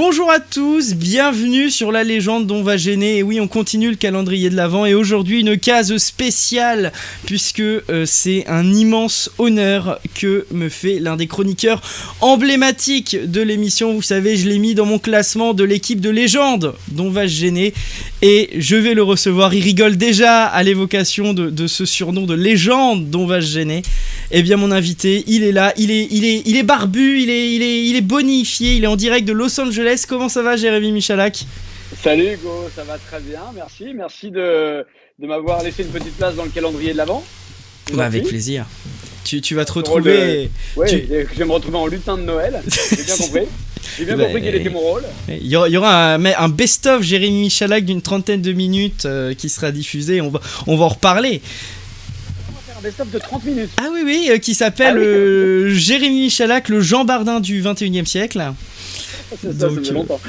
Bonjour à tous, bienvenue sur la légende d'On va gêner. Et oui, on continue le calendrier de l'Avent et aujourd'hui une case spéciale puisque c'est un immense honneur que me fait l'un des chroniqueurs emblématiques de l'émission. Vous savez, je l'ai mis dans mon classement de l'équipe de légende d'On va gêner et je vais le recevoir. Il rigole déjà à l'évocation de ce surnom de légende d'On va gêner. Eh bien, mon invité, il est là, il est barbu, il est bonifié, il est en direct de Los Angeles. Comment ça va, Jérémy Michalak ? Salut Hugo, ça va très bien, merci de m'avoir laissé une petite place dans le calendrier de l'Avent. Avec plaisir. Tu vas te retrouver... Oui, je vais me retrouver en lutin de Noël, j'ai bien compris. J'ai bien compris quel était mon rôle. Il y aura un best-of Jérémy Michalak d'une trentaine de minutes qui sera diffusé, on va en reparler. Un best-of de 30 minutes. Ah oui, qui s'appelle Jérémy Michalak, le Jean Bardin du 21e siècle. Ça fait longtemps.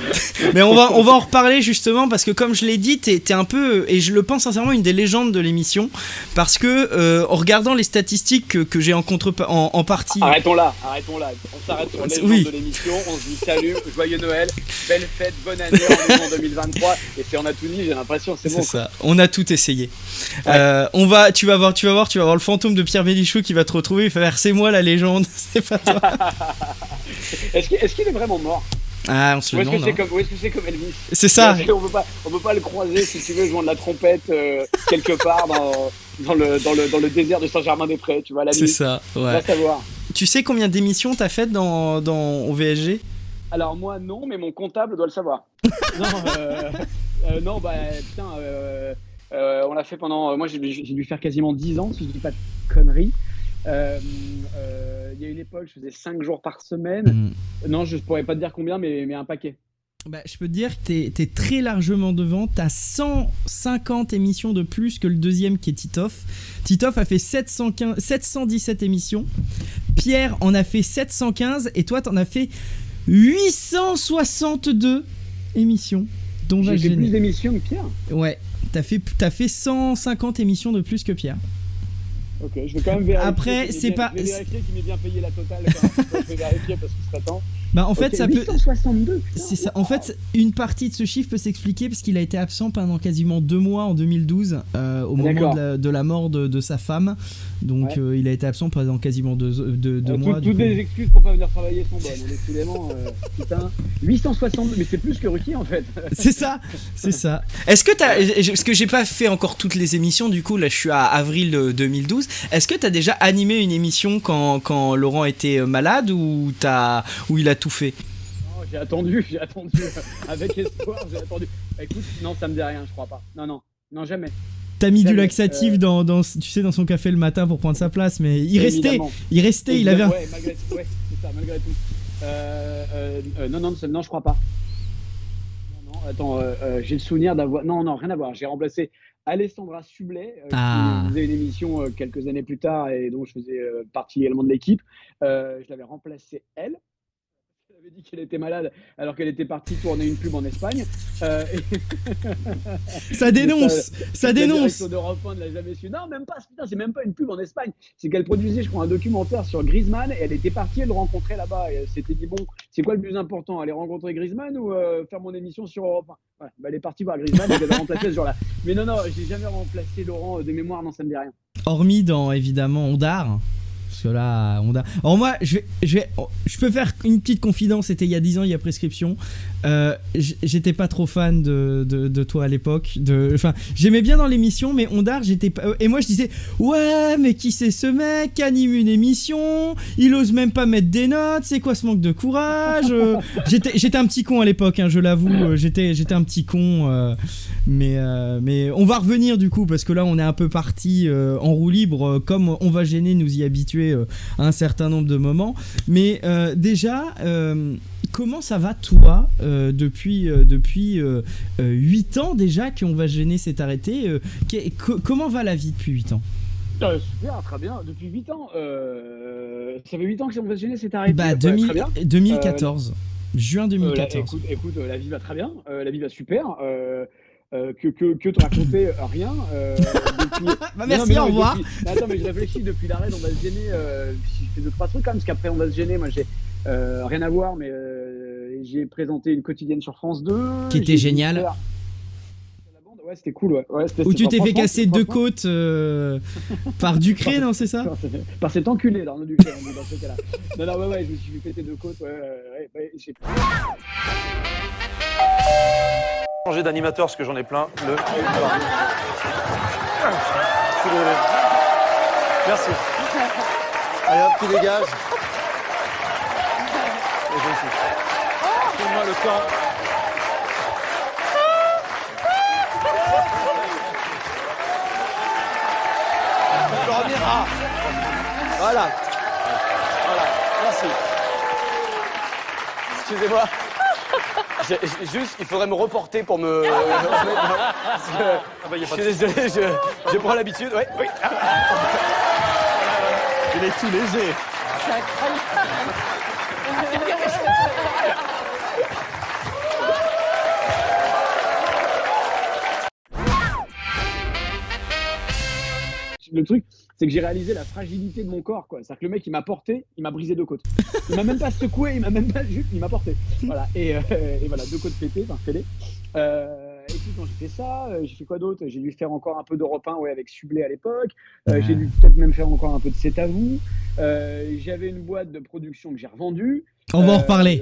Mais on va en reparler justement parce que comme je l'ai dit, t'es un peu, et je le pense sincèrement, une des légendes de l'émission parce que en regardant les statistiques que j'ai en partie... Arrêtons là, on s'arrête sur les légendes de l'émission, on se dit salut, joyeux Noël, belle fête, bonne année en 2023 et si on a tout dit, j'ai l'impression c'est bon. C'est ça, on a tout essayé. Ouais. Tu vas voir le fantôme de Pierre Bénichou qui va te retrouver, il va faire c'est moi la légende, c'est pas toi. Est-ce qu'il est vraiment mort? Ah, on se le demande. Ou est-ce que c'est comme Elvis? C'est ça. On peut pas le croiser si tu veux jouant de la trompette quelque part dans le désert de Saint-Germain-des-Prés, tu vois la nuit. C'est ça. Ouais. On va savoir. Tu sais combien d'émissions t'as faites au VSG? Alors moi non, mais mon comptable doit le savoir. Non, putain, on l'a fait pendant. Moi j'ai dû faire quasiment 10 ans si je dis pas de conneries. Il y a une époque, je faisais 5 jours par semaine. Non, je pourrais pas te dire combien, mais un paquet. Je peux te dire que t'es très largement devant. T'as 150 émissions de plus que le deuxième qui est Titoff. Titoff a fait 717 émissions. Pierre en a fait 715 et toi t'en as fait 862 émissions. J'ai fait plus d'émissions que Pierre. Ouais, t'as fait 150 émissions de plus que Pierre. Ok, je vais quand même vérifier. Après, je vais vérifier qu'il m'ait bien payé la totale. Je vais vérifier parce qu'il serait temps. En fait, ça 862, peut. C'est ça. En fait, une partie de ce chiffre peut s'expliquer parce qu'il a été absent pendant quasiment 2 mois en 2012, au moment de la mort de sa femme. Donc, il a été absent pendant quasiment 2 mois. Toutes les excuses pour pas venir travailler sont bonnes. Décidément, putain. 862, mais c'est plus que Ruki en fait. C'est ça. Est-ce que parce que j'ai pas fait encore toutes les émissions, du coup, là, je suis à avril 2012. Est-ce que t'as déjà animé une émission quand Laurent était malade ou il a tout fait? Non, j'ai attendu avec espoir, j'ai attendu. Écoute, non, ça me dit rien, je crois pas. Non, jamais. T'as mis du laxatif dans son café le matin pour prendre sa place, mais il restait, il avait. Ouais, c'est ça, malgré tout. Non, je crois pas. Non, attends, j'ai le souvenir d'avoir. Non, rien à voir. J'ai remplacé Alessandra Sublet, qui faisait une émission quelques années plus tard et dont je faisais partie également de l'équipe. Je l'avais remplacée elle. Elle avait dit qu'elle était malade alors qu'elle était partie tourner une pub en Espagne. Ça dénonce. La direction d'Europe 1 ne l'a jamais su. Non, même pas. Putain, c'est même pas une pub en Espagne. C'est qu'elle produisait, je crois, un documentaire sur Griezmann et elle était partie le rencontrer là-bas. Et elle s'était dit bon, c'est quoi le plus important, aller rencontrer Griezmann ou faire mon émission sur Europe 1? Voilà, elle est partie voir Griezmann et je l'avais remplacé ce jour-là. Mais non, j'ai jamais remplacé Laurent de mémoire. Non, ça me dit rien. Hormis dans évidemment Ondar. Parce que là, alors moi, je peux faire une petite confidence. C'était il y a 10 ans, il y a prescription. J'étais pas trop fan de toi à l'époque. Enfin, j'aimais bien dans l'émission, mais Ondar, j'étais pas. Et moi, je disais, ouais, mais qui c'est ce mec qui anime une émission? Il ose même pas mettre des notes. C'est quoi ce manque de courage? J'étais un petit con à l'époque, hein, je l'avoue. J'étais un petit con. Mais on va revenir du coup, parce que là, on est un peu parti en roue libre, comme On va gêner, nous y habituer à un certain nombre de moments. Mais déjà, comment ça va toi depuis 8 ans déjà qu'on va gêner s'est arrêté? Comment va la vie depuis 8 ans? Super, très bien. Depuis 8 ans, ça fait 8 ans que On va gêner s'est arrêté. 2014. Juin 2014. Écoute, la vie va très bien, la vie va super. Que te raconter rien. Merci, au revoir. Attends, mais je réfléchis depuis l'arrêt d'On va se gêner. Si je fais 2-3 trucs quand même, parce qu'après On va se gêner, moi j'ai rien à voir, mais j'ai présenté une quotidienne sur France 2. Qui était géniale. Ouais, c'était cool, ouais. Où tu t'es fait casser 2 côtes par Ducré, non, c'est ça? Par cet enculé, là, Ducré, dans ce cas-là. Non, ouais, je me suis fait péter 2 côtes, ouais, j'ai... Changer d'animateur parce que j'en ai plein. Merci. Allez hop, tu dégages. Donne-moi le temps. Je peux revenir. Ah. Voilà. Merci. Excusez-moi. Juste, il faudrait me reporter pour me remettre. Je suis désolé, je prends l'habitude. Ouais, oui. Il est tout léger. Le truc, c'est que j'ai réalisé la fragilité de mon corps, quoi. C'est-à-dire que le mec, il m'a porté, il m'a brisé 2 côtes. Il m'a même pas secoué, il m'a même pas juste, il m'a porté. Voilà. Et voilà, 2 côtes pétées, enfin fêlées. Et puis quand j'ai fait ça, j'ai fait quoi d'autre? J'ai dû faire encore un peu d'Europe 1, avec Sublet à l'époque. J'ai dû peut-être même faire encore un peu de C'est à vous. J'avais une boîte de production que j'ai revendue. On va en reparler,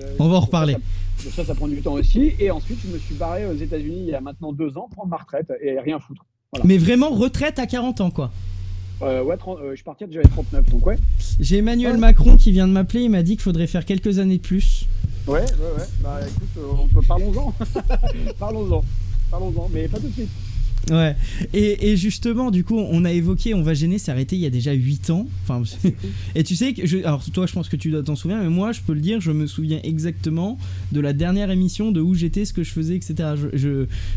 Ça prend du temps aussi. Et ensuite, je me suis barré aux États-Unis il y a maintenant 2 ans, prendre ma retraite et rien foutre. Voilà. Mais vraiment retraite à 40 ans, quoi. Ouais, je suis parti, j'avais 39, donc ouais. J'ai Emmanuel Macron qui vient de m'appeler, il m'a dit qu'il faudrait faire quelques années de plus. Ouais. Bah écoute, parlons-en. Parlons-en, mais pas tout de suite. Ouais, et justement, du coup, on a évoqué On va gêner, c'est arrêté il y a déjà 8 ans. Enfin, et tu sais que, alors toi, je pense que tu dois t'en souvenir, mais moi, je peux le dire, je me souviens exactement de la dernière émission, de où j'étais, ce que je faisais, etc.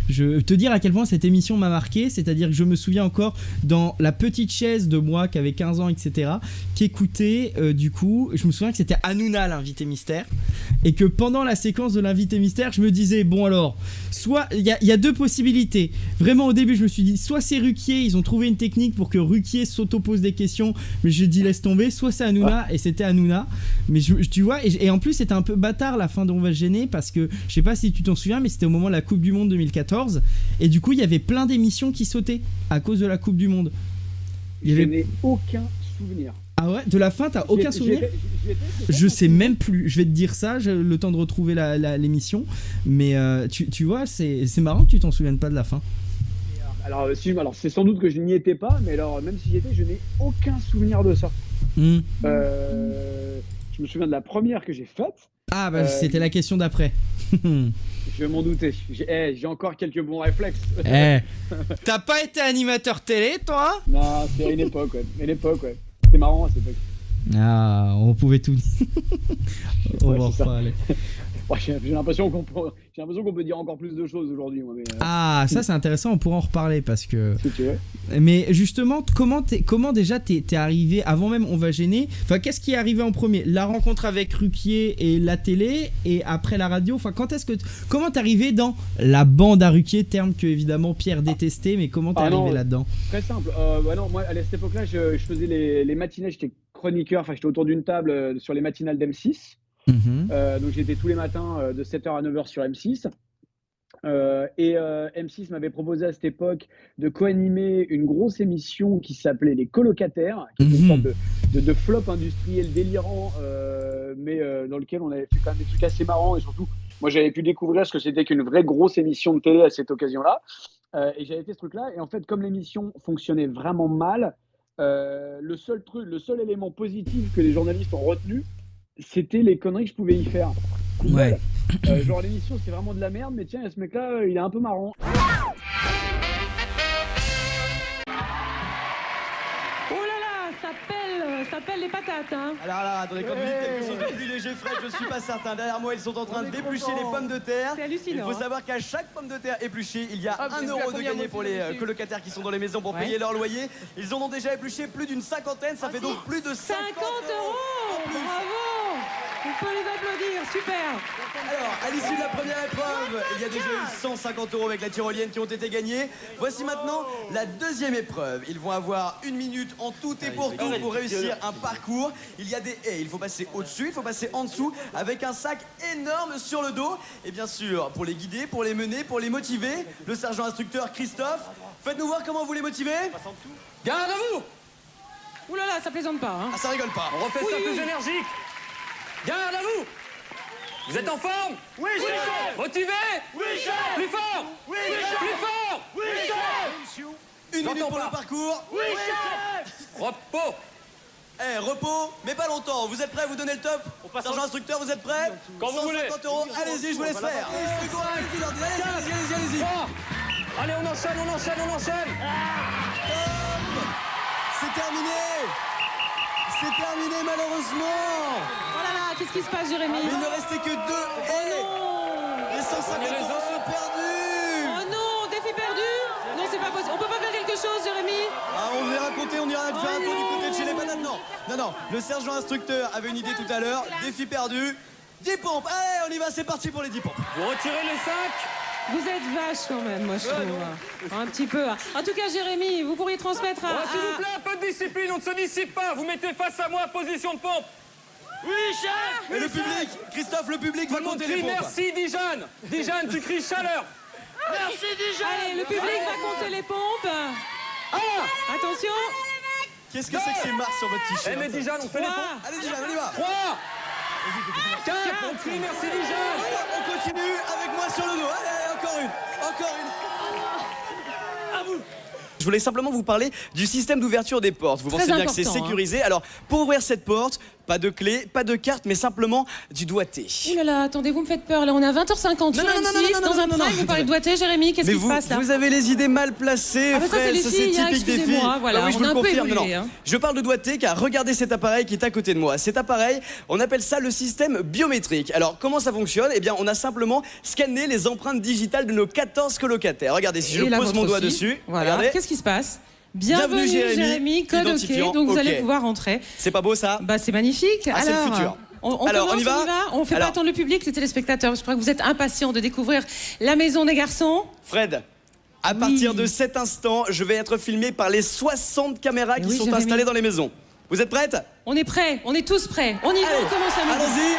Je te dire à quel point cette émission m'a marqué, c'est-à-dire que je me souviens encore dans la petite chaise de moi qui avait 15 ans, etc., qui écoutait, du coup, je me souviens que c'était Hanouna, l'invité mystère, et que pendant la séquence de l'invité mystère, je me disais, bon alors, soit, il y a 2 possibilités. Vraiment, au début, je me suis dit, soit c'est Ruquier, ils ont trouvé une technique pour que Ruquier s'auto-pose des questions, mais j'ai dit laisse tomber, soit c'est Hanouna, et c'était Hanouna. Mais tu vois, et en plus, c'était un peu bâtard la fin d'On va gêner, parce que, je sais pas si tu t'en souviens, mais c'était au moment de la Coupe du Monde 2014, et du coup, il y avait plein d'émissions qui sautaient à cause de la Coupe du Monde. Je n'ai aucun souvenir. Ah ouais, de la fin, t'as aucun souvenir? Je sais même plus, je vais te dire ça, j'ai le temps de retrouver l'émission, mais tu vois, c'est marrant que tu t'en souviennes pas de la fin. Alors c'est sans doute que je n'y étais pas, mais alors même si j'y étais, je n'ai aucun souvenir de ça. Je me souviens de la première que j'ai faite. Ah bah c'était la question d'après. Je m'en doutais. J'ai encore quelques bons réflexes. T'as pas été animateur télé, toi? Non, c'est à une époque, ouais. C'était marrant à cette époque. Ah, on pouvait tout dire. On va en reparler. J'ai l'impression qu'on peut dire encore plus de choses aujourd'hui. Ah, ça c'est intéressant, on pourra en reparler parce que... Si tu veux. Mais justement, comment déjà t'es arrivé, avant même On va gêner, enfin qu'est-ce qui est arrivé en premier? La rencontre avec Ruquier et la télé, et après la radio, enfin comment t'es arrivé dans la bande à Ruquier, terme que évidemment Pierre détestait, mais comment t'es arrivé là-dedans? Très simple, non, moi à cette époque-là, je faisais les matinales, j'étais chroniqueur, enfin j'étais autour d'une table sur les matinales d'M6. Donc j'étais tous les matins de 7h à 9h sur M6 et M6 m'avait proposé à cette époque de co-animer une grosse émission qui s'appelait Les Colocataires, qui était une sorte de flop industriel délirant, mais dans lequel on avait fait quand même des trucs assez marrants, et surtout moi j'avais pu découvrir ce que c'était qu'une vraie grosse émission de télé à cette occasion-là, et j'avais fait ce truc-là, et en fait comme l'émission fonctionnait vraiment mal, le seul élément positif que les journalistes ont retenu, c'était les conneries que je pouvais y faire. Ouais. Genre l'émission c'est vraiment de la merde, mais tiens, ce mec-là, il est un peu marrant. Oh là là, ça pèle les patates, hein. Alors là, attendez, quand vous dites quelque chose de plus léger, Fred, je suis pas certain. Derrière moi, ils sont en train d'éplucher les pommes de terre. C'est hallucinant. Il faut savoir qu'à chaque pomme de terre épluchée, il y a 1 euro de gagné pour les colocataires qui sont dans les maisons pour payer leur loyer. Ils en ont déjà épluché plus d'une 50aine, ça fait donc plus de 50 euros. Bravo. On peut les applaudir, super. Alors, à l'issue de la première épreuve, il y a déjà eu 150 € avec la tyrolienne qui ont été gagnés. Voici maintenant la deuxième épreuve. Ils vont avoir 1 minute en tout et pour tout pour réussir un parcours. Il y a des haies, il faut passer au-dessus, il faut passer en dessous avec un sac énorme sur le dos. Et bien sûr, pour les guider, pour les mener, pour les motiver, le sergent instructeur Christophe, faites-nous voir comment vous les motivez. Garde à vous. Ouh là là, ça plaisante pas. Hein. Ah, ça rigole pas. On refait ça plus énergique. Garde à vous. Vous êtes en forme? Oui, chef. Motivé? Oui, chef. Plus fort? Oui, chef. Plus fort? Oui, chef. 1 minute J'entends pour pas. le parcours. Oui, chef. Repos. Eh, repos, mais pas longtemps. Vous êtes prêts à vous donner le top? Sergent instructeur, vous êtes prêts? Quand vous voulez. 150 €, allez-y, je vous laisse faire. Allez-y. Allez, on enchaîne. C'est terminé. C'est terminé, malheureusement. Oh là là, qu'est-ce qui se passe, Jérémy? Il ne restait que 2 haies. Oh Les 150 € sont perdus. non. Oh non, défi perdu. Non, c'est pas possible. On peut pas faire quelque chose, Jérémy? Ah, on ira compter, on ira faire un tour du côté de chez les bananes. Non. Le sergent instructeur avait une idée tout à l'heure. Défi perdu. 10 pompes. Allez, on y va, c'est parti pour les 10 pompes. Vous retirez les 5. Vous êtes vache quand même, moi je trouve. Un petit peu. En tout cas, Jérémy, vous pourriez transmettre à... S'il vous plaît, un peu de discipline, on ne se dissipe pas. Vous mettez face à moi, position de pompe. Oui, chef. Et le public, Christophe, le public va compter les Crie pompes. merci, Dijon. Dijon, tu cries chaleur. Merci, Dijon. Allez, le public va compter les pompes. Attention. Qu'est-ce que c'est que ces marques sur votre Eh t-shirt? mais Dijon, on fait les 3. pompes. Allez, Dijon, on y va. 3. 4. On crie merci, Dijon. On continue avec moi sur le dos. Allez, encore une. Je voulais simplement vous parler du système d'ouverture des portes. Vous Très pensez bien que c'est important, sécurisé. Alors, pour ouvrir cette porte, pas de clé, pas de carte, mais simplement du doigté. Ouh là là, attendez, vous me faites peur. Là, on est à 20h50 sur Non, M6, dans un non, prime. Vous parlez de doigté, Jérémy. Qu'est-ce Mais qui se passe là? vous avez les idées mal placées, Ah bah ça, Fred, c'est les filles, hein, typique des filles. excusez-moi, voilà, Ah oui, je on vous a le un peu confirme. évolué, Non. hein. Je parle de doigté car regardez cet appareil qui est à côté de moi. Cet appareil, on appelle ça le système biométrique. Alors, comment ça fonctionne? Eh bien, on a simplement scanné les empreintes digitales de nos 14 colocataires. Regardez, si je Et la pose mon vôtre doigt aussi. dessus, Voilà. regardez, Qu'est-ce qui se passe? Bienvenue, Jérémy, code OK, identifiant, donc vous OK. allez pouvoir rentrer. c'est pas beau ça? Bah c'est magnifique. Ah, c'est le futur. On Alors, commence, on y va On fait Alors. pas attendre le public, les téléspectateurs. Je crois que vous êtes impatients de découvrir la maison des garçons. Fred, à partir de cet instant, je vais être filmé par les 60 caméras qui Oui, sont Jérémy. installées dans les maisons. Vous êtes prêtes? On est prêts, on est tous prêts. On y va, Allez, on commence la maison. allons-y.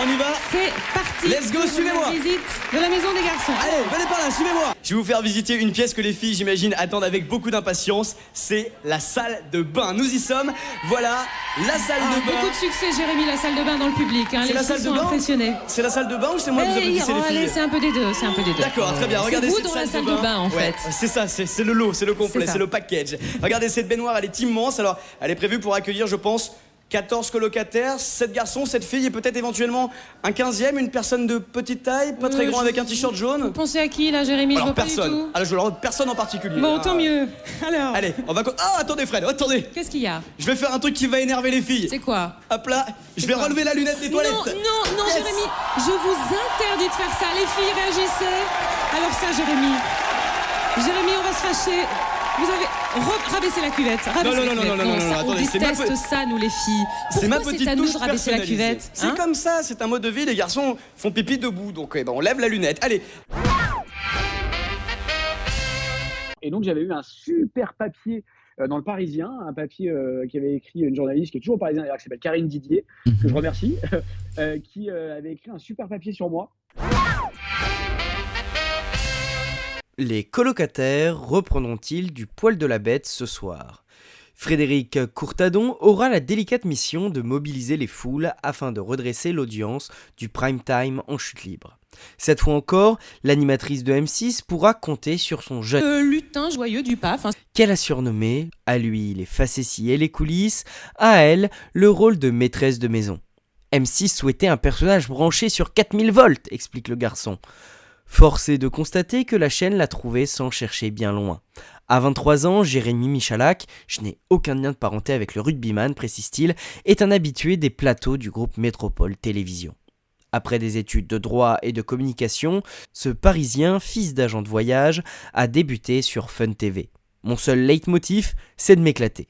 On y va. C'est parti. Let's go, pour suivez-moi. la visite de la maison des garçons. Allez, venez par là, suivez-moi. Je vais vous faire visiter une pièce que les filles, j'imagine, attendent avec beaucoup d'impatience. C'est la salle de bain. Nous y sommes. Voilà, la salle Ah, de bain. beaucoup de succès, Jérémy, la salle de bain dans le public. Hein. C'est Les la filles salle de sont bain impressionnées. C'est la salle de bain ou c'est moi que vous Hey, applaudissez les allez, filles? c'est un peu des deux, c'est un peu des deux. D'accord, très bien. Regardez C'est vous cette dans la salle de bain, en Ouais, fait. c'est ça, c'est le lot, c'est le complet, C'est ça. c'est le package. Regardez cette baignoire, elle est immense. Alors, elle est prévue pour accueillir, je pense, 14 colocataires, 7 garçons, 7 filles et peut-être éventuellement un 15e, une personne de petite taille, pas très grand avec un t-shirt Vous jaune. pensez à qui là, Jérémy? Je Alors vois pas du personne. tout. Alors je leur personne en particulier. Bon, Ah. tant mieux. Alors, Allez, on va. Ah, attendez, Fred, attendez. qu'est-ce qu'il y a? Je vais faire un truc qui va énerver les filles. C'est quoi? Hop là, je vais quoi relever la lunette des toilettes. Non, Yes. Jérémy, je vous interdis de faire ça. Les filles, réagissez. Alors ça, Jérémy, on va se fâcher. Vous avez rabaissé la cuvette. Rabaissez Non, la non, cuvette. non, non, ça, attendez, on c'est ma déteste ça, nous les filles. C'est ma Pourquoi petite c'est à nous touche de rabaisser la personnalisée. cuvette? C'est hein comme ça, c'est un mode de vie. Les garçons font pipi debout, donc on lève la lunette. Allez. Et donc, j'avais eu un super papier dans le Parisien, un papier qui avait écrit une journaliste qui est toujours au Parisien, d'ailleurs, qui s'appelle Karine Didier, que je remercie, qui avait écrit un super papier sur moi. Les colocataires reprendront-ils du poil de la bête ce soir? Frédéric Courtadon aura la délicate mission de mobiliser les foules afin de redresser l'audience du prime time en chute libre. Cette fois encore, l'animatrice de M6 pourra compter sur son jeune Lutin joyeux du PAF. qu'elle a surnommé, à lui les facéties et les coulisses, à elle le rôle de maîtresse de maison. M6 souhaitait un personnage branché sur 4000 volts, explique le garçon. Force est de constater que la chaîne l'a trouvé sans chercher bien loin. À 23 ans, Jérémy Michalak, je n'ai aucun lien de parenté avec le rugbyman, précise-t-il, est un habitué des plateaux du groupe Métropole Télévision. Après des études de droit et de communication, ce Parisien, fils d'agent de voyage, a débuté sur Fun TV. Mon seul leitmotiv, c'est de m'éclater.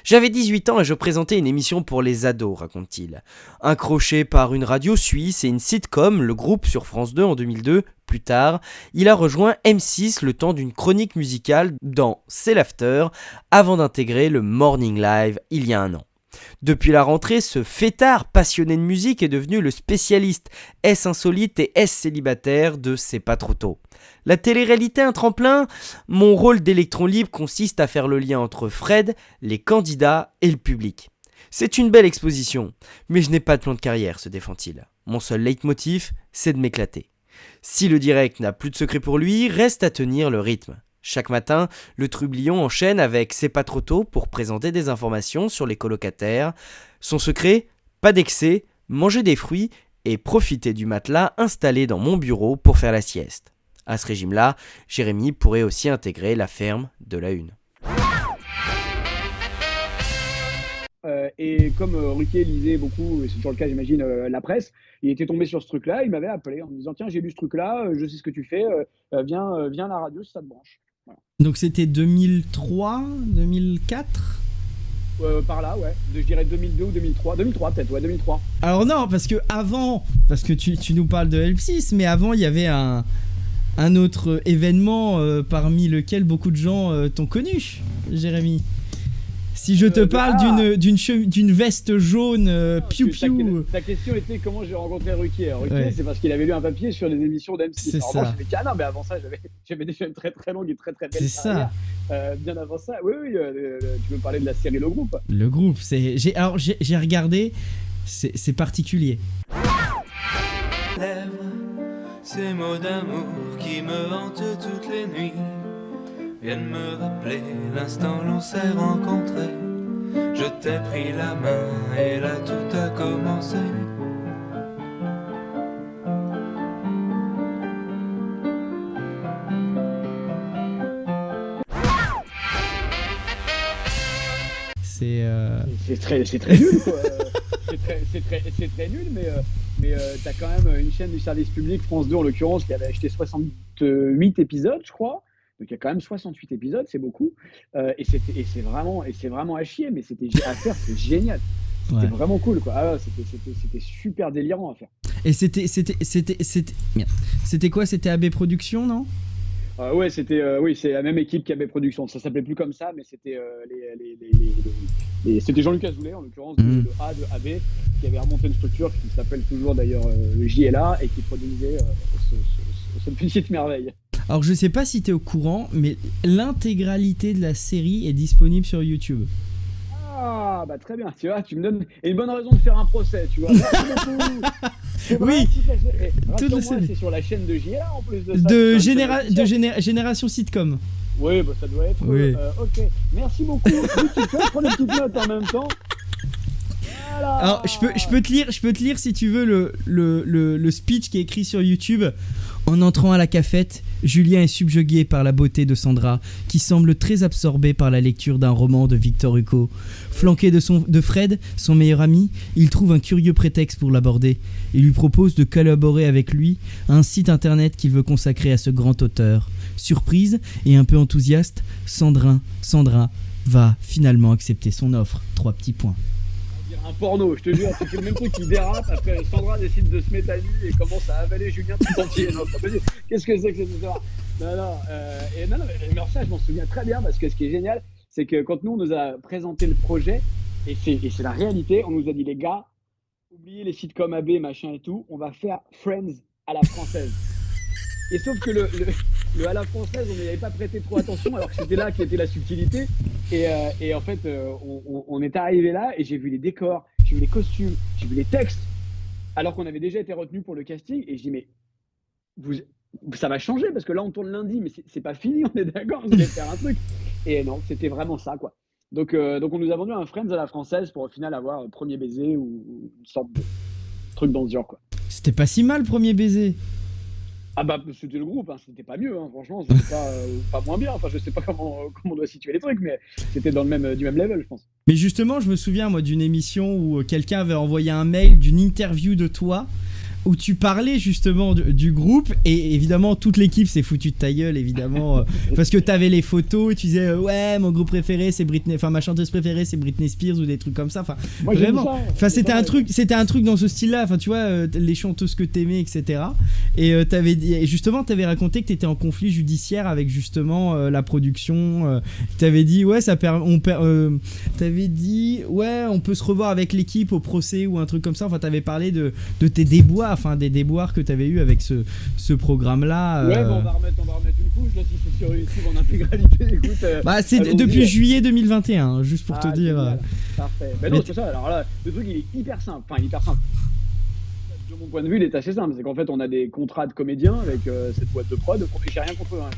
J'avais 18 ans et je présentais une émission pour les ados, raconte-t-il. Accroché par une radio suisse et une sitcom, le groupe sur France 2 en 2002, plus tard, il a rejoint M6 le temps d'une chronique musicale dans C'est l'After, avant d'intégrer le Morning Live il y a un an. Depuis la rentrée, ce fêtard passionné de musique est devenu le spécialiste Est-ce insolite et Est-ce célibataire de C'est pas trop tôt. La télé-réalité un tremplin? Mon rôle d'électron libre consiste à faire le lien entre Fred, les candidats et le public. C'est une belle exposition, mais je n'ai pas de plan de carrière, se défend-il. Mon seul leitmotiv, c'est de m'éclater. Si le direct n'a plus de secret pour lui, reste à tenir le rythme. Chaque matin, le trublion enchaîne avec C'est pas trop tôt pour présenter des informations sur les colocataires. Son secret, pas d'excès, manger des fruits et profiter du matelas installé dans mon bureau pour faire la sieste. À ce régime-là, Jérémy pourrait aussi intégrer la ferme de la Une. Et comme Ruquier lisait beaucoup, et c'est toujours le cas j'imagine, la presse, il était tombé sur ce truc-là, il m'avait appelé en me disant tiens j'ai lu ce truc-là, je sais ce que tu fais, viens à la radio si ça te branche. Voilà. Donc c'était 2003, 2004 Par là, ouais, je dirais 2002 ou 2003, 2003 peut-être, ouais 2003. Alors non, parce que tu nous parles de L6, mais avant il y avait un autre événement parmi lequel beaucoup de gens t'ont connu, Jérémy. Si je te parle d'une veste jaune piou-piou. Ta question était comment j'ai rencontré Ruquier. Ruquier, c'est parce qu'il avait lu un papier sur les émissions d'M6. C'est ça. Moi, je me non, mais avant ça, j'avais déjà une très très longue et très très belle carrière. Bien avant ça, oui, tu veux parler de la série Le Groupe. Le Groupe, j'ai regardé, c'est particulier. Ces mots d'amour qui me hantent toutes les nuits viennent me rappeler l'instant l'on s'est rencontrés. Je t'ai pris la main et là tout a commencé. C'est très nul quoi. C'est très nul, mais t'as quand même une chaîne du service public, France 2 en l'occurrence, qui avait acheté 68 épisodes, je crois. Donc il y a quand même 68 épisodes, c'est beaucoup. Et c'est vraiment à chier, mais à faire, c'est génial. C'était vraiment cool, quoi. Ah, c'était super délirant à faire. Et c'était quoi? C'était AB Productions, non? Ouais, c'est la même équipe qu'AB Productions. Ça s'appelait plus comme ça, mais c'était c'était Jean-Luc Azoulay, en l'occurrence, de AB, qui avait remonté une structure qui s'appelle toujours d'ailleurs le JLA et qui produisait cette petite merveille. Alors je sais pas si t'es au courant, mais l'intégralité de la série est disponible sur YouTube. Ah bah très bien, tu vois, tu me donnes une bonne raison de faire un procès, tu vois. Oui, c'est sur la chaîne de JLA en plus de ça. Génération Sitcom. Oui, bah ça doit être. Oui. Ok, merci beaucoup. Oui, tu peux prendre une petite note en même temps. Voilà. Alors je peux te lire si tu veux le speech qui est écrit sur YouTube. En entrant à la cafette, Julien est subjugué par la beauté de Sandra, qui semble très absorbée par la lecture d'un roman de Victor Hugo. Flanqué de Fred, son meilleur ami, il trouve un curieux prétexte pour l'aborder. Il lui propose de collaborer avec lui à un site internet qu'il veut consacrer à ce grand auteur. Surprise et un peu enthousiaste, Sandra va finalement accepter son offre. 3 petits points. Un porno, je te jure, c'est le même truc qui dérape. Après, Sandra décide de se mettre à nu et commence à avaler Julien tout entier. Non, qu'est-ce que c'est que cette histoire? Non, mais ça, je m'en souviens très bien parce que ce qui est génial, c'est que quand nous, on nous a présenté le projet, et c'est la réalité, on nous a dit, les gars, oubliez les sitcoms AB, machin et tout, on va faire Friends à la française. Et sauf que le à la française, on n'y avait pas prêté trop attention, alors que c'était là qu'était la subtilité. Et en fait, on est arrivé là et j'ai vu les décors, j'ai vu les costumes, j'ai vu les textes, alors qu'on avait déjà été retenu pour le casting. Et je dis, mais ça va changer parce que là, on tourne lundi, mais c'est pas fini, on est d'accord, vous allez faire un truc. Et non, c'était vraiment ça, quoi. Donc on nous a vendu un Friends à la française pour au final avoir un premier baiser ou une sorte de truc dans ce genre, quoi. C'était pas si mal, premier baiser. Ah bah c'était le groupe, hein. C'était pas mieux, hein. Franchement, c'était pas moins bien, enfin je sais pas comment on doit situer les trucs, mais c'était dans du même level, je pense. Mais justement, je me souviens moi d'une émission où quelqu'un avait envoyé un mail d'une interview de toi où tu parlais justement du groupe, et évidemment toute l'équipe s'est foutue de ta gueule, évidemment, parce que t'avais les photos et tu disais ouais, mon groupe préféré c'est Britney, enfin ma chanteuse préférée c'est Britney Spears ou des trucs comme ça, enfin Moi, j'ai vraiment, dit ça, enfin c'était ça, un truc dans ce style-là, enfin tu vois, les chanteuses que t'aimais, etc. Et justement t'avais raconté que t'étais en conflit judiciaire avec justement la production, t'avais dit ouais t'avais dit ouais on peut se revoir avec l'équipe au procès ou un truc comme ça, enfin t'avais parlé de tes déboires, enfin des déboires que t'avais eu avec ce programme là. Ouais, on va remettre une couche là, si c'est sur YouTube en intégralité. Écoute, bah c'est depuis juillet 2021, juste pour te dire. Génial. Parfait. Ben non, c'est ça. Alors là, le truc il est hyper simple. Enfin, hyper simple. De mon point de vue, il est assez simple. C'est qu'en fait, on a des contrats de comédiens avec cette boîte de prod. Et j'ai rien contre eux. Hein.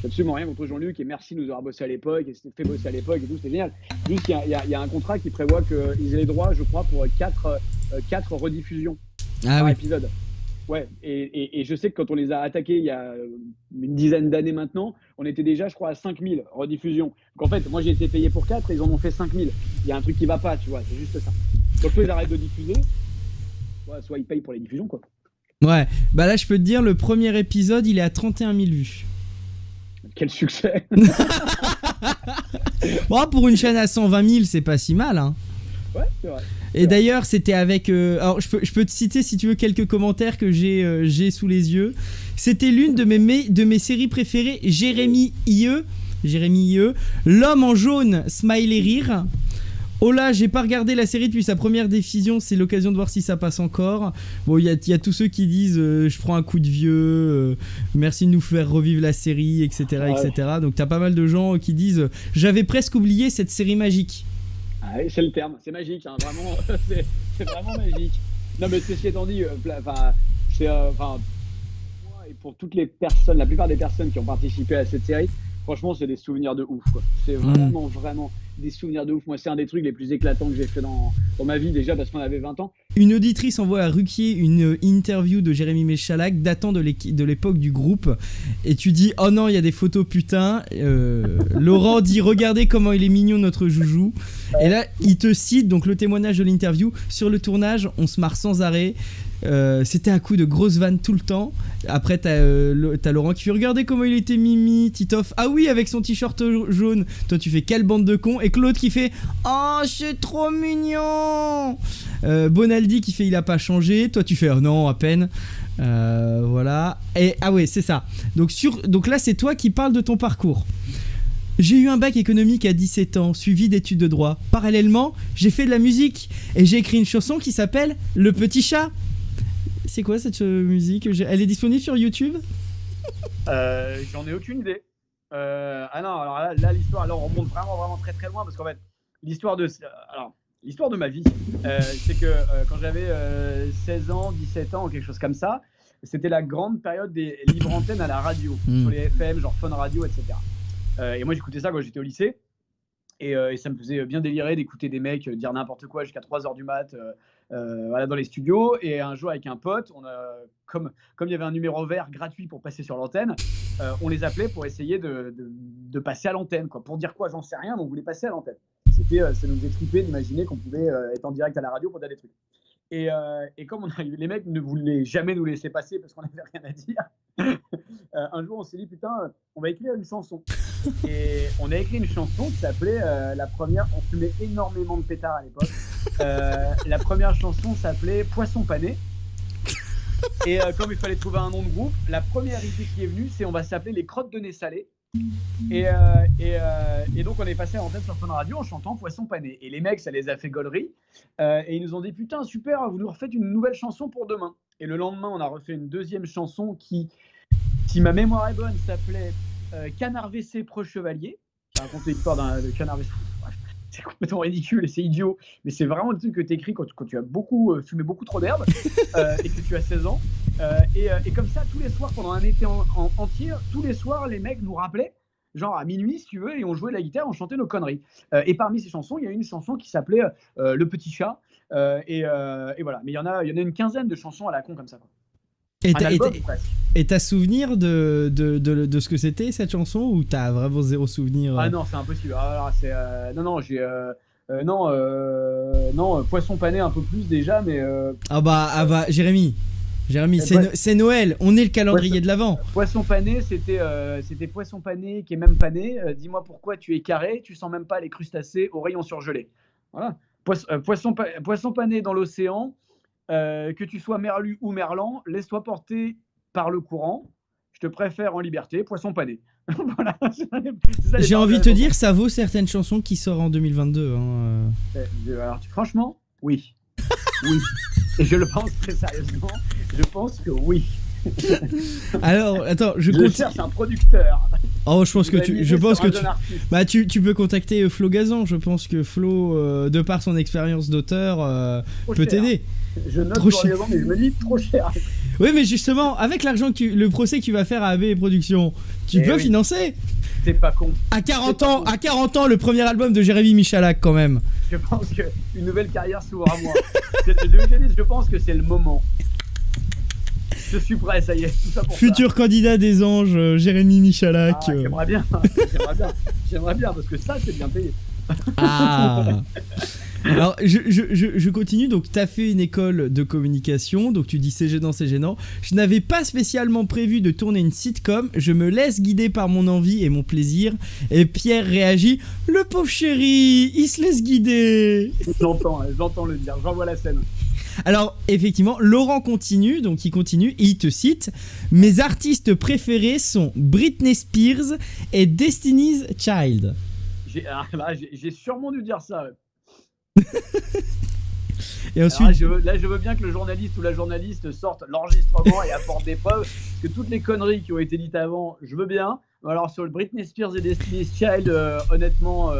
J'ai absolument rien contre Jean-Luc, et merci de nous avoir bossé à l'époque, et c'était fait bosser à l'époque et tout, c'était génial. Juste qu'il y a un contrat qui prévoit qu'ils aient les droits, je crois, pour 4 rediffusions par épisode. Ouais, et je sais que quand on les a attaqués il y a une dizaine d'années maintenant, on était déjà, je crois, à 5000 rediffusions. Donc en fait, moi j'ai été payé pour 4 et ils en ont fait 5000. Il y a un truc qui va pas, tu vois, c'est juste ça. Donc soit ils arrêtent de diffuser, soit ils payent pour les diffusions, quoi. Ouais, bah là je peux te dire, le premier épisode il est à 31 000 vues. Quel succès. Bon, pour une chaîne à 120 000, c'est pas si mal, hein. Ouais, c'est vrai. Et d'ailleurs, c'était avec... alors, je peux te citer, si tu veux, quelques commentaires que j'ai sous les yeux. C'était l'une de mes séries préférées, Jérémy IE, L'homme en jaune, smiley rire. Oh là, j'ai pas regardé la série depuis sa première diffusion, c'est l'occasion de voir si ça passe encore. Bon, il y a tous ceux qui disent je prends un coup de vieux, merci de nous faire revivre la série, etc. etc. Donc t'as pas mal de gens qui disent j'avais presque oublié cette série magique. Ah oui, c'est le terme, c'est magique, hein, vraiment, c'est vraiment magique. Non mais ceci étant dit, moi et pour toutes les personnes, la plupart des personnes qui ont participé à cette série, franchement c'est des souvenirs de ouf, quoi. C'est vraiment des souvenirs de ouf. Moi c'est un des trucs les plus éclatants que j'ai fait dans ma vie, déjà parce qu'on avait 20 ans. Une auditrice envoie à Ruquier une interview de Jérémy Michalak datant de l'époque du groupe, et tu dis oh non il y a des photos putain. Laurent dit regardez comment il est mignon notre joujou, et là il te cite donc le témoignage de l'interview. Sur le tournage on se marre sans arrêt, c'était un coup de grosse vanne tout le temps. Après t'as Laurent qui fait regardez comment il était mimi. Titoff ah oui avec son t-shirt jaune. Toi tu fais quelle bande de cons. Et Claude qui fait oh c'est trop mignon. Bonaldi qui fait il a pas changé. Toi tu fais oh non à peine. Voilà. Et ah ouais c'est ça. Donc là c'est toi qui parles de ton parcours. J'ai eu un bac économique à 17 ans, suivi d'études de droit. Parallèlement, j'ai fait de la musique et j'ai écrit une chanson qui s'appelle Le Petit Chat. C'est quoi cette musique? Elle est disponible sur YouTube? J'en ai aucune idée. Ah non, alors là l'histoire, alors on remonte vraiment très très loin, parce qu'en fait, l'histoire de ma vie, c'est que quand j'avais 16 ans, 17 ans ou quelque chose comme ça, c'était la grande période des libres antennes à la radio, sur les FM, genre Fun Radio, etc. Et moi j'écoutais ça quand j'étais au lycée, et ça me faisait bien délirer d'écouter des mecs dire n'importe quoi jusqu'à 3h du mat voilà, dans les studios. Et un jour avec un pote, comme il y avait un numéro vert gratuit pour passer sur l'antenne, on les appelait pour essayer de passer à l'antenne, quoi. Pour dire quoi, j'en sais rien, mais on voulait passer à l'antenne. Ça nous faisait triper d'imaginer qu'on pouvait être en direct à la radio pour dire des trucs. Et comme les mecs ne voulaient jamais nous laisser passer parce qu'on n'avait rien à dire, un jour on s'est dit putain, on va écrire une chanson. Et on a écrit une chanson qui s'appelait la première, on fumait énormément de pétards à l'époque. La première chanson s'appelait Poisson pané. Et comme il fallait trouver un nom de groupe, la première idée qui est venue, c'est on va s'appeler les Crottes de nez salées. Et donc on est passé à l'antenne sur Fun Radio en chantant Poisson pané. Et les mecs, ça les a fait gaulerie. Et ils nous ont dit putain super, vous nous refaites une nouvelle chanson pour demain. Et le lendemain, on a refait une deuxième chanson qui, si ma mémoire est bonne, s'appelait Canard WC Preux Chevalier. J'ai raconté l'histoire de Canard WC. C'est complètement ridicule et c'est idiot, mais c'est vraiment le truc que tu écris quand tu as fumé beaucoup trop d'herbe et que tu as 16 ans. Et comme ça, tous les soirs, pendant un été entier, tous les soirs, les mecs nous rappelaient, genre à minuit, si tu veux, et on jouait de la guitare, on chantait nos conneries. Et parmi ces chansons, il y a une chanson qui s'appelait Le Petit Chat. Et voilà. Mais il y en a une quinzaine de chansons à la con comme ça, quoi. Et t'as souvenir de ce que c'était cette chanson, ou t'as vraiment zéro souvenir? Ah non, c'est impossible. Alors, non, Non, poisson pané un peu plus déjà, mais Ah bah, Jérémy, c'est Noël, on est le calendrier de l'Avent. poisson pané, c'était poisson pané qui est même pané. Dis-moi pourquoi tu es carré, tu sens même pas les crustacés au rayon surgelé. Voilà. Poisson pané dans l'océan, que tu sois merlu ou merlan, laisse-toi porter par le courant. Je te préfère en liberté, poisson pané. Voilà. J'ai envie de te dire, ça vaut certaines chansons qui sortent en 2022. Hein. Alors, franchement, oui. Oui. Et je le pense très sérieusement. Je pense que oui. Alors, attends, je cherche un producteur. Oh, je pense que tu peux contacter Flo Gazan. Je pense que Flo, de par son expérience d'auteur, peut t'aider. Je note Flo Gazan, mais je me dis trop cher. Oui, mais justement, avec l'argent le procès que tu vas faire à AB Productions, tu peux financer. C'est pas con. À 40 ans, le premier album de Jérémy Michalak, quand même. Je pense qu'une nouvelle carrière s'ouvre à moi. Je pense que c'est le moment. Je suis prêt, ça y est, tout ça pour Futur candidat des anges, Jérémy Michalak. Ah, j'aimerais bien, parce que ça, c'est bien payé. Ah. Alors, je continue. Donc, tu as fait une école de communication. Donc, tu dis c'est gênant, c'est gênant. Je n'avais pas spécialement prévu de tourner une sitcom. Je me laisse guider par mon envie et mon plaisir. Et Pierre réagit: le pauvre chéri, il se laisse guider. J'entends le dire. J'envoie la scène. Alors, effectivement, Laurent continue. Donc, il continue et il te cite: mes artistes préférés sont Britney Spears et Destiny's Child. J'ai sûrement dû dire ça. Et ensuite, je veux bien que le journaliste ou la journaliste sorte l'enregistrement et apporte des preuves. Parce que toutes les conneries qui ont été dites avant, je veux bien. Alors sur le Britney Spears et Destiny's Child, honnêtement,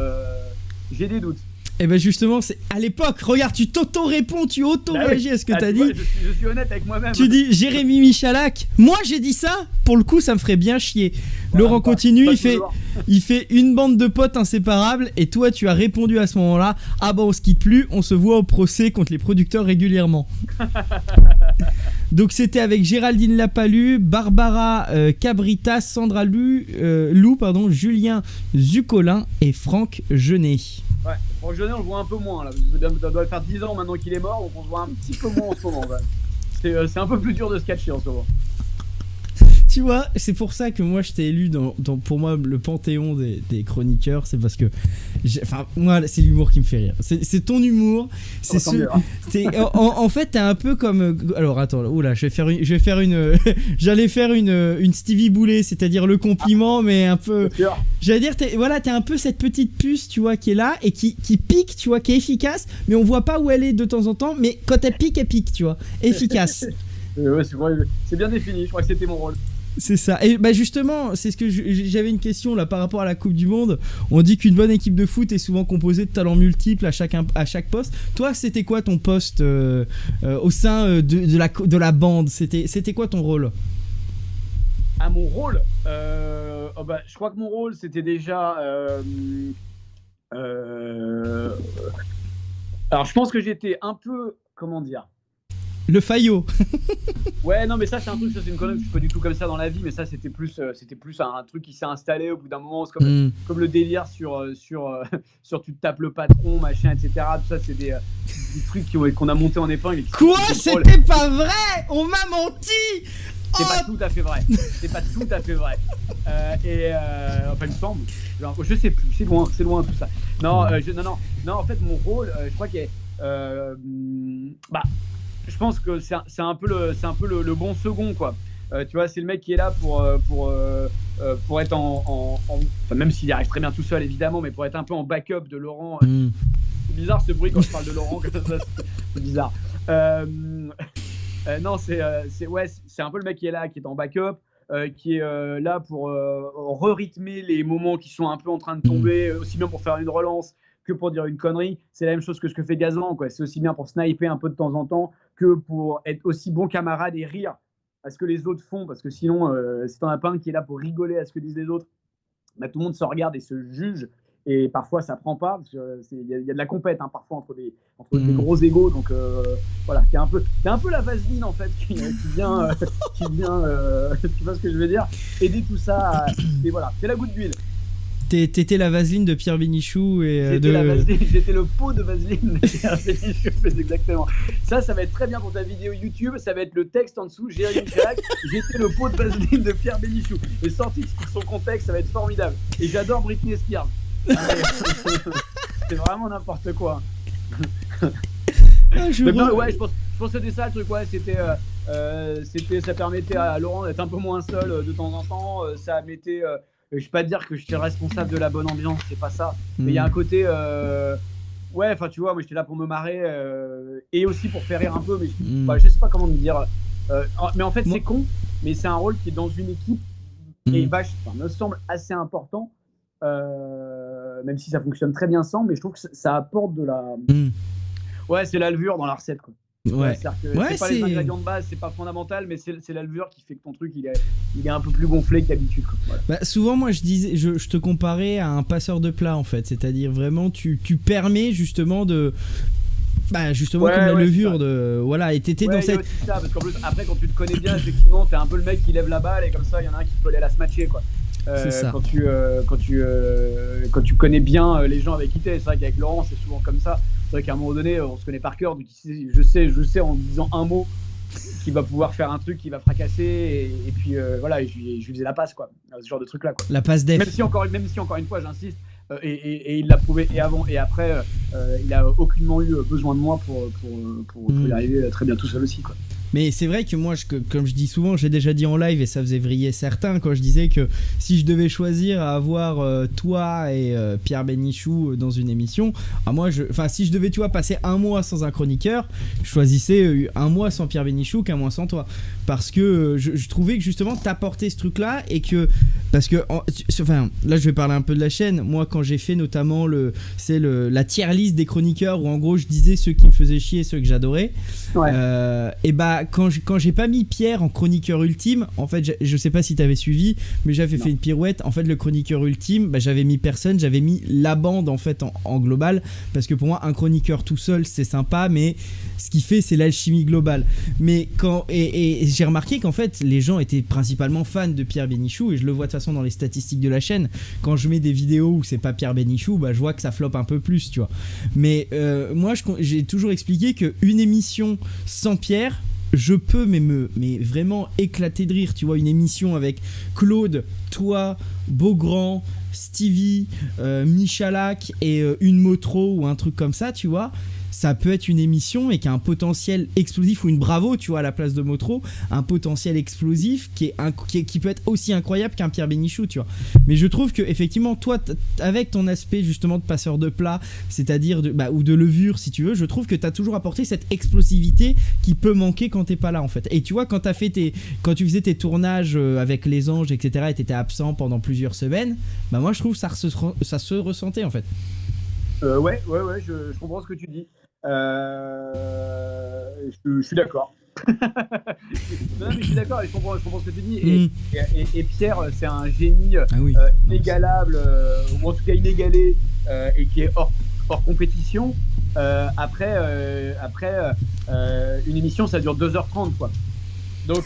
j'ai des doutes. Et ben justement, c'est à l'époque, regarde, tu t'auto-réponds, tu auto-réagis à ce que t'as dit. Je suis honnête avec moi-même. Tu dis Jérémy Michalak, moi j'ai dit ça, pour le coup ça me ferait bien chier. Laurent continue, il fait une bande de potes inséparables, et toi tu as répondu à ce moment-là: ah bah on se quitte plus, on se voit au procès contre les producteurs régulièrement. Donc c'était avec Géraldine Lapalu, Barbara Cabrita, Sandra Lou, Julien Zucolin et Franck Jeunet. Ouais, Franck Jeunet, on le voit un peu moins là. Ça doit faire 10 ans maintenant qu'il est mort, donc on se voit un petit peu moins en ce moment. C'est un peu plus dur de se catcher en ce moment. Tu vois, c'est pour ça que moi je t'ai élu dans pour moi le panthéon des chroniqueurs. C'est parce que moi c'est l'humour qui me fait rire. C'est ton humour. En fait t'es un peu comme, alors attends, oula, j'allais faire une Stevie Boulet, c'est-à-dire le compliment, mais un peu, j'allais dire t'es un peu cette petite puce, tu vois, qui est là et qui pique, tu vois, qui est efficace, mais on voit pas où elle est de temps en temps, mais quand elle pique, tu vois, efficace. Ouais, c'est bien défini, je crois que c'était mon rôle. C'est ça. Et bah justement, c'est ce que j'avais une question là par rapport à la Coupe du Monde. On dit qu'une bonne équipe de foot est souvent composée de talents multiples à chaque poste. Toi, c'était quoi ton poste au sein de la bande? C'était quoi ton rôle? Ah, mon rôle, je crois que mon rôle c'était déjà. Alors, je pense que j'étais un peu, comment dire. Le faillot. Ouais, non, mais ça c'est un truc, ça c'est une connerie, je suis pas du tout comme ça dans la vie, mais ça c'était plus un truc qui s'est installé au bout d'un moment. C'est comme le délire sur tu te tapes le patron, machin, etc. Tout ça, c'est des trucs qu'on a monté en épingle. Quoi? C'était pas vrai? On m'a menti. C'est pas tout à fait vrai. Enfin, il me semble. Je sais plus. C'est loin tout ça. Non, en fait, mon rôle, je crois qu'il est. Je pense que c'est un peu le bon second, quoi. Tu vois, c'est le mec qui est là pour être enfin, même s'il y arrive très bien tout seul évidemment, mais pour être un peu en backup de Laurent. C'est bizarre ce bruit quand je parle de Laurent, c'est bizarre. Non, c'est un peu le mec qui est là, qui est en backup, qui est là pour re-rythmer les moments qui sont un peu en train de tomber, aussi bien pour faire une relance que pour dire une connerie. C'est la même chose que ce que fait Gazan, quoi. C'est aussi bien pour sniper un peu de temps en temps que pour être aussi bon camarade et rire à ce que les autres font, parce que sinon, si t'en as pas un qui est là pour rigoler à ce que disent les autres, bah, tout le monde se regarde et se juge, et parfois ça prend pas, parce qu'il y a de la compète, hein, parfois entre des gros égos, donc voilà, t'es un peu la vaseline en fait qui vient tu vois ce que je veux dire, aider tout ça et voilà, c'est la goutte d'huile. T'étais la vaseline de Pierre Bénichou et j'étais le pot de vaseline de Pierre Bénichou, exactement. Ça va être très bien pour ta vidéo YouTube, ça va être le texte en dessous, Jérémy Jacques, j'étais le pot de vaseline de Pierre Bénichou. Et sorti de son contexte, ça va être formidable. Et j'adore Britney Spears. C'est vraiment n'importe quoi. Je pense que c'était ça le truc, ça permettait à Laurent d'être un peu moins seul de temps en temps, ça mettait... je vais pas dire que je suis responsable de la bonne ambiance, c'est pas ça. Mais il y a un côté, tu vois, moi j'étais là pour me marrer et aussi pour faire rire un peu, mais je sais pas comment me dire. Mais en fait, c'est con, mais c'est un rôle qui est dans une équipe et me semble assez important, même si ça fonctionne très bien sans, mais je trouve que ça apporte de la. C'est la levure dans la recette, quoi. C'est pas les ingrédients de base, c'est pas fondamental, mais c'est la levure qui fait que ton truc il est un peu plus gonflé que d'habitude. Voilà. Souvent, moi je te comparais à un passeur de plat en fait, c'est-à-dire vraiment tu permets justement de. Comme la levure de. Voilà, et t'étais dans cette. Ça, parce qu'en plus, après, quand tu te connais bien, effectivement, t'es un peu le mec qui lève la balle et comme ça, il y en a un qui peut aller la smatcher, quoi. C'est ça. Quand tu connais bien les gens avec qui t'es, c'est vrai qu'avec Laurent, c'est souvent comme ça. C'est vrai qu'à un moment donné, on se connaît par cœur, donc je sais en disant un mot qu'il va pouvoir faire un truc qui va fracasser, et puis je lui faisais la passe, quoi. Ce genre de truc là, quoi. La passe def. Même si encore une fois, j'insiste, et il l'a prouvé et avant et après, il a aucunement eu besoin de moi pour y arriver très bien tout seul aussi, quoi. Mais c'est vrai que moi, comme je dis souvent, j'ai déjà dit en live et ça faisait vriller certains quand je disais que si je devais choisir à avoir toi et Pierre Bénichou dans une émission, si je devais passer un mois sans un chroniqueur, je choisissais un mois sans Pierre Bénichou qu'un mois sans toi, parce que je trouvais que justement t'apportais ce truc-là et que là je vais parler un peu de la chaîne. Moi, quand j'ai fait notamment la tier list des chroniqueurs où en gros je disais ceux qui me faisaient chier et ceux que j'adorais, quand j'ai pas mis Pierre en chroniqueur ultime, en fait, je sais pas si t'avais suivi, mais j'avais fait une pirouette. En fait, le chroniqueur ultime, j'avais mis personne, j'avais mis la bande en fait en global, parce que pour moi, un chroniqueur tout seul, c'est sympa, mais ce qu'il fait, c'est l'alchimie globale. Mais et j'ai remarqué qu'en fait, les gens étaient principalement fans de Pierre Bénichou, et je le vois de toute façon dans les statistiques de la chaîne. Quand je mets des vidéos où c'est pas Pierre Bénichou, je vois que ça floppe un peu plus, tu vois. Mais moi, j'ai toujours expliqué qu'une émission sans Pierre, je peux mais vraiment éclater de rire, tu vois, une émission avec Claude, toi, Beaugrand, Stevie, Michalak et une Motro ou un truc comme ça, tu vois. Ça peut être une émission et qui a un potentiel explosif, ou une Bravo, tu vois, à la place de Motro, un potentiel explosif qui peut être aussi incroyable qu'un Pierre Bénichou, tu vois. Mais je trouve que effectivement, toi, avec ton aspect justement de passeur de plat, c'est-à-dire ou de levure, si tu veux, je trouve que t'as toujours apporté cette explosivité qui peut manquer quand t'es pas là, en fait. Et tu vois, quand tu faisais tes tournages avec les anges, etc., et t'étais absent pendant plusieurs semaines, moi je trouve que ça se ressentait, en fait. Je comprends ce que tu dis. Je suis d'accord. Non, mais je suis d'accord et je comprends ce que tu dis. Et Pierre, c'est un génie inégalable, ou en tout cas inégalé, et qui est hors compétition. Après, une émission, ça dure 2h30, quoi. Donc,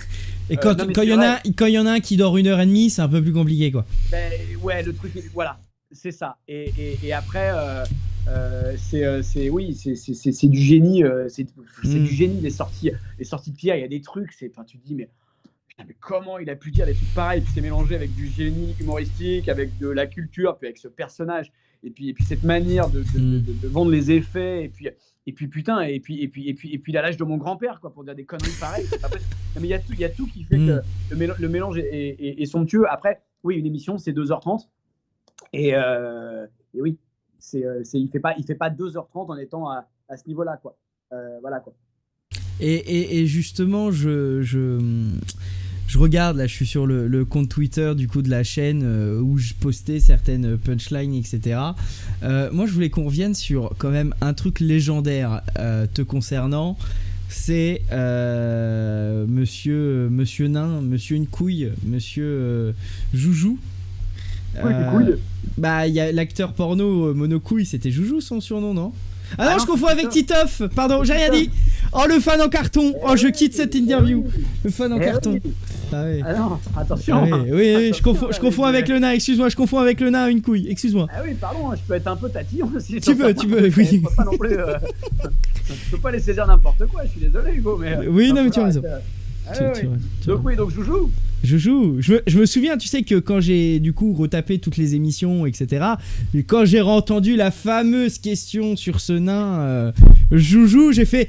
et quand il y en a un qui dort 1h30, c'est un peu plus compliqué, quoi. Le truc, voilà, c'est ça. Et après. C'est du génie, c'est du génie les sorties de Pierre. Il y a des trucs, tu te dis mais comment il a pu dire des trucs pareils, puis c'est mélangé avec du génie humoristique, avec de la culture, puis avec ce personnage, et puis cette manière de vendre les effets, et puis putain, et puis il a l'âge de mon grand-père, quoi, pour dire des conneries pareilles. Mais il y a tout qui fait que le mélange est somptueux. Après, oui, une émission c'est 2h30 et oui. Il fait pas 2h30 en étant à ce niveau-là, quoi. Voilà, quoi. Et justement, je regarde, là, je suis sur le compte Twitter du coup de la chaîne où je postais certaines punchlines, etc. Moi, je voulais qu'on revienne sur quand même un truc légendaire te concernant. C'est Monsieur Nain, Monsieur une couille, Monsieur Joujou. Il y a l'acteur porno Monocouille, c'était Joujou son surnom, non? Ah non, je confonds avec Titoff, pardon, j'ai rien dit. Oh, le fan en carton. Oh, je quitte cette interview. Le fan en carton. Ah oui. Ah non, attention. Ah oui, oui, oui, je confonds Attention, avec le nain, excuse-moi, je confonds avec le nain une couille, excuse-moi. Ah oui, pardon, je peux être un peu tatillon aussi. Tu peux, oui. Je peux pas non plus. Je peux pas les saisir n'importe quoi, je suis désolé, Hugo, mais. Oui, non, mais tu as raison. Tu vois. Donc Joujou. Je me souviens, tu sais que quand j'ai du coup retapé toutes les émissions, etc., quand j'ai entendu la fameuse question sur ce nain Joujou, j'ai fait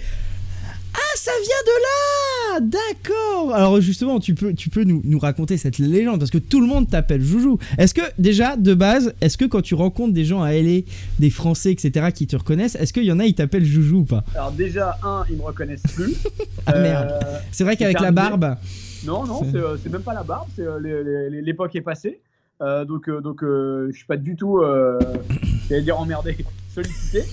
ah, ça vient de là, d'accord. Alors justement, tu peux nous raconter cette légende parce que tout le monde t'appelle Joujou. Est-ce que déjà de base, quand tu rencontres des gens à LA, des Français, etc., qui te reconnaissent, est-ce qu'il y en a ils t'appellent Joujou ou pas? Alors déjà, ils me reconnaissent plus. Ah merde. C'est vrai qu'avec la barbe. Non, c'est même pas la barbe, c'est l'époque est passée. Donc je suis pas du tout, j'allais dire emmerdé, sollicité.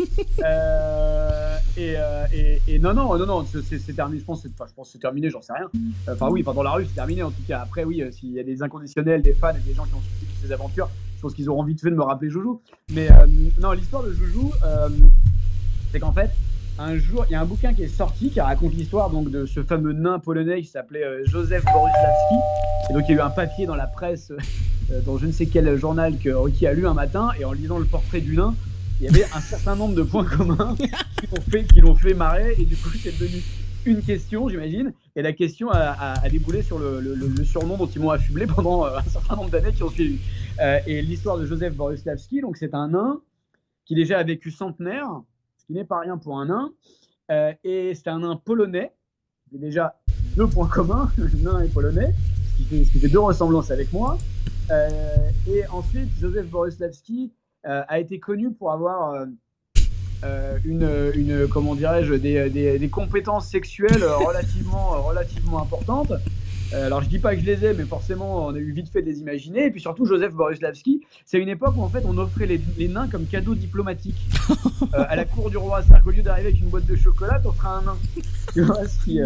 Et non, c'est terminé. Je pense que c'est terminé, j'en sais rien. Enfin oui, dans la rue c'est terminé en tout cas. Après oui, s'il y a des inconditionnels, des fans et des gens qui ont suivi ces aventures, je pense qu'ils auront vite fait de me rappeler Joujou. Mais non, l'histoire de Joujou, c'est qu'en fait, un jour, il y a un bouquin qui est sorti qui raconte l'histoire donc de ce fameux nain polonais qui s'appelait Józef Borusławski. Et donc il y a eu un papier dans la presse, dans je ne sais quel journal que Ricky a lu un matin, et en lisant le portrait du nain, il y avait un certain nombre de points communs qui l'ont fait marrer, et du coup c'est devenu une question, j'imagine, et la question a déboulé sur le surnom dont ils m'ont affublé pendant un certain nombre d'années qui ont suivi. Et l'histoire de Józef Borusławski, donc c'est un nain qui déjà a vécu centenaire, ce qui n'est pas rien pour un nain, et c'est un nain polonais. Il y a déjà 2 points communs, nain et polonais, ce qui fait 2 ressemblances avec moi. Et ensuite, Józef Borusławski a été connu pour avoir comment dirais-je, des compétences sexuelles relativement importantes. Alors je dis pas que je les ai, mais forcément on a eu vite fait de les imaginer. Et puis surtout Józef Borusławski, c'est une époque où en fait on offrait les nains comme cadeau diplomatique à la cour du roi. C'est-à-dire qu'au lieu d'arriver avec une boîte de chocolat, t'offrais un nain. Tu vois, ce qu'ils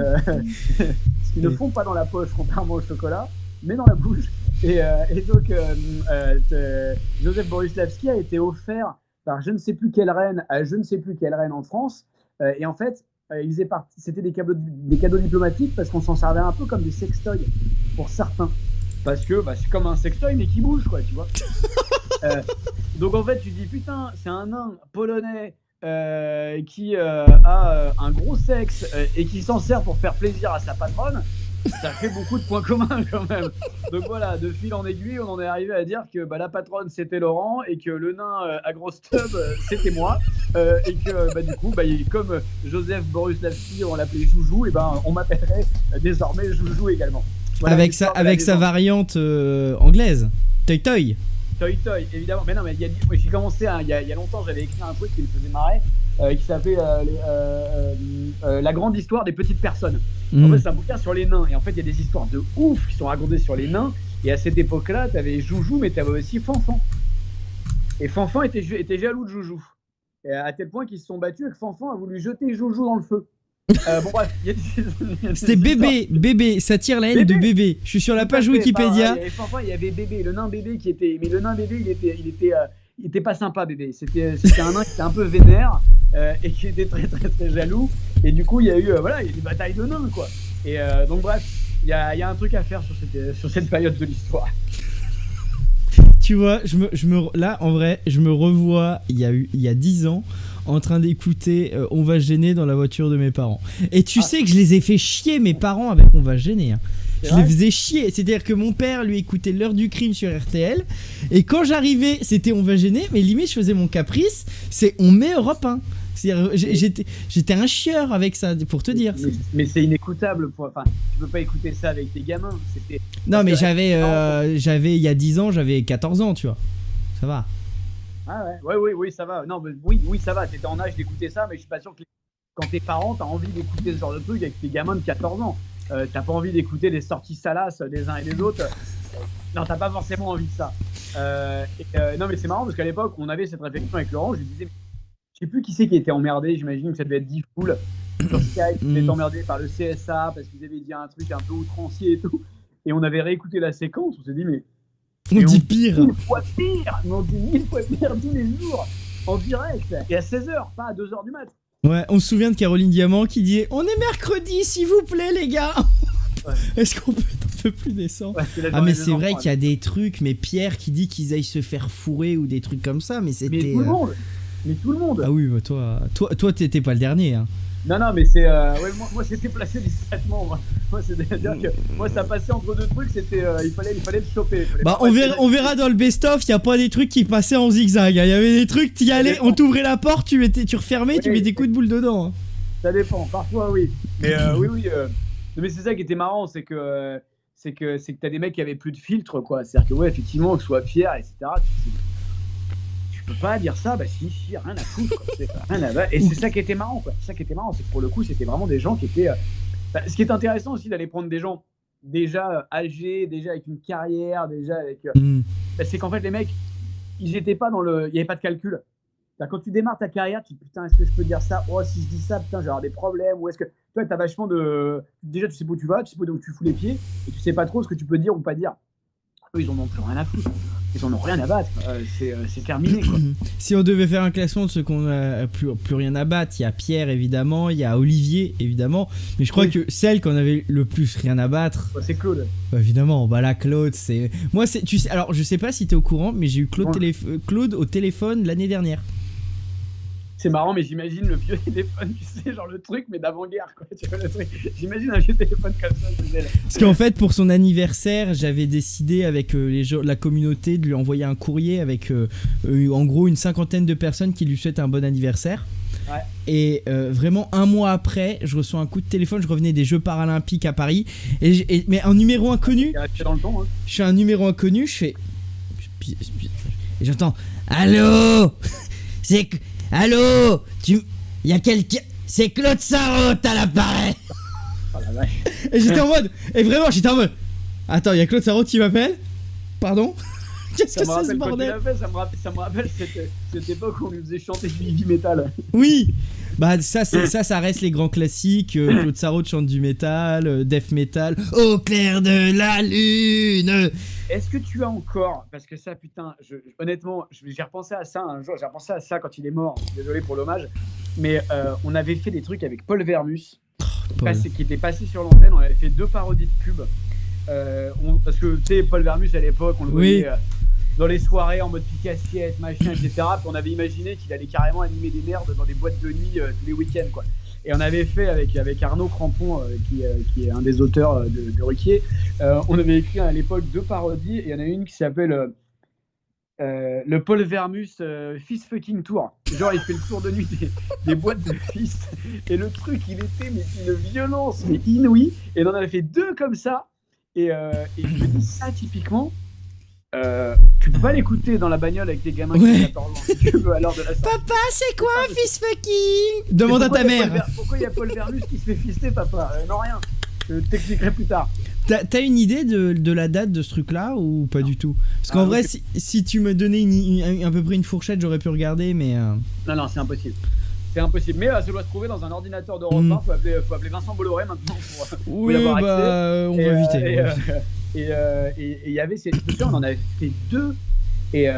ne font pas dans la poche contrairement au chocolat, mais dans la bouche. Et donc Józef Borusławski a été offert par je ne sais plus quelle reine à je ne sais plus quelle reine en France. Et en fait, c'était des cadeaux diplomatiques parce qu'on s'en servait un peu comme des sextoys pour certains. Parce que c'est comme un sextoy mais qui bouge, quoi, tu vois. Donc en fait, tu dis putain, c'est un nain polonais qui a un gros sexe et qui s'en sert pour faire plaisir à sa patronne. Ça fait beaucoup de points communs quand même. Donc voilà, de fil en aiguille, on en est arrivé à dire que la patronne c'était Laurent et que le nain à grosse tub c'était moi. Et que du coup, comme Józef Borusławski, on l'appelait Joujou, et on m'appellerait désormais Joujou également. Voilà, avec sa variante anglaise, Toy Toy. Toy Toy, évidemment. Mais non, mais j'ai commencé il y a longtemps, j'avais écrit un truc qui me faisait marrer, qui s'appelait La grande histoire des petites personnes. En fait, c'est un bouquin sur les nains. Et en fait, il y a des histoires de ouf qui sont racontées sur les nains. Et à cette époque-là, t'avais Joujou, mais t'avais aussi Fanfan. Et Fanfan était jaloux de Joujou. Et à tel point qu'ils se sont battus et que Fanfan a voulu jeter Joujou dans le feu. Bon bref, c'était bébé, ça tire la haine de bébé. Je suis sur la page Wikipédia. Il y avait bébé, le nain bébé qui était, mais le nain bébé il était pas sympa, bébé. C'était un nain qui était un peu vénère et qui était très très très jaloux. Et du coup il y a eu il y a des batailles de nains, quoi. Et donc bref, il y a un truc à faire sur cette période de l'histoire. Tu vois, là en vrai, je me revois il y a 10 ans en train d'écouter On va se gêner dans la voiture de mes parents. Et tu sais que je les ai fait chier, mes parents, avec On va se gêner. Hein. Je les faisais chier. C'est-à-dire que mon père lui écoutait l'heure du crime sur RTL. Et quand j'arrivais, c'était On va se gêner. Mais limite, je faisais mon caprice. C'est On met Europe 1. J'étais un chieur avec ça, pour te dire. Mais c'est inécoutable. Enfin, tu peux pas écouter ça avec tes gamins. Non, mais j'avais il y a 10 ans, j'avais 14 ans, tu vois. Ça va. Ah ouais, oui, ça va. Non, mais oui, ça va. T'étais en âge d'écouter ça, mais je suis pas sûr que quand t'es parent, t'as envie d'écouter ce genre de truc avec tes gamins de 14 ans. T'as pas envie d'écouter des sorties salaces des uns et des autres. Non, t'as pas forcément envie de ça. Non, mais c'est marrant parce qu'à l'époque, on avait cette réflexion avec Laurent. Je lui disais, je sais plus qui c'est qui était emmerdé. J'imagine que ça devait être Diffoul sur Skype, qui était emmerdé par le CSA parce qu'ils avaient dit un truc un peu outrancier et tout. Et on avait réécouté la séquence. On s'est dit, mais on dit pire. 1000 fois pire. Mais on dit 1000 fois pire tous les jours en direct et à 16h, pas à 2h du mat'. Ouais, on se souvient de Caroline Diamant qui dit « On est mercredi, s'il vous plaît, les gars !» Ouais. Est-ce qu'on peut... peu plus décent. Ouais, c'est la Ah journée mais des c'est vrai enfants, qu'il y a des trucs, mais Pierre qui dit qu'ils aillent se faire fourrer ou des trucs comme ça, mais c'était... Mais tout le monde. Mais tout le monde. Ah oui, bah toi t'étais pas le dernier. Hein. Non, mais c'est. Ouais, moi c'était placé discrètement. Moi, c'est-à-dire que moi, ça passait entre deux trucs, c'était. Il fallait le choper. Bah, on verra dans le best-of, il y a pas des trucs qui passaient en zigzag. Il y avait des trucs, t'y allais, on t'ouvrait la porte, tu refermais, tu mettais des coups de boule dedans. Hein. Ça dépend, parfois oui. Mais oui. Mais c'est ça qui était marrant, c'est que t'as des mecs qui avaient plus de filtre, quoi. C'est-à-dire que, ouais, effectivement, que ce soit Pierre, etc. Tu peux pas dire ça, bah si, rien à foutre, quoi. Et c'est ça qui était marrant, quoi. C'est ça qui était marrant, c'est que pour le coup, c'était vraiment des gens qui étaient. Ce qui est intéressant aussi d'aller prendre des gens déjà âgés, déjà avec une carrière, déjà avec. C'est qu'en fait, les mecs, ils étaient pas dans le. Il n'y avait pas de calcul. Quand tu démarres ta carrière, tu te dis putain, est-ce que je peux dire ça? Oh, si je dis ça, putain, je vais avoir des problèmes. Ou est-ce que. Toi, t'as vachement de. Déjà, tu sais où tu vas, tu sais où tu fous les pieds, et tu sais pas trop ce que tu peux dire ou pas dire. Eux, ils en ont plus rien à foutre. Ils en ont rien à battre. C'est terminé, quoi. Si on devait faire un classement de ceux qu'on a plus rien à battre, il y a Pierre évidemment, il y a Olivier évidemment, mais je crois que celle qu'on avait le plus rien à battre, c'est Claude. Bah, évidemment, bah là Claude, c'est moi, c'est tu sais, alors je sais pas si t'es au courant, mais j'ai eu Claude au téléphone l'année dernière. C'est marrant, mais j'imagine le vieux téléphone, tu sais, genre le truc, mais d'avant-guerre, quoi. Tu vois, le truc. J'imagine un vieux téléphone comme ça, tu sais. Parce qu'en fait, pour son anniversaire, j'avais décidé avec la communauté de lui envoyer un courrier avec en gros une 50aine de personnes qui lui souhaitent un bon anniversaire. Ouais. Et vraiment un mois après, je reçois un coup de téléphone, je revenais des Jeux Paralympiques à Paris, mais un numéro inconnu. Dans le temps, hein. Je suis un numéro inconnu, je fais... Et j'entends « Allô. Allô, il y a quelqu'un, c'est Claude Sarraute à l'appareil. » Oh la vache. Et j'étais en mode, attends, il y a Claude Sarraute qui m'appelle. Pardon. Qu'est-ce que c'est ce bordel? Ça me rappelle cette époque où on nous faisait chanter du heavy metal. Oui. Bah ça reste les grands classiques. Claude Sarraute chante du métal, death metal. Au clair de la lune. Est-ce que tu as encore, parce que ça putain, honnêtement, j'ai repensé à ça un jour, j'ai repensé à ça quand il est mort, désolé pour l'hommage, mais on avait fait des trucs avec Paul Vermus, qui était passé sur l'antenne, on avait fait 2 parodies de pub, parce que tu sais, Paul Vermus à l'époque, on le voyait dans les soirées en mode pique-assiette, machin, etc. Puis on avait imaginé qu'il allait carrément animer des merdes dans des boîtes de nuit tous les week-ends, quoi. Et on avait fait avec Arnaud Crampon, qui est un des auteurs de Ruquier, on avait écrit à l'époque 2 parodies, et il y en a une qui s'appelle le Paul Vermus Fist Fucking Tour. Genre il fait le tour de nuit des boîtes de fist, et le truc il était mais une violence mais inouïe, et on en avait fait 2 comme ça, et je me dis ça typiquement. Tu peux pas l'écouter dans la bagnole avec des gamins qui ont 14 ans si tu veux à l'heure de la sortie. Papa, c'est quoi un fist fucking? Demande à ta mère. Pourquoi il y a Paul Vermus qui se fait fister, papa? Non, rien. Je t'expliquerai plus tard. T'as une idée de la date de ce truc-là ou pas du tout? Parce qu'en vrai, si tu me donnais à peu près une fourchette, j'aurais pu regarder, mais... Non, c'est impossible. C'est impossible, mais ça doit se trouver dans un ordinateur d'Europe 1. Faut appeler Vincent Bolloré maintenant pour y avoir accès. On va éviter. Et il y avait ces discussions, on en avait fait 2, et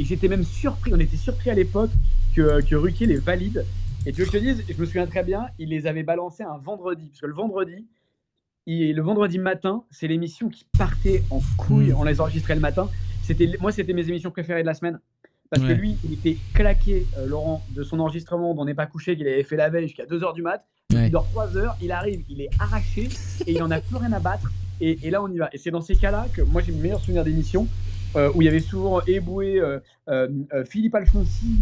j'étais même surpris, on était surpris à l'époque que Ruquier les valide. Et tu veux que je te dise, je me souviens très bien, il les avait balancés un vendredi, parce que le vendredi matin, c'est l'émission qui partait en couille, on les enregistrait le matin. Moi, c'était mes émissions préférées de la semaine. Parce que lui, il était claqué, Laurent, de son enregistrement dont on n'est pas couché, qu'il avait fait la veille jusqu'à 2h du mat. Il dort 3 heures, il arrive, il est arraché et il en a plus rien à battre. Et là, on y va. Et c'est dans ces cas-là que moi, j'ai mes meilleurs souvenirs d'émissions où il y avait souvent Eboué, Philippe Alfonsi,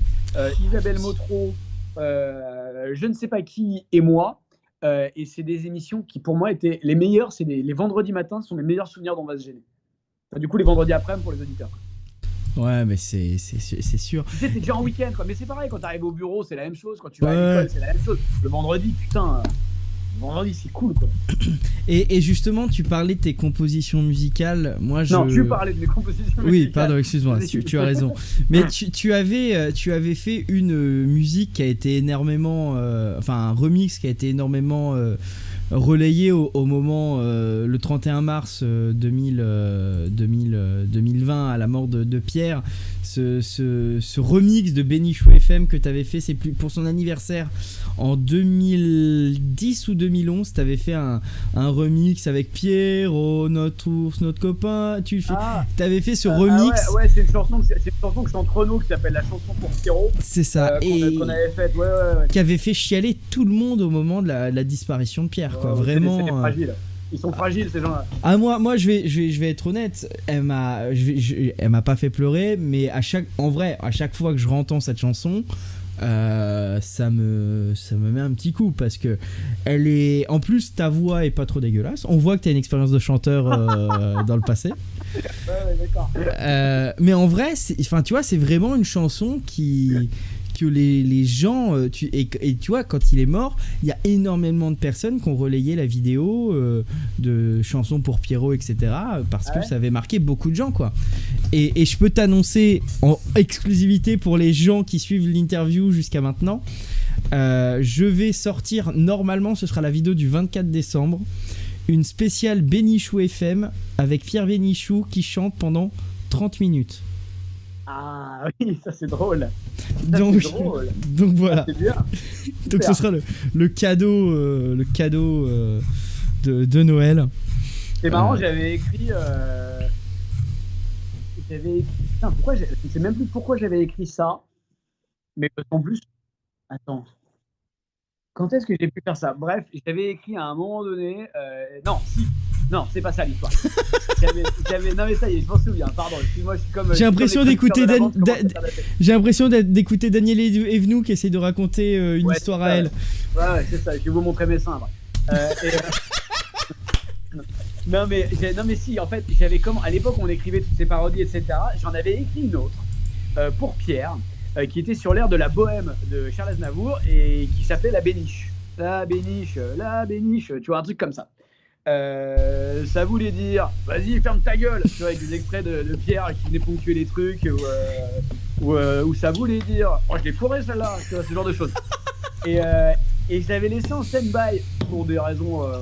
Isabelle Motro, je ne sais pas qui et moi. Et c'est des émissions qui, pour moi, étaient les meilleures. C'est les vendredis matins sont mes meilleurs souvenirs d'On va se gêner. Enfin, du coup, les vendredis après-midi pour les auditeurs. Ouais, mais c'est sûr. Tu sais, t'es déjà en week-end, quoi. Mais c'est pareil, quand t'arrives au bureau, c'est la même chose. Quand tu vas à l'école, c'est la même chose. Le vendredi, putain, le vendredi, c'est cool, quoi. Et justement, tu parlais de tes compositions musicales. Moi, Non, tu parlais de mes compositions musicales. Oui, pardon, excuse-moi, tu as raison. Mais tu avais fait une musique qui a été énormément... enfin, un remix qui a été énormément... relayé au moment le 31 mars 2020 à la mort de Pierre, ce remix de Bénichou FM que t'avais fait, c'est plus pour son anniversaire en 2010 ou 2011. T'avais fait un remix avec Pierre, notre ours, notre copain. T'avais fait ce remix. Ouais, c'est une chanson que chante Renaud qui s'appelle La chanson pour Pierrot. C'est ça. Qu'on avait faite, ouais. Qui avait fait chialer tout le monde au moment de la disparition de Pierre, quoi. Vraiment. C'était fragile. Ils sont fragiles, ces gens-là. Ah, moi je vais être honnête, elle m'a pas fait pleurer, mais à chaque fois que je rentends cette chanson, ça me met un petit coup, parce que elle est, en plus ta voix est pas trop dégueulasse, on voit que t'as une expérience de chanteur dans le passé. Ouais, d'accord. Mais en vrai, tu vois, c'est vraiment une chanson que les gens et tu vois, quand il est mort, il y a énormément de personnes qui ont relayé la vidéo de chansons pour Pierrot, etc., parce que ça avait marqué beaucoup de gens, quoi. Et je peux t'annoncer en exclusivité pour les gens qui suivent l'interview jusqu'à maintenant, je vais sortir, normalement ce sera la vidéo du 24 décembre, une spéciale Bénichou FM avec Pierre Bénichou qui chante pendant 30 minutes. Ah oui, ça c'est drôle. Donc voilà. C'est bien. Donc ce sera le cadeau de Noël. C'est marrant, j'avais écrit. Putain, je sais même plus pourquoi j'avais écrit ça. Mais en plus, attends. Quand est-ce que j'ai pu faire ça? Bref, j'avais écrit à un moment donné. Non, c'est pas ça l'histoire. Non mais ça y est, je m'en souviens. Pardon. Moi, je suis comme. J'ai l'impression d'écouter d'écouter Daniel Evenou qui essaie de raconter une histoire à elle. Ouais, c'est ça. Je vais vous montrer mes seins. Non mais si, en fait, j'avais à l'époque on écrivait toutes ces parodies, etc. J'en avais écrit une autre pour Pierre, qui était sur l'air de la bohème de Charles Aznavour et qui s'appelait La Béniche. La Béniche, tu vois, un truc comme ça. Ça voulait dire vas-y ferme ta gueule, tu vois, avec des extraits de Pierre qui venait ponctuer les trucs, ou ça voulait dire oh je l'ai fourré celle-là, tu vois, ce genre de choses. Et je l'avais laissé en stand-by pour des raisons de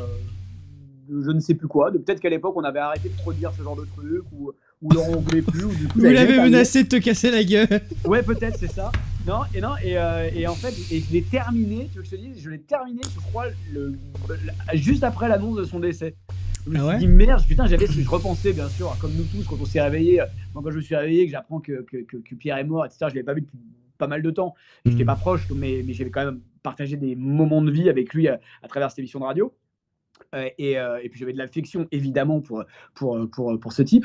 je ne sais plus quoi, peut-être qu'à l'époque on avait arrêté de trop dire ce genre de trucs, ou Laurent on voulait plus, ou du coup vous l'avez menacé de te casser la gueule. Ouais, peut-être, c'est ça. Et en fait, je l'ai terminé, tu veux que je te dise, je crois, juste après l'annonce de son décès. Je me suis dit merde, putain, je repensais bien sûr, comme nous tous, quand on s'est réveillé. Moi, quand je me suis réveillé, que j'apprends que Pierre est mort, etc., je l'avais pas vu depuis pas mal de temps. J'étais pas proche, mais j'avais quand même partagé des moments de vie avec lui à travers cette émission de radio. Et puis j'avais de l'affection évidemment pour ce type,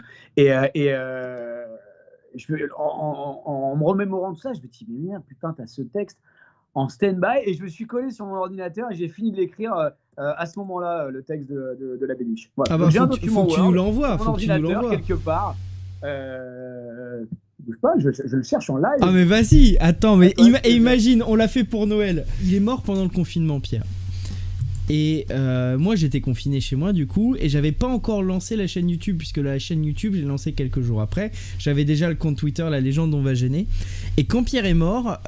en me remémorant tout ça, je me dis mais merde, putain, t'as ce texte en stand-by, et je me suis collé sur mon ordinateur et j'ai fini de l'écrire à ce moment-là, le texte de La Béniche. Voilà. Ah bah, faut que tu nous l'envoies, quelque part. Je sais pas, je le cherche en live. Ah mais vas-y, attends, mais imagine, on l'a fait pour Noël. Il est mort pendant le confinement, Pierre. Et moi j'étais confiné chez moi du coup, et j'avais pas encore lancé la chaîne YouTube, puisque la chaîne YouTube j'ai lancé quelques jours après. J'avais déjà le compte Twitter La Légende on va gêner. Et quand Pierre est mort,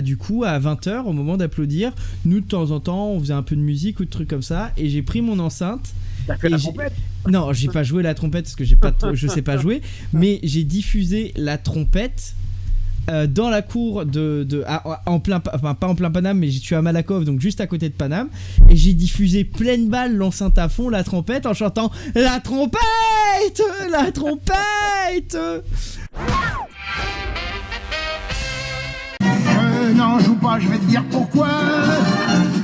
du coup à 20h au moment d'applaudir, nous de temps en temps on faisait un peu de musique ou de trucs comme ça, et j'ai pris mon enceinte. T'as fait la trompette? Non, j'ai pas joué la trompette parce que je sais pas jouer, mais j'ai diffusé la trompette dans la cour en plein, enfin pas en plein Paname, mais je suis à Malakoff, donc juste à côté de Paname, et j'ai diffusé pleine balle l'enceinte à fond, la trompette, en chantant la trompette. Je n'en joue pas, je vais te dire pourquoi.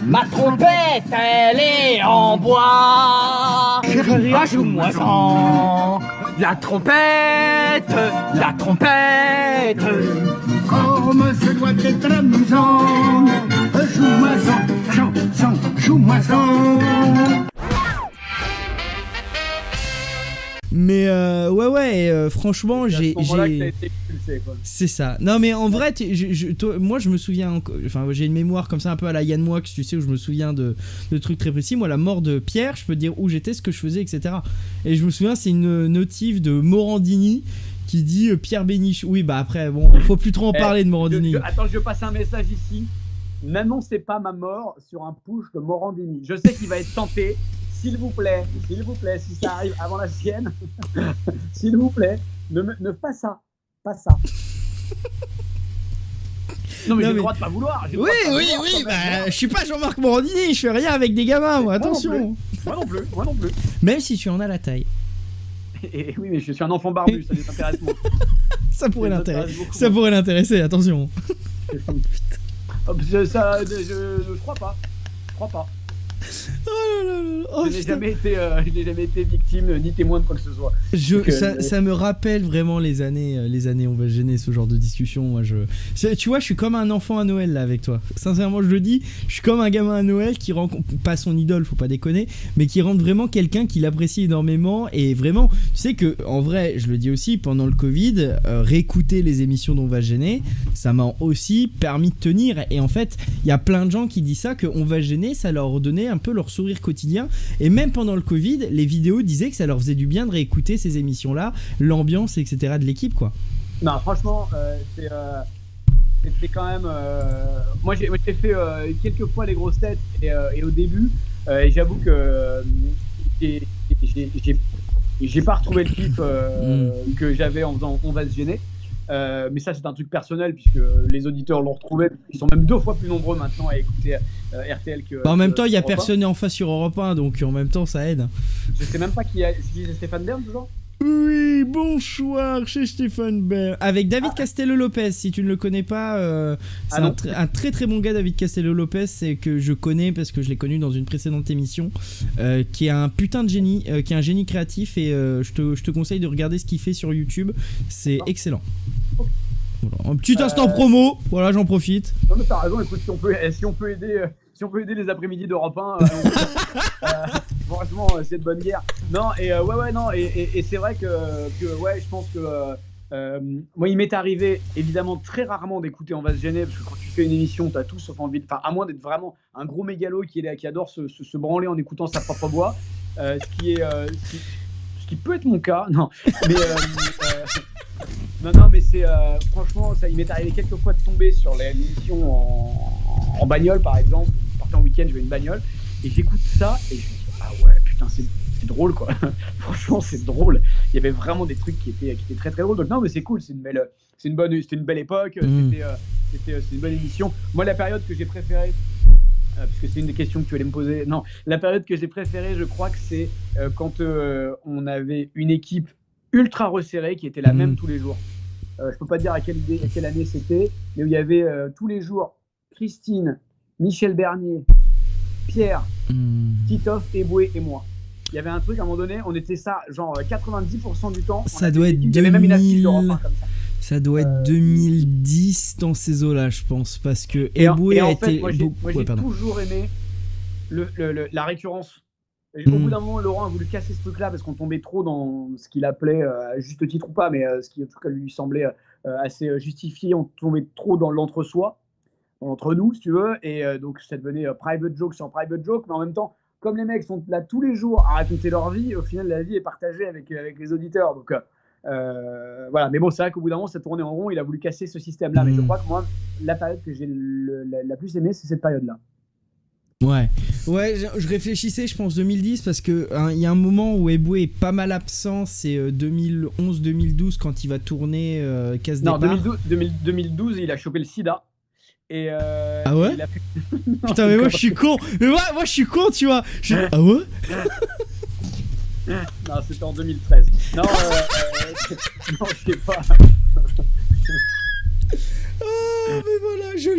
Ma trompette, elle est en bois. Chérie, joue-moi-en. La trompette. Comme ce doit être amusant. Joue-moi-en. Mais franchement, j'ai c'est ça. Non mais en vrai, moi je me souviens, enfin j'ai une mémoire comme ça un peu à la Yann Moix, tu sais, où je me souviens de trucs très précis. Moi, la mort de Pierre, je peux te dire où j'étais, ce que je faisais, etc. Et je me souviens, c'est une notif de Morandini qui dit Pierre Bénichou. Oui, bah après, bon, faut plus trop en parler de Morandini. Attends, je passe un message ici. n'annoncez pas ma mort sur un push de Morandini. Je sais qu'il va être tenté. S'il vous plaît, si ça arrive avant la sienne, s'il vous plaît, ne pas ça. Non, mais j'ai le droit de pas vouloir. Oui, je suis pas Jean-Marc Morandini, je fais rien avec des gamins, moi, attention. Moi non plus. Même si tu en as la taille. Et oui, mais je suis un enfant barbu, ça les intéresse moins. Ça pourrait l'intéresser, attention. Je crois pas. Je n'ai jamais été victime ni témoin de quoi que ce soit. Ça me rappelle vraiment les années on va se gêner, ce genre de discussion. Moi, tu vois, je suis comme un enfant à Noël là avec toi. Sincèrement, je le dis, je suis comme un gamin à Noël qui rencontre pas son idole, faut pas déconner, mais qui rentre vraiment quelqu'un qu'il apprécie énormément. Et vraiment, tu sais que en vrai, je le dis aussi, pendant le Covid, réécouter les émissions d'On va se gêner, ça m'a aussi permis de tenir. Et en fait, il y a plein de gens qui disent ça, que On va se gêner, ça leur donnait un peu leur sourire quotidien. Et même pendant le Covid, les vidéos disaient que ça leur faisait du bien de réécouter ces émissions-là, l'ambiance, etc. de l'équipe, quoi. Non, franchement, c'est quand même. Moi, j'ai fait quelques fois les grosses têtes et au début, et j'avoue que j'ai pas retrouvé le kiff que j'avais en faisant On va se gêner. Mais ça, c'est un truc personnel puisque les auditeurs l'ont retrouvé. Ils sont même 2 fois plus nombreux maintenant à écouter RTL que. En même temps, il n'y a personne en face sur Europe 1, donc en même temps, ça aide. Je sais même pas qui c'est Stéphane Bern toujours. Oui, bonsoir chez Stéphane Bern. Avec David Castello-Lopez, si tu ne le connais pas, c'est un très très bon gars, David Castello-Lopez, c'est que je connais parce que je l'ai connu dans une précédente émission, qui est un putain de génie, qui est un génie créatif, et je te conseille de regarder ce qu'il fait sur YouTube, c'est excellent. Voilà, un petit instant promo, voilà, j'en profite. Non mais t'as raison, écoute, si on peut aider les après-midi d'Europe 1, franchement, c'est de bonne guerre. Non, et non, et c'est vrai que ouais, je pense que moi, il m'est arrivé évidemment très rarement d'écouter On va se gêner, parce que quand tu fais une émission, t'as tout sauf envie, à moins d'être vraiment un gros mégalo qui adore se branler en écoutant sa propre voix, ce qui peut être mon cas, non, mais non, mais c'est franchement, ça, il m'est arrivé quelques fois de tomber sur l'émission en bagnole, par exemple. Je partais en week-end, je vais une bagnole et j'écoute ça et je me dis ah ouais, putain, c'est drôle quoi. Franchement, c'est drôle. Il y avait vraiment des trucs qui étaient très très drôles. Donc non, mais c'est cool, c'était une belle époque, c'était une bonne émission. Moi, la période que j'ai préférée, parce que c'est une des questions que tu allais me poser. Non, la période que j'ai préférée, je crois que c'est quand on avait une équipe ultra resserrée qui était la même tous les jours. Je peux pas te dire à quelle année c'était, mais où il y avait tous les jours Christine, Michel Bernier, Pierre, Titoff, Eboué et moi. Il y avait un truc à un moment donné, on était ça genre 90% du temps. Ça doit être 2000. Ça doit être 2010 dans ces eaux-là, je pense, parce que Eboué a été. Moi, j'ai toujours aimé la récurrence. Au bout d'un moment, Laurent a voulu casser ce truc-là parce qu'on tombait trop dans ce qu'il appelait, à juste titre ou pas, mais ce qui en tout cas lui semblait assez justifié. On tombait trop dans l'entre-soi, dans l'entre-nous, si tu veux, et donc ça devenait private joke sur private joke, mais en même temps, comme les mecs sont là tous les jours à raconter leur vie, au final, la vie est partagée avec les auditeurs. Donc voilà, mais bon, c'est vrai qu'au bout d'un moment, ça tournait en rond, il a voulu casser ce système-là, mais je crois que moi, la période que j'ai la plus aimée, c'est cette période-là. Ouais, je réfléchissais, je pense 2010, parce que il y a un moment où Eboué est pas mal absent, c'est 2011-2012 quand il va tourner Casse Départ. Non, 2012, il a chopé le sida. Et ah ouais Putain, mais moi je suis con. Mais moi je suis con, tu vois. Ah ouais. Non, c'était en 2013. Non, non, je sais pas. Oh, mais voilà, je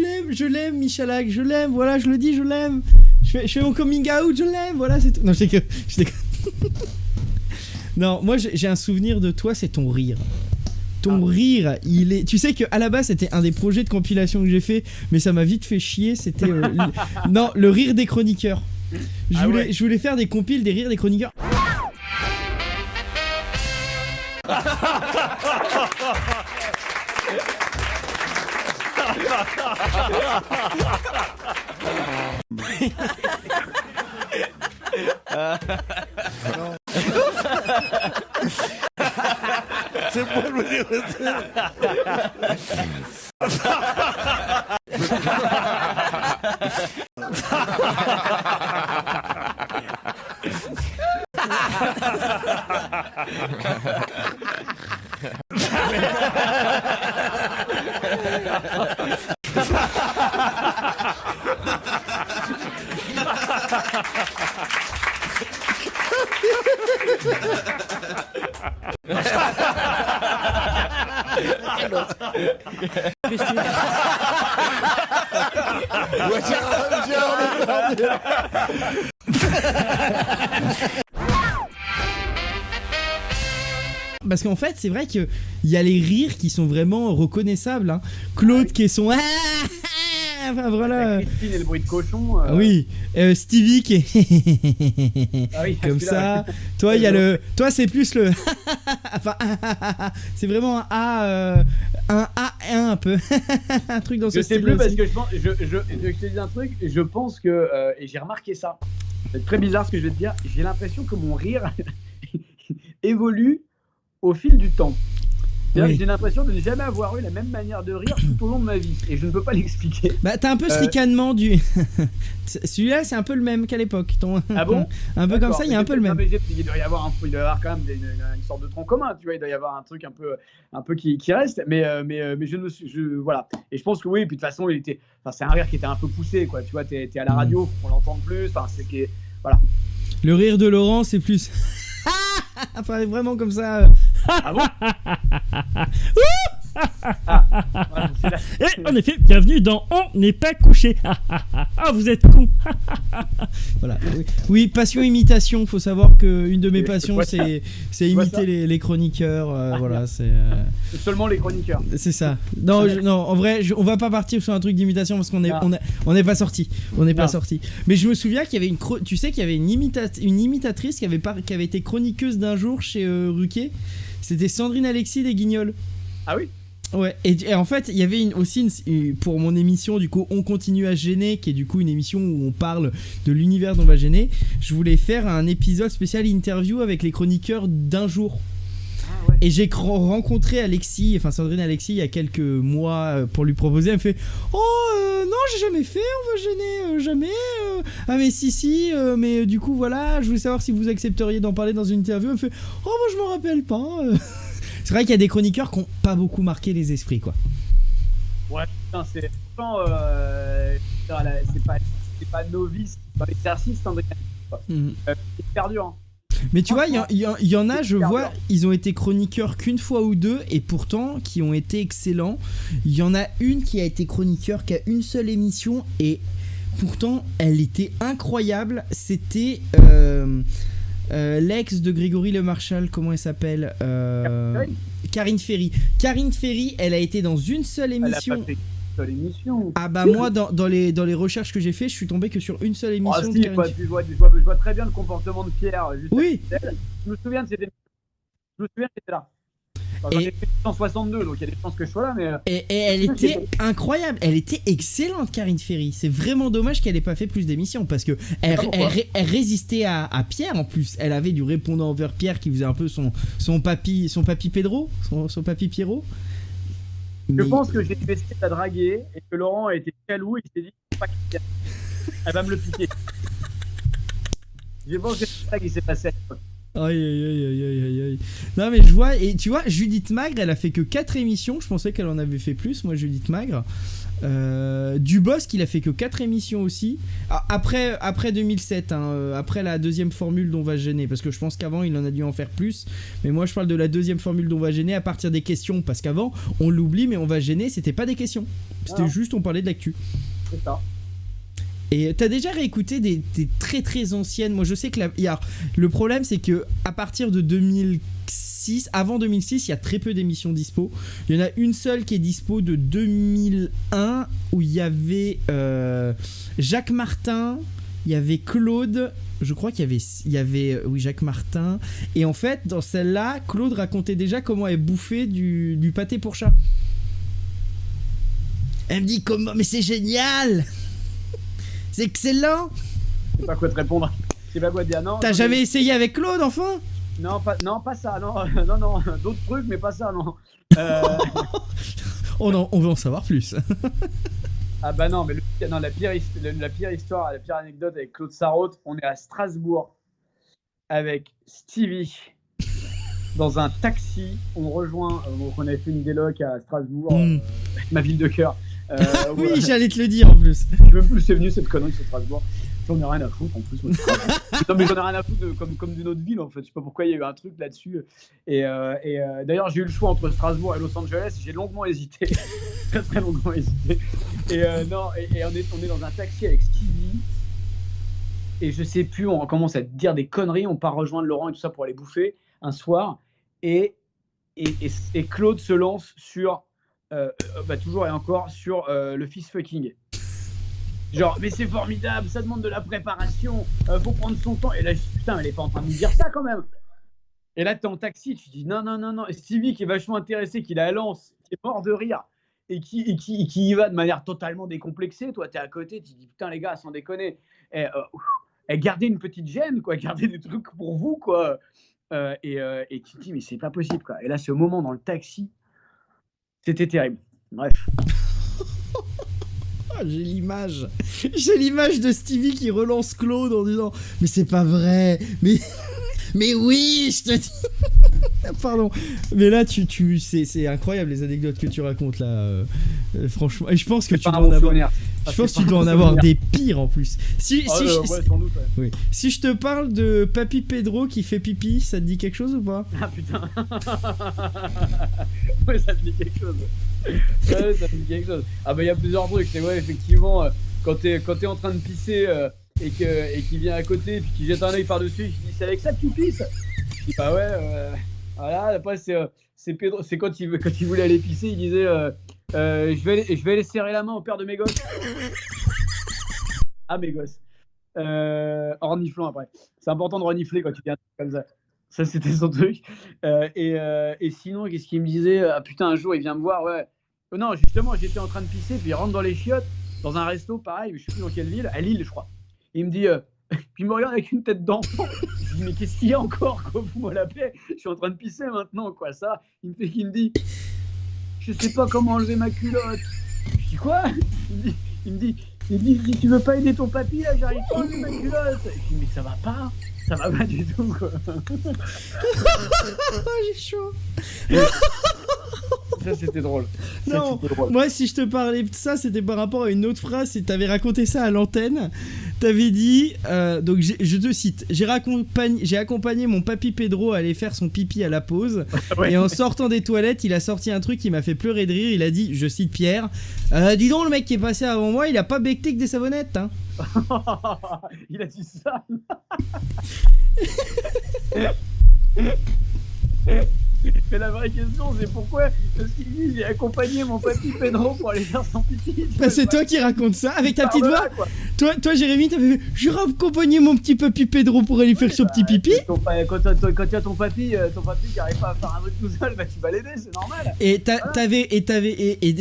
l'aime, Michalak, je l'aime, voilà, je le dis, je l'aime. Je fais mon coming out, je l'aime, voilà, c'est tout. Non, je déconne. Non, moi j'ai un souvenir de toi, c'est ton rire. Ton rire, il est. Tu sais qu'à la base, c'était un des projets de compilation que j'ai fait, mais ça m'a vite fait chier. C'était. Non, le rire des chroniqueurs. Je voulais faire des compiles des rires des chroniqueurs. C'est moi je veux dire. Parce qu'en fait, c'est vrai qu'il y a les rires qui sont vraiment reconnaissables. Hein. Claude qui est son... Enfin, voilà. Christine et le bruit de cochon. Oui, Stevie qui est Ah oui, comme ça. Toi, il y a le. Toi, c'est plus le. Enfin, c'est vraiment un A, un peu. Un truc dans ce style. Je sais plus parce que je pense. Je te dis un truc. Je pense que et j'ai remarqué ça. C'est très bizarre ce que je vais te dire. J'ai l'impression que mon rire évolue au fil du temps. Oui. J'ai l'impression de ne jamais avoir eu la même manière de rire tout au long de ma vie et je ne peux pas l'expliquer. Bah t'as un peu ce ricanement du... Celui-là c'est un peu le même qu'à l'époque. Ah bon? Un peu comme ça, il y a un peu le même. Il doit y avoir quand même une sorte de tronc commun, tu vois, il doit y avoir un truc un peu qui reste, mais voilà. Et je pense que oui, puis de toute façon c'est un rire qui était un peu poussé, quoi, tu vois, t'es à la radio, faut qu'on l'entende plus, enfin c'est que... Voilà. Le rire de Laurent c'est plus... Enfin vraiment comme ça... Ah bon? Et en effet, bienvenue dans On n'est pas couché. Ah, vous êtes con. Voilà. Oui, passion imitation. Faut savoir qu'une de mes passions, c'est imiter les chroniqueurs. Voilà, c'est seulement les chroniqueurs. C'est ça. Non, en vrai, on va pas partir sur un truc d'imitation parce qu'on n'est pas sorti. On n'est pas sorti. Mais je me souviens qu'il y avait tu sais qu'il y avait une imitatrice qui avait été chroniqueuse d'un jour chez Ruquier. C'était Sandrine Alexis des Guignols. Ah oui? Ouais, et en fait, il y avait aussi pour mon émission, du coup, On continue à gêner, qui est du coup une émission où on parle de l'univers d'On va gêner. Je voulais faire un épisode spécial interview avec les chroniqueurs d'un jour. Ah ouais. Et j'ai rencontré Sandrine Alexis, il y a quelques mois pour lui proposer. Elle me fait non, j'ai jamais fait On va gêner, jamais. Ah, mais si, mais du coup, voilà, je voulais savoir si vous accepteriez d'en parler dans une interview. Elle me fait moi, je m'en rappelle pas. C'est vrai qu'il y a des chroniqueurs qui n'ont pas beaucoup marqué les esprits, quoi. Ouais, putain, c'est pas novice dans l'exercice, Sandrine. C'est hyper dur. Hein. Mais tu vois, il y en a, je vois, ils ont été chroniqueurs qu'une fois ou deux, et pourtant, qui ont été excellents. Il y en a une qui a été chroniqueur qu'à une seule émission, et pourtant, elle était incroyable. C'était... l'ex de Grégory Le Marchal, comment elle s'appelle? Karine Ferry. Karine Ferry, elle a été dans une seule émission. Elle a pas fait une seule émission. Ah bah moi, dans les recherches que j'ai fait, je suis tombé que sur une seule émission. Ah si, je vois très bien le comportement de Pierre. Oui. Je me souviens que c'était là. J'en ai fait 162, donc il y a des chances que je sois là, mais... Et elle était incroyable, elle était excellente, Karine Ferry. C'est vraiment dommage qu'elle ait pas fait plus d'émissions, parce que elle résistait à Pierre, en plus. Elle avait du répondant envers Pierre qui faisait un peu son papy Pedro, son papy Pierrot. Je pense que j'ai essayé de la draguer, et que Laurent a été jaloux, et il s'est dit, pas qu'il elle va me le piquer. Je pense que c'est ça qui s'est passé à l'époque. Aïe. Non mais je vois, et tu vois, Judith Magre, elle a fait que 4 émissions. Je pensais qu'elle en avait fait plus, moi, Judith Magre. Dubosc, il a fait que 4 émissions aussi. Après 2007, après la deuxième formule d'On va gêner, parce que je pense qu'avant il en a dû en faire plus. Mais moi je parle de la deuxième formule d'On va gêner à partir des questions, parce qu'avant, on l'oublie, mais On va gêner, c'était pas des questions. C'était juste, on parlait de l'actu. C'est ça. Et t'as déjà réécouté des très très anciennes. Moi je sais que le problème c'est que à partir de 2006, avant 2006, il y a très peu d'émissions dispo. Il y en a une seule qui est dispo de 2001 où il y avait Jacques Martin, il y avait Claude, je crois qu'il y avait Jacques Martin. Et en fait dans celle-là, Claude racontait déjà comment elle bouffait du pâté pour chat. Elle me dit comment, mais c'est génial. C'est excellent. Je sais pas quoi te répondre. Je sais pas quoi te dire. Non. T'as jamais essayé avec Claude, enfin? Non, pas ça. Non, d'autres trucs, mais pas ça, non. On veut en savoir plus. Ah bah non, mais la pire histoire, la pire anecdote avec Claude Sarraute, on est à Strasbourg avec Stevie dans un taxi. On rejoint, donc on avait fait une déloc à Strasbourg, Mm. ma ville de cœur. Oui, voilà. j'allais te le dire en plus. Je sais même plus où c'est venu cette connerie sur Strasbourg. J'en ai rien à foutre en plus. Moi, de Strasbourg. Non mais j'en ai rien à foutre comme d'une autre ville en fait. Je sais pas pourquoi il y a eu un truc là-dessus. Et d'ailleurs j'ai eu le choix entre Strasbourg et Los Angeles. J'ai longuement hésité, très très longuement hésité. Et non, et on est dans un taxi avec Stevie. Et je sais plus, on commence à dire des conneries. On part rejoindre Laurent et tout ça pour aller bouffer un soir. Et Claude se lance sur toujours et encore sur le fist fucking. Genre, mais c'est formidable, ça demande de la préparation, faut prendre son temps. Et là, je dis, putain, elle est pas en train de me dire ça quand même. Et là, t'es en taxi, tu dis non, non, non, non. Et Stevie, qui est vachement intéressé, qui la lance, qui est mort de rire, et qui y va de manière totalement décomplexée. Toi, t'es à côté, tu dis, putain, les gars, sans déconner. Et gardez une petite gêne, quoi, gardez des trucs pour vous, quoi. Et tu te dis, mais c'est pas possible, quoi. Et là, ce moment dans le taxi, c'était terrible. Bref. J'ai l'image. J'ai l'image de Stevie qui relance Claude en disant mais c'est pas vrai. Mais oui, je te dis. Pardon. Mais là c'est incroyable les anecdotes que tu racontes là. Franchement, et je pense que tu dois en avoir. Je pense que tu dois en avoir des pires en plus. Ouais, sans doute, ouais. Oui. Si je te parle de Papy Pedro qui fait pipi, ça te dit quelque chose ou pas? Ah putain. Ouais, ça te dit quelque chose. Ouais, ça te dit quelque chose. Ah bah il y a plusieurs trucs. C'est vrai, effectivement, quand t'es en train de pisser et qu'il vient à côté et puis qu'il jette un œil par-dessus, il dit c'est avec ça que tu pisses. Je dis bah ouais. Voilà. Après c'est Pedro, c'est quand il voulait aller pisser, il disait je vais aller serrer la main au père de mes gosses. Ah mes gosses. Reniflant après. C'est important de renifler quand tu viens comme ça. Ça c'était son truc. Et sinon, qu'est-ce qu'il me disait? Ah putain, un jour il vient me voir, ouais. Non, justement, j'étais en train de pisser, puis il rentre dans les chiottes, dans un resto, pareil, je sais plus dans quelle ville, à Lille, je crois. Et il me dit, puis il me regarde avec une tête d'enfant. Je dis, mais qu'est-ce qu'il y a encore, quoi, vous me l'appelez? Je suis en train de pisser maintenant, quoi, ça. Il me dit, je sais pas comment enlever ma culotte. Je dis, quoi? Il me dit, tu veux pas aider ton papy, là, j'arrive pas à enlever ma culotte. Je dis, mais ça va pas du tout, quoi. J'ai chaud. Ça, c'était drôle. Non, moi, si je te parlais de ça, c'était par rapport à une autre phrase. Et t'avais raconté ça à l'antenne. T'avais dit, donc je te cite, j'ai accompagné mon papy Pedro à aller faire son pipi à la pause. Ouais. Et en sortant des toilettes, il a sorti un truc qui m'a fait pleurer de rire. Il a dit, je cite Pierre, dis donc, le mec qui est passé avant moi, il a pas becté que des savonnettes, hein. Il a dit ça. Mais la vraie question, c'est pourquoi parce qu'il dit j'ai accompagné mon papy Pedro pour aller faire son pipi. Bah, c'est toi qui racontes ça avec ta petite voix. Toi, Jérémy, t'avais fait j'ai accompagné mon petit papy Pedro pour aller faire son petit pipi. Quand tu as ton papy qui arrive pas à faire un truc tout seul, bah tu vas l'aider, c'est normal. Et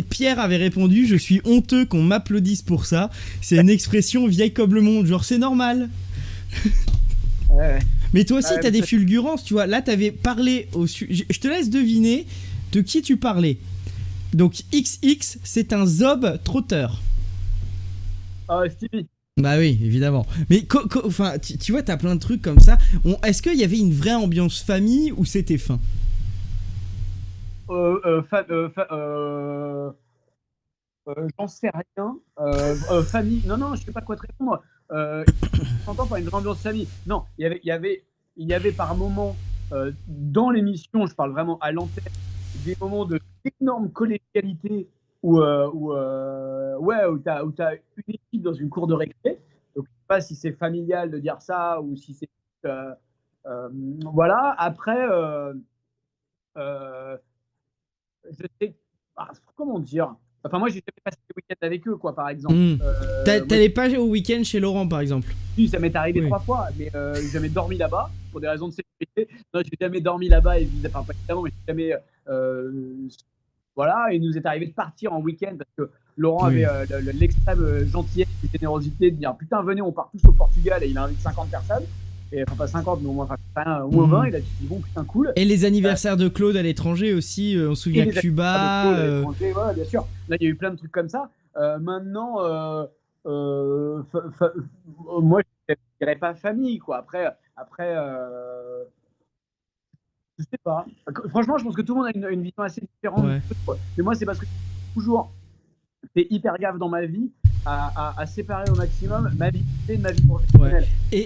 Pierre avait répondu je suis honteux qu'on m'applaudisse pour ça. C'est une expression vieille comme le monde, genre c'est normal. Ouais. Mais toi aussi, t'as des fulgurances, tu vois. Là, t'avais parlé je te laisse deviner de qui tu parlais. Donc, XX, c'est un zob trotteur. Stevie. Bah oui, évidemment. Mais enfin, tu vois, t'as plein de trucs comme ça. Est-ce qu'il y avait une vraie ambiance famille ou c'était fin? J'en sais rien. Famille. Non, je sais pas quoi te répondre. J'entends par une vraie ambiance famille. Non, il y avait par moments dans l'émission, je parle vraiment à l'antenne, des moments de énorme collégialité où t'as une équipe dans une cour de récré. Donc je sais pas si c'est familial de dire ça ou si c'est voilà. Après, je sais comment dire. Enfin, moi, j'ai jamais passé le week-end avec eux, quoi, par exemple. T'allais pas au week-end chez Laurent, par exemple? Oui, ça m'est arrivé 3 fois, mais j'ai jamais dormi là-bas, pour des raisons de sécurité. Non, j'ai jamais dormi là-bas, enfin, pas évidemment, mais j'ai jamais... voilà, et il nous est arrivé de partir en week-end, parce que Laurent avait l'extrême gentillesse et générosité de dire « Putain, venez, on part tous au Portugal », et il invite 50 personnes. Et, enfin, pas 50, mais au moins 20, il a dit bon, putain, cool. Et les anniversaires de Claude à l'étranger aussi, on se souvient Cuba. Ouais, bien sûr. Là, il y a eu plein de trucs comme ça. Maintenant, moi, je dirais pas famille, quoi. Après Je sais pas. Franchement, je pense que tout le monde a une vision assez différente. Ouais. Mais moi, c'est parce que j'ai toujours fait hyper gaffe dans ma vie à séparer au maximum ma vie privée de ma vie professionnelle. Ouais.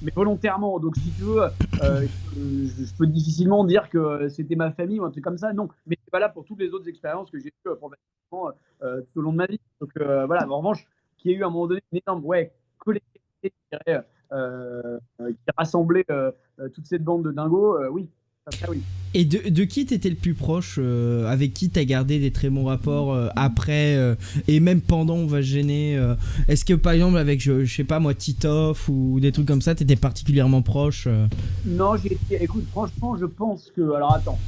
Mais volontairement. Donc, si tu veux, je peux difficilement dire que c'était ma famille ou un truc comme ça. Non. Mais c'est valable pour toutes les autres expériences que j'ai eues professionnellement tout au long de ma vie. Donc, voilà. En revanche, qu'il y ait eu à un moment donné une énorme collectivité, je dirais, qui rassemblait toute cette bande de dingos, oui. Après, oui. Et de qui t'étais le plus proche, avec qui t'as gardé des très bons rapports après et même pendant On va se gêner est-ce que par exemple avec je sais pas moi Titoff ou des trucs comme ça t'étais particulièrement proche Non, écoute, franchement, je pense que. Alors attends,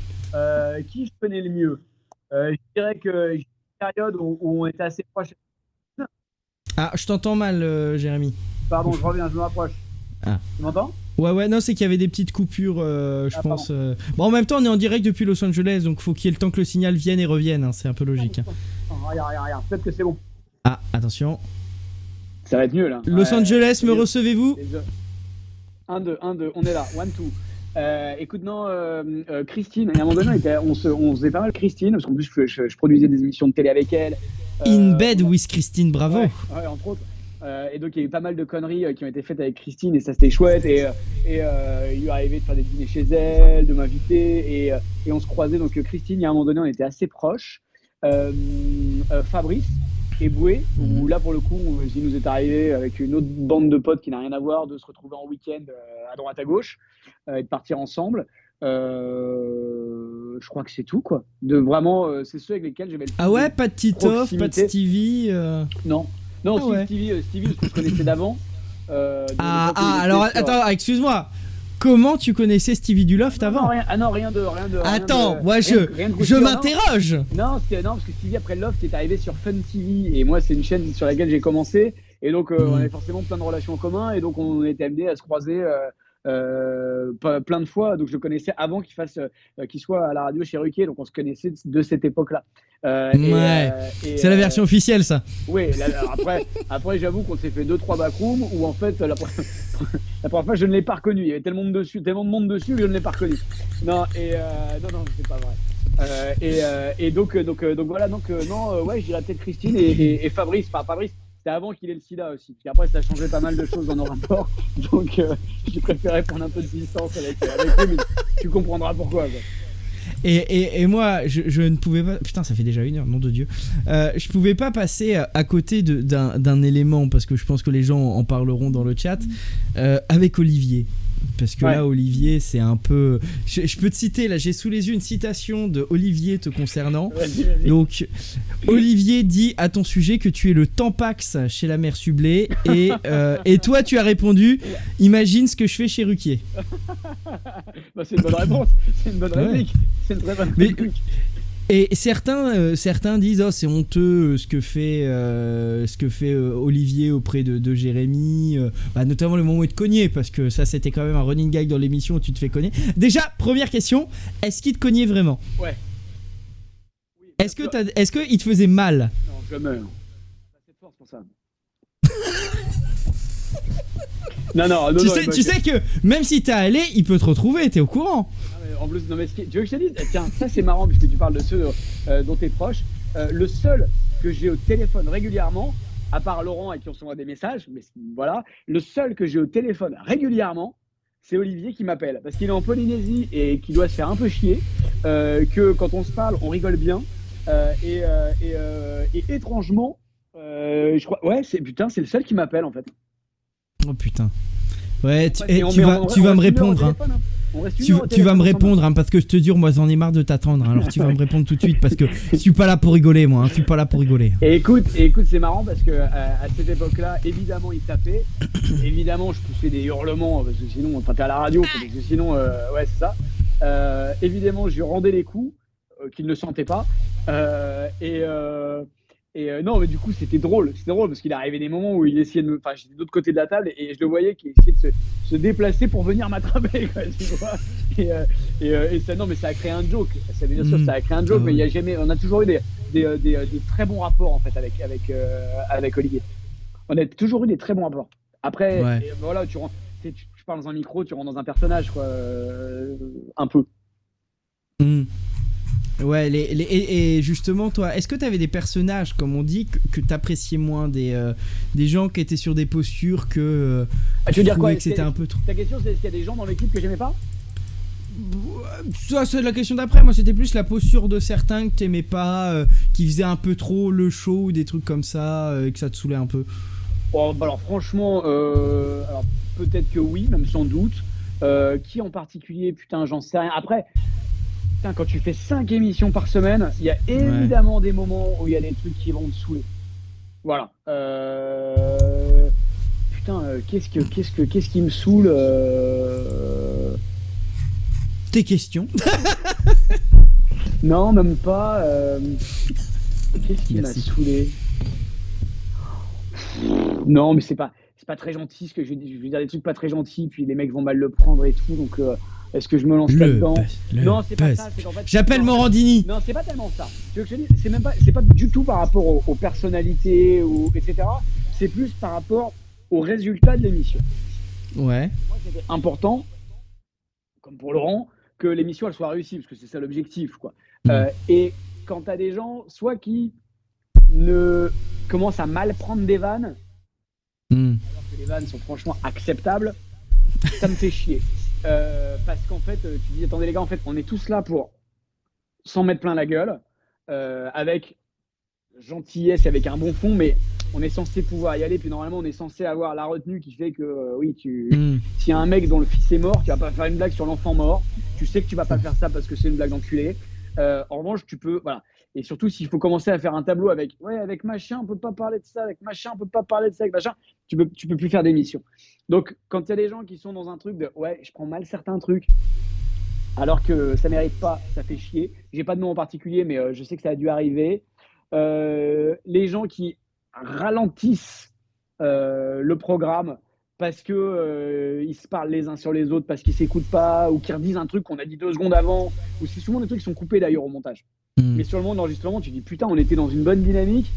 qui je connais le mieux je dirais que j'ai une période où on était assez proches. Ah, je t'entends mal, Jérémy. Pardon, je reviens, je me rapproche. Ah. Tu m'entends ? Ouais, non, c'est qu'il y avait des petites coupures, je pense. Bon, en même temps, on est en direct depuis Los Angeles, donc faut qu'il y ait le temps que le signal vienne et revienne, hein, c'est un peu logique. Regarde, peut-être que c'est bon. Ah, attention. Ça va être mieux là. Los Angeles, me recevez-vous ? 1, 2, on est là, 1, 2. Écoute, non, Christine, et à un moment donné, on faisait pas mal Christine, parce qu'en plus, je produisais des émissions de télé avec elle. In Bed with Christine Bravo. Ouais, entre autres. Et donc il y a eu pas mal de conneries qui ont été faites avec Christine et ça c'était chouette et il lui arrivait de faire des dîners chez elle, de m'inviter et on se croisait. Donc Christine, il y a un moment donné on était assez proches. Fabrice et Boué, où là pour le coup il nous est arrivé avec une autre bande de potes qui n'a rien à voir de se retrouver en week-end à droite à gauche et de partir ensemble. Je crois que c'est tout quoi. De vraiment c'est ceux avec lesquels j'avais le plus. Ah ouais, pas de Titoff, pas de Stevie. Non, Stevie, parce que je connaissais d'avant. Alors attends, excuse-moi. Comment tu connaissais Stevie du Loft avant ? Rien de. Attends, moi je m'interroge. Non, parce que Stevie après Loft est arrivé sur Fun TV et moi c'est une chaîne sur laquelle j'ai commencé et donc on avait forcément plein de relations en commun et donc on était amenés à se croiser. Plein de fois, donc je le connaissais avant qu'il soit à la radio chez Ruquier, donc on se connaissait de cette époque-là. C'est la version officielle, ça. Oui, après j'avoue qu'on s'est fait 2-3 backrooms où en fait la première fois je ne l'ai pas reconnu. Il y avait tellement de monde dessus que je ne l'ai pas reconnu. Non, c'est pas vrai. Et donc voilà, ouais, je dirais peut-être Christine et Fabrice. Enfin, Fabrice, c'était avant qu'il ait le sida aussi. Puis après, ça a changé pas mal de choses dans nos rapports. Donc, j'ai préféré prendre un peu de distance avec lui, mais tu comprendras pourquoi. Quoi. Et moi, je ne pouvais pas. Putain, ça fait déjà 1 heure, nom de Dieu. Je pouvais pas passer à côté d'un élément, parce que je pense que les gens en parleront dans le chat, avec Olivier. Parce que là, Olivier, c'est un peu. Je peux te citer, là, j'ai sous les yeux une citation de Olivier te concernant. Vas-y. Donc, Olivier dit à ton sujet que tu es le Tampax chez la mère Sublet. Et toi, tu as répondu imagine ce que je fais chez Ruquier. C'est une bonne réponse. C'est une bonne réplique. C'est une très bonne réplique. Et certains disent c'est honteux ce que fait Olivier auprès de Jérémy, notamment le moment où il te cognait, parce que ça c'était quand même un running gag dans l'émission où tu te fais cogner. Déjà, première question, est-ce qu'il te cognait vraiment ? Ouais. Oui, est-ce que il te faisait mal ? Non, jamais. Pas cette force pour ça. Non. Tu sais que même si t'es allé, il peut te retrouver, t'es au courant ? En plus, non, mais tu veux que je te dise ? Tiens, ça c'est marrant puisque tu parles de ceux dont t'es proche. Le seul que j'ai au téléphone régulièrement, à part Laurent à qui on s'envoie des messages, mais voilà, le seul que j'ai au téléphone régulièrement, c'est Olivier qui m'appelle. Parce qu'il est en Polynésie et qu'il doit se faire un peu chier, que quand on se parle, on rigole bien. Et étrangement, je crois, c'est le seul qui m'appelle en fait. Oh putain. Ouais, tu vas me répondre. Hein. Tu vas me répondre hein, parce que je te jure, moi j'en ai marre de t'attendre. Hein, alors tu vas me répondre tout de suite parce que je suis pas là pour rigoler, moi. Hein, je suis pas là pour rigoler. Et écoute, c'est marrant parce que à cette époque-là, évidemment, il tapait. Évidemment, je poussais des hurlements parce que sinon, t'es à la radio, parce que sinon, c'est ça. Évidemment, je lui rendais les coups qu'il ne sentait pas. Non, mais du coup, c'était drôle parce qu'il arrivait des moments où il essayait de enfin, j'étais de l'autre côté de la table et je le voyais qui essayait de se déplacer pour venir m'attraper, quoi, tu vois. Et ça, non, mais ça a créé un joke. Ça, bien sûr, ça a créé un joke, mais il y a jamais, on a toujours eu des très bons rapports, en fait, avec Olivier. On a toujours eu des très bons rapports. Après, voilà, je parles dans un micro, tu rentres dans un personnage, quoi. Un peu. Ouais, et justement, toi, est-ce que tu avais des personnages, comme on dit, que tu appréciais moins, des gens qui étaient sur des postures que tu veux dire quoi, que c'était un peu trop... Ta question, c'est est-ce qu'il y a des gens dans l'équipe que j'aimais pas? Ça, c'est la question d'après. Moi, c'était plus la posture de certains que t'aimais pas, qui faisaient un peu trop le show ou des trucs comme ça, et que ça te saoulait un peu. Oh, bah alors franchement, alors, peut-être que oui, même sans doute. Qui en particulier? Putain, j'en sais rien. Après... Putain, quand tu fais 5 émissions par semaine, il y a évidemment des moments où il y a des trucs qui vont te saouler. Voilà. Putain, qu'est-ce qui me saoule Tes questions. Non, même pas. Qu'est-ce qui m'a saoulé? Non, mais c'est pas très gentil ce que je vais dire des trucs pas très gentils, puis les mecs vont mal le prendre et tout, donc est-ce que je me lance là-dedans? Non, c'est pas ça. En fait, j'appelle Morandini. Non, c'est pas tellement ça. Tu veux que je te dise, c'est pas du tout par rapport aux personnalités ou etc. C'est plus par rapport aux résultats de l'émission. Ouais. Moi, c'était important, comme pour Laurent, que l'émission elle soit réussie, parce que c'est ça l'objectif, quoi. Et quand t'as des gens, soit qui ne commencent à mal prendre des vannes, alors que les vannes sont franchement acceptables, ça me fait chier. Parce qu'en fait, tu dis, attendez les gars, en fait, on est tous là pour s'en mettre plein la gueule, avec gentillesse, avec un bon fond, mais on est censé pouvoir y aller, puis normalement, on est censé avoir la retenue qui fait que, s'il y a un mec dont le fils est mort, tu vas pas faire une blague sur l'enfant mort, tu sais que tu vas pas faire ça parce que c'est une blague d'enculé. En revanche, tu peux, voilà. Et surtout, s'il faut commencer à faire un tableau avec machin, on peut pas parler de ça, avec machin, on peut pas parler de ça, avec machin, tu peux plus faire d'émission. Donc, quand il y a des gens qui sont dans un truc de je prends mal certains trucs, alors que ça mérite pas, ça fait chier. J'ai pas de nom en particulier, mais je sais que ça a dû arriver. Les gens qui ralentissent le programme parce que ils se parlent les uns sur les autres, parce qu'ils s'écoutent pas, ou qui redisent un truc qu'on a dit 2 secondes avant, ou c'est souvent des trucs qui sont coupés d'ailleurs au montage. Mais sur le moment d'enregistrement, tu dis putain, on était dans une bonne dynamique.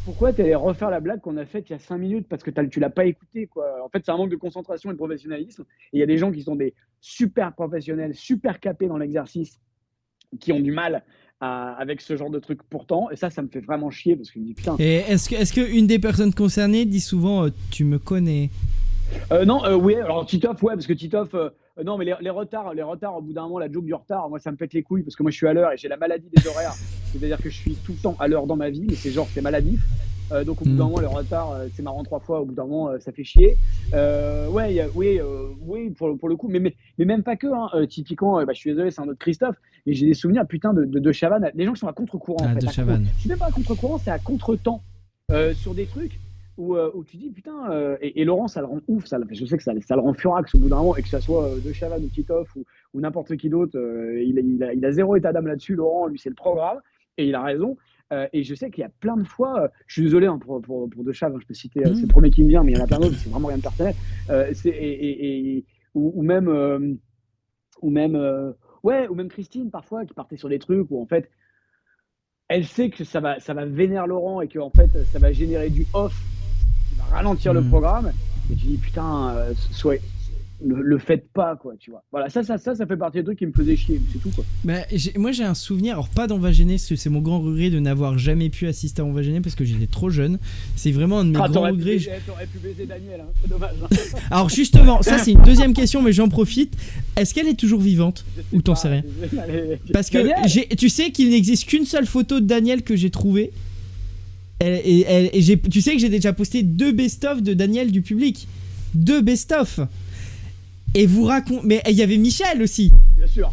Pourquoi t'allais refaire la blague qu'on a faite il y a 5 minutes parce que tu l'as pas écouté, quoi. En fait, c'est un manque de concentration et de professionnalisme. Et il y a des gens qui sont des super professionnels, super capés dans l'exercice, qui ont du mal avec ce genre de truc pourtant. Et ça me fait vraiment chier parce que je me dis putain. Et est-ce que une des personnes concernées dit souvent tu me connais? Non, oui, alors Titoff, ouais, parce que Titoff, non, mais les retards, au bout d'un moment, la joke du retard, moi, ça me pète les couilles parce que moi, je suis à l'heure et j'ai la maladie des horaires. C'est-à-dire que je suis tout le temps à l'heure dans ma vie, mais c'est maladif. Donc, au bout d'un moment, le retard, c'est marrant 3 fois, au bout d'un moment, ça fait chier. Oui, pour le coup, mais même pas que, hein. Typiquement, je suis désolé, c'est un autre Christophe, mais j'ai des souvenirs, putain, de Chavannes, des gens qui sont à contre-courant. En fait, c'est même pas à contre-courant, c'est à contre-temps sur des trucs. Où tu dis putain, et Laurent ça le rend ouf, je sais que ça le rend furax au bout d'un moment, et que ça soit de Chavannes ou Titoff ou n'importe qui d'autre, il a zéro état d'âme là-dessus. Laurent, lui, c'est le programme et il a raison. Et je sais qu'il y a plein de fois, je suis désolé, hein, pour De Chavannes, je peux citer c'est le premier qui me vient, mais il y en a plein d'autres, c'est vraiment rien de personnel. Ou même Christine parfois qui partait sur des trucs où en fait elle sait que ça va vénérer Laurent et que en fait ça va générer du off, ralentir le programme, et tu dis putain, le faites pas, quoi, tu vois. Voilà, ça fait partie des trucs qui me faisaient chier, c'est tout, quoi. Moi j'ai un souvenir, alors pas d'On va gêner, parce que c'est mon grand regret de n'avoir jamais pu assister à On va gêner parce que j'étais trop jeune. C'est vraiment un de mes grands regrets. T'aurais pu baiser Daniel, hein, c'est dommage. Alors justement, ça c'est une deuxième question, mais j'en profite. Est-ce qu'elle est toujours vivante ou t'en sais rien? Parce que tu sais qu'il n'existe qu'une seule photo de Daniel que j'ai trouvée. Tu sais que j'ai déjà posté 2 best-of de Daniel du public. 2 best-of. Et vous racontez. Mais il y avait Michel aussi. Bien sûr.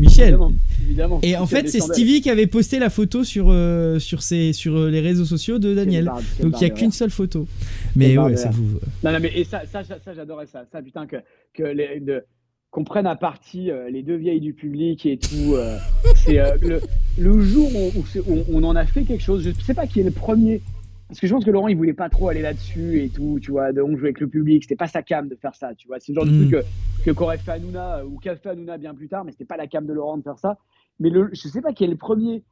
Michel. Évidemment. Et en fait, c'est Stevie qui avait posté la photo sur les réseaux sociaux de Daniel. Donc il n'y a qu'une seule photo. Mais ouais, c'est vous. Non, mais et ça j'adorais ça. Ça, putain, qu'on prenne à partie les 2 vieilles du public et tout. C'est le jour où on en a fait quelque chose. Je sais pas qui est le premier. Parce que je pense que Laurent, il voulait pas trop aller là-dessus et tout, tu vois, on jouait avec le public, c'était pas sa cam de faire ça, tu vois. C'est le genre de truc qu'aurait fait Hanouna ou qu'a fait Hanouna bien plus tard, mais c'était pas la cam de Laurent de faire ça. Mais je sais pas qui est le premier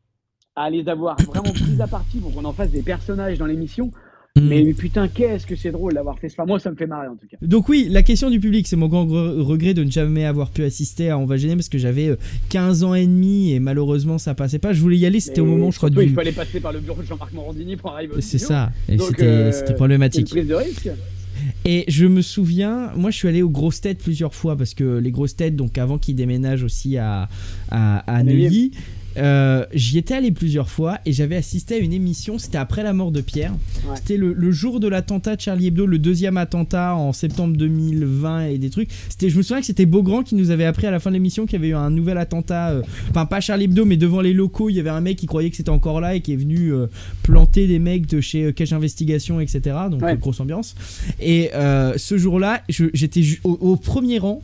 à les avoir vraiment pris à partie pour qu'on en fasse des personnages dans l'émission. Mais putain, qu'est-ce que c'est drôle d'avoir fait ça. Moi, ça me fait marrer en tout cas. Donc oui, la question du public, c'est mon grand regret de ne jamais avoir pu assister à On va gêner parce que j'avais 15 ans et demi et malheureusement ça passait pas. Je voulais y aller, c'était au moment, je crois, il fallait passer par le bureau de Jean-Marc Morandini pour arriver au C'est studio. ça, et Donc, c'était problématique. C'est une prise de risque. Et je me souviens, moi je suis allé aux Grosses Têtes plusieurs fois parce que les Grosses Têtes, donc avant qu'ils déménagent aussi à Neuilly, j'y étais allé plusieurs fois et j'avais assisté à une émission, c'était après la mort de Pierre. Ouais. C'était le jour de l'attentat de Charlie Hebdo, le deuxième attentat en septembre 2020 et des trucs. Je me souviens que c'était Beaugrand qui nous avait appris à la fin de l'émission qu'il y avait eu un nouvel attentat, enfin pas Charlie Hebdo mais devant les locaux, il y avait un mec qui croyait que c'était encore là et qui est venu planter des mecs de chez Cache Investigation, etc. Donc grosse ambiance. Et ce jour-là, j'étais au premier rang.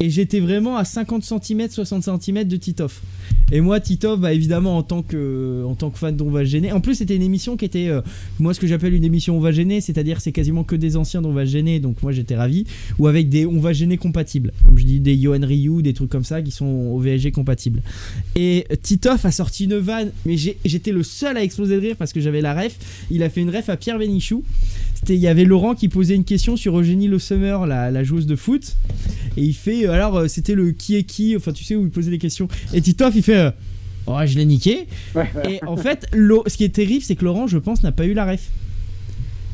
Et j'étais vraiment à 50 cm, 60 cm de Titoff. Et moi, Titoff, bah, évidemment, en tant que fan d'On va gêner. En plus, c'était une émission qui était, moi, ce que j'appelle une émission On va gêner, c'est-à-dire c'est quasiment que des anciens d'On va gêner. Donc moi, j'étais ravi. Ou avec des On va gêner compatibles. Comme je dis, des Yoann Ryu, des trucs comme ça qui sont au VSG compatibles. Et Titoff a sorti une vanne, mais j'étais le seul à exploser de rire parce que j'avais la ref. Il a fait une ref à Pierre Bénichou. Il y avait Laurent qui posait une question sur Eugénie Le Sommer, la joueuse de foot. Et il fait, alors c'était le qui est qui, enfin tu sais, où il posait des questions. Et Titoff il fait, oh je l'ai niqué. Et en fait, ce qui est terrible, c'est que Laurent, je pense, n'a pas eu la ref.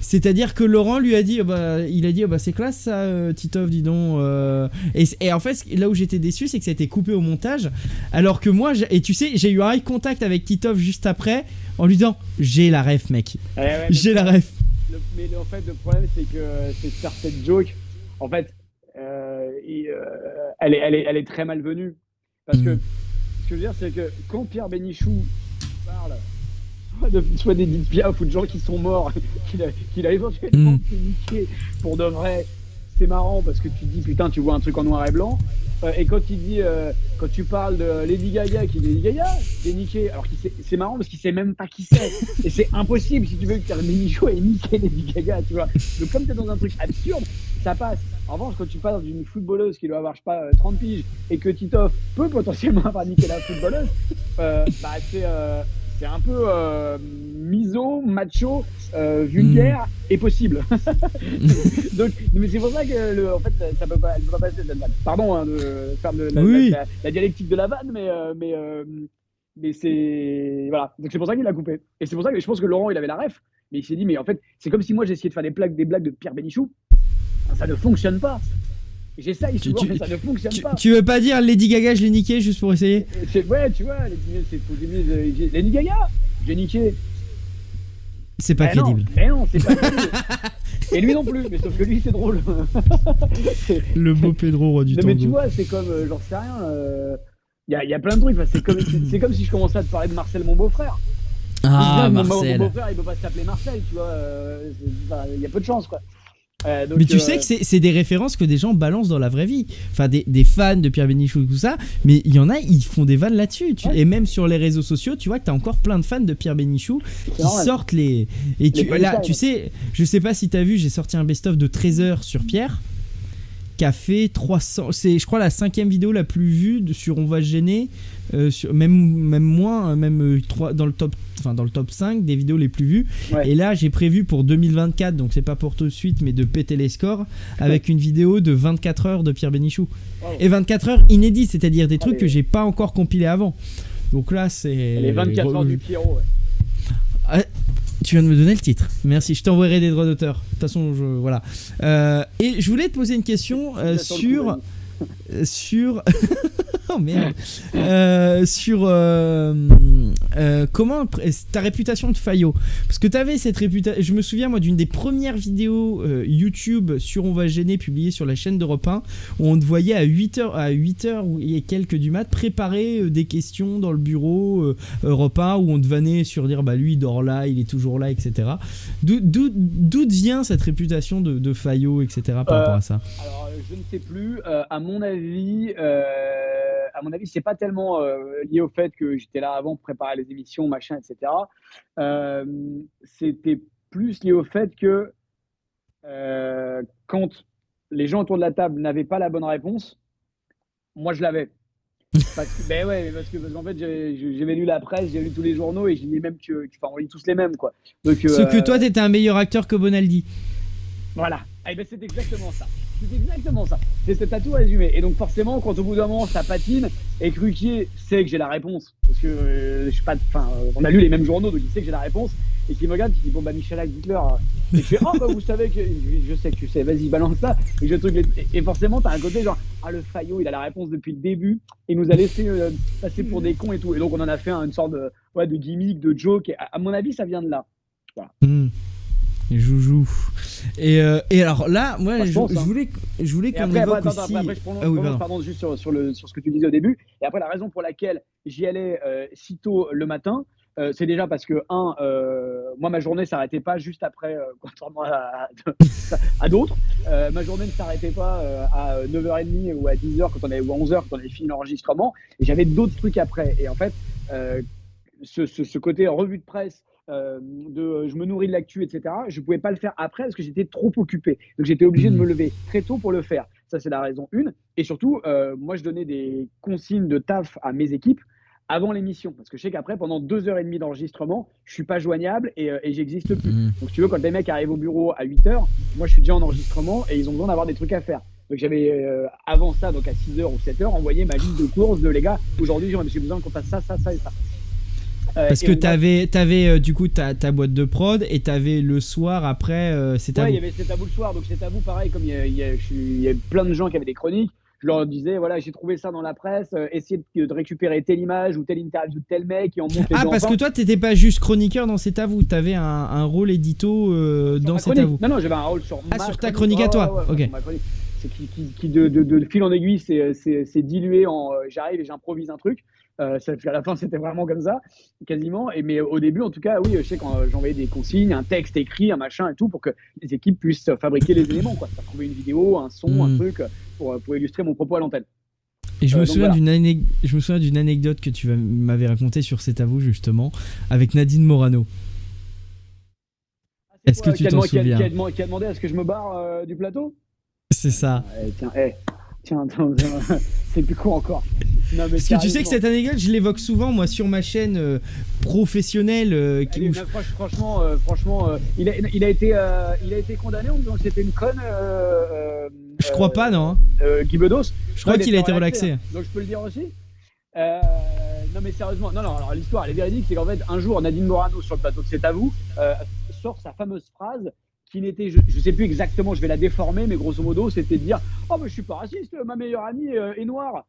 C'est-à-dire que Laurent lui a dit, il a dit, c'est classe ça, Titoff, dis donc. Et en fait, là où j'étais déçu, c'est que ça a été coupé au montage. Alors que moi, et tu sais, j'ai eu un eye contact avec Titoff juste après, en lui disant, j'ai la ref, mec. J'ai la ref. Mais en fait, le problème, c'est que certaines jokes, en fait, elle est très malvenue. Parce que ce que je veux dire, c'est que quand Pierre Bénichou parle soit d'Edith Piaf ou de gens qui sont morts, qu'il a éventuellement niqué pour de vrai, c'est marrant parce que tu te dis putain, tu vois un truc en noir et blanc. Et quand il dit, quand tu parles de Lady Gaga, qui est Lady Gaga, il est niqué. Alors c'est marrant parce qu'il sait même pas qui c'est. Et c'est impossible si tu veux que Pierre Bénichou ait niqué Lady Gaga, tu vois. Donc comme t'es dans un truc absurde, ça passe. En revanche, quand tu parles d'une footballeuse qui doit avoir, je sais pas, 30 piges et que Titoff peut potentiellement avoir niqué la footballeuse, c'est un peu miso, macho, vulgaire et possible. Donc, mais c'est pour ça que en fait, elle peut pas passer cette vanne. Pardon de faire la dialectique de la vanne, mais c'est voilà. Donc c'est pour ça qu'il l'a coupé. Et c'est pour ça que je pense que Laurent il avait la ref, mais il s'est dit mais en fait c'est comme si moi j'essayais de faire des blagues de Pierre Bénichou, ça ne fonctionne pas. J'essaye souvent, mais ça ne fonctionne pas. Tu veux pas dire Lady Gaga, je l'ai niqué juste pour essayer? Ouais, tu vois, Lady Gaga, j'ai niqué. C'est pas crédible. Mais non, c'est pas crédible. Et lui non plus, mais sauf que lui c'est drôle. Le beau Pedro, roi du tango. Mais tu vois, c'est comme, j'en sais rien, il y a plein de trucs. C'est comme si je commençais à te parler de Marcel, mon beau-frère. Ah, Marcel. Mon beau-frère, il peut pas s'appeler Marcel, tu vois. Il y a peu de chance, quoi. Donc, mais tu sais que c'est des références que des gens balancent dans la vraie vie. Enfin, des fans de Pierre Bénichou et tout ça. Mais il y en a, ils font des vannes là-dessus. Et même sur les réseaux sociaux, tu vois que t'as encore plein de fans de Pierre Bénichou qui sortent les. Et là, tu sais, je sais pas si t'as vu, j'ai sorti un best-of de 13 heures sur Pierre qui a fait 300. C'est, je crois, la 5e vidéo la plus vue sur On va gêner. Même moins, même 3 dans le top 5 des vidéos les plus vues. Et là j'ai prévu pour 2024, donc c'est pas pour tout de suite, mais de péter les scores avec une vidéo de 24 heures de Pierre Bénichou. Et 24 heures inédites, c'est-à-dire des trucs que j'ai pas encore compilés avant. Donc là c'est les 24 heures du Pierrot. Tu viens de me donner le titre. Merci, je t'enverrai des droits d'auteur. De toute façon, voilà. Et je voulais te poser une question sur oh merde. Sur comment ta réputation de faillot, parce que t'avais cette réputation. Je me souviens moi d'une des premières vidéos YouTube sur On va gêner publiées sur la chaîne d'Europe 1 où on te voyait à 8h et quelques du mat préparer des questions dans le bureau Europe 1 où on te vannait sur dire bah lui il dort là, il est toujours là, etc. D'où vient cette réputation de faillot, etc. par rapport à ça? Alors je ne sais plus. À mon avis, c'est pas tellement lié au fait que j'étais là avant pour préparer les émissions, machin, etc. C'était plus lié au fait que quand les gens autour de la table n'avaient pas la bonne réponse, moi je l'avais. Parce qu'en fait, j'avais lu la presse, j'ai lu tous les journaux et j'ai dit même on lit tous les mêmes, quoi. Donc, Ce que toi, t'étais un meilleur acteur que Bonaldi. Voilà. Eh ben, c'est exactement ça. C'est exactement ça. T'as tout résumé. Et donc, forcément, quand au bout d'un moment, ça patine, et que Ruquier sait que j'ai la réponse, parce que je suis pas. Enfin, on a lu les mêmes journaux, donc il sait que j'ai la réponse, et qu'il me regarde, il dit bon, bah, Michalak, dites-leur. Et je fais oh, bah, vous savez que. Je sais que tu sais, vas-y, balance ça. Et forcément, t'as un côté genre, ah, le Fayot, il a la réponse depuis le début, il nous a laissé passer pour des cons et tout. Et donc, on en a fait une sorte de gimmick, de joke, et à mon avis, ça vient de là. Voilà. Joujou. Et alors là, moi, je voulais qu'on évoque aussi. Après, je prolonge, pardon, juste sur ce que tu disais au début. Et après, la raison pour laquelle j'y allais si tôt le matin, c'est déjà parce que, moi, ma journée ne s'arrêtait pas juste après, contrairement à d'autres. Ma journée ne s'arrêtait pas à 9h30 ou à 10h ou à 11h quand on avait fini l'enregistrement. Et j'avais d'autres trucs après. Et en fait, ce côté revue de presse, je me nourris de l'actu, etc. Je pouvais pas le faire après parce que j'étais trop occupé. Donc j'étais obligé de me lever très tôt pour le faire. Ça, c'est la raison 1. Et surtout, moi, je donnais des consignes de taf à mes équipes avant l'émission. Parce que je sais qu'après, pendant 2h30 d'enregistrement, je suis pas joignable et j'existe plus. Donc, tu veux, quand les mecs arrivent au bureau à 8h, moi, je suis déjà en enregistrement et ils ont besoin d'avoir des trucs à faire. Donc, j'avais, avant ça, donc à 6h ou 7h, envoyé ma liste de courses de les gars. Aujourd'hui, j'ai besoin qu'on fasse ça, ça, ça et ça. Parce que t'avais du coup ta boîte de prod et t'avais le soir après c'est à vous. Il y avait C'est à vous le soir, donc c'est à vous pareil, comme il y a plein de gens qui avaient des chroniques, je leur disais voilà, j'ai trouvé ça dans la presse, essayez de récupérer telle image ou telle interview de tel mec qui en monte les Ah, parce que toi t'étais pas juste chroniqueur dans C'est à vous, t'avais un rôle édito dans C'est à vous. Non, j'avais un rôle sur sur ta chronique à toi. Ok. C'est qui de fil en aiguille c'est dilué en j'arrive et j'improvise un truc. À la fin, c'était vraiment comme ça, quasiment. Mais au début, en tout cas, oui, je sais quand j'envoyais des consignes, un texte écrit, un machin et tout, pour que les équipes puissent fabriquer les éléments, quoi. Trouver une vidéo, un son, un truc, pour illustrer mon propos à l'antenne. Et je me souviens d'une anecdote que tu m'avais racontée sur C'est à vous, justement, avec Nadine Morano. Est-ce que tu t'en souviens? Qui a demandé à ce que je me barre du plateau? C'est ça. Tiens, c'est plus con encore. Non, mais parce que tu sais que cette anecdote, je l'évoque souvent, moi, sur ma chaîne professionnelle. Franchement, il a été condamné en disant que c'était une conne. Je crois pas, non. Guy Bedos. Je crois qu'il a été relaxé. Donc je peux le dire aussi. Non, mais sérieusement, non, alors l'histoire, elle est véridique. C'est qu'en fait, un jour, Nadine Morano, sur le plateau de C'est à vous, sort sa fameuse phrase qui n'était, je sais plus exactement, je vais la déformer, mais grosso modo, c'était de dire « Oh, mais je suis pas raciste, ma meilleure amie est noire ».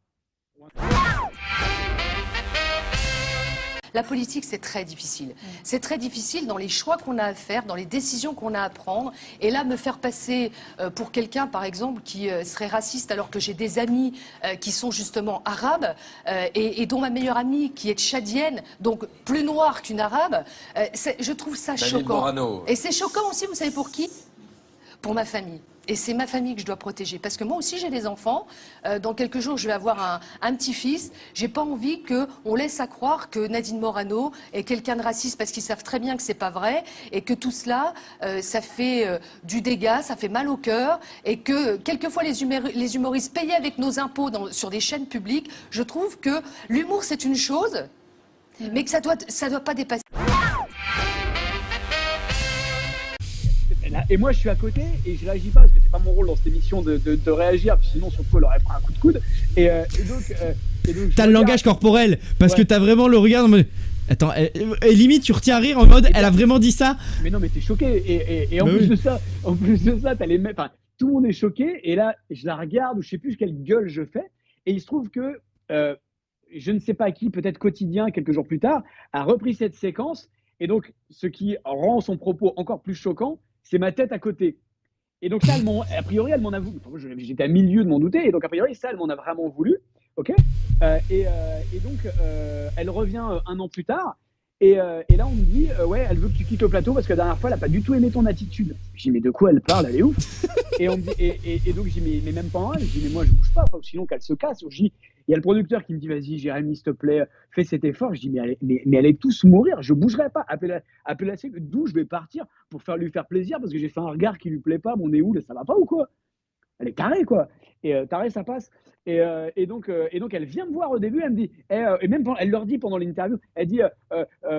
La politique, c'est très difficile. C'est très difficile dans les choix qu'on a à faire, dans les décisions qu'on a à prendre. Et là, me faire passer pour quelqu'un, par exemple, qui serait raciste alors que j'ai des amis qui sont justement arabes et dont ma meilleure amie qui est tchadienne, donc plus noire qu'une arabe, je trouve ça choquant. Morano. Et c'est choquant aussi, vous savez pour qui? Pour ma famille. Et c'est ma famille que je dois protéger. Parce que moi aussi, j'ai des enfants. Dans quelques jours, je vais avoir un petit-fils. J'ai pas envie qu'on laisse à croire que Nadine Morano est quelqu'un de raciste parce qu'ils savent très bien que c'est pas vrai. Et que tout cela, ça fait du dégât, ça fait mal au cœur. Et que, quelquefois, les humoristes payés avec nos impôts sur des chaînes publiques, je trouve que l'humour, c'est une chose, mais que ça doit pas dépasser. Et moi, je suis à côté et je réagis pas parce que c'est pas mon rôle dans cette émission de réagir. Sinon, surtout, elle aurait pris un coup de coude. Et donc t'as le langage corporel parce que t'as vraiment le regard en mode. Attends, et limite, tu retiens à rire en mode. Elle a vraiment dit ça. Mais non, mais t'es choqué. Et en plus de ça, t'as les mecs. Enfin, tout le monde est choqué. Et là, je la regarde ou je sais plus quelle gueule je fais. Et il se trouve que je ne sais pas qui, peut-être Quotidien, quelques jours plus tard, a repris cette séquence. Et donc, ce qui rend son propos encore plus choquant, c'est ma tête à côté. Et donc ça, a priori, elle m'en a voulu. J'étais à milieu de m'en douter. Et donc, a priori, ça, elle m'en a vraiment voulu. Ok. Et donc, elle revient un an plus tard. Et là, on me dit, ouais, elle veut que tu quittes le plateau parce que la dernière fois, elle n'a pas du tout aimé ton attitude. Je dis, mais de quoi elle parle? Elle est ouf. Et donc, je dis, mais même pas en elle. Je dis, mais moi, je bouge pas. Sinon, qu'elle se casse. Je dis, il y a le producteur qui me dit, vas-y, Jérémy, s'il te plaît, fais cet effort. Je dis, mais allez tous mourir. Je bougerai pas. Appelez-la, d'où je vais partir pour lui faire plaisir parce que j'ai fait un regard qui lui plaît pas. Mon nez où, ça va pas ou quoi? Elle est tarée, quoi. Et tarée, ça passe. Et donc, elle vient me voir au début, elle me dit, et même elle leur dit pendant l'interview, elle dit,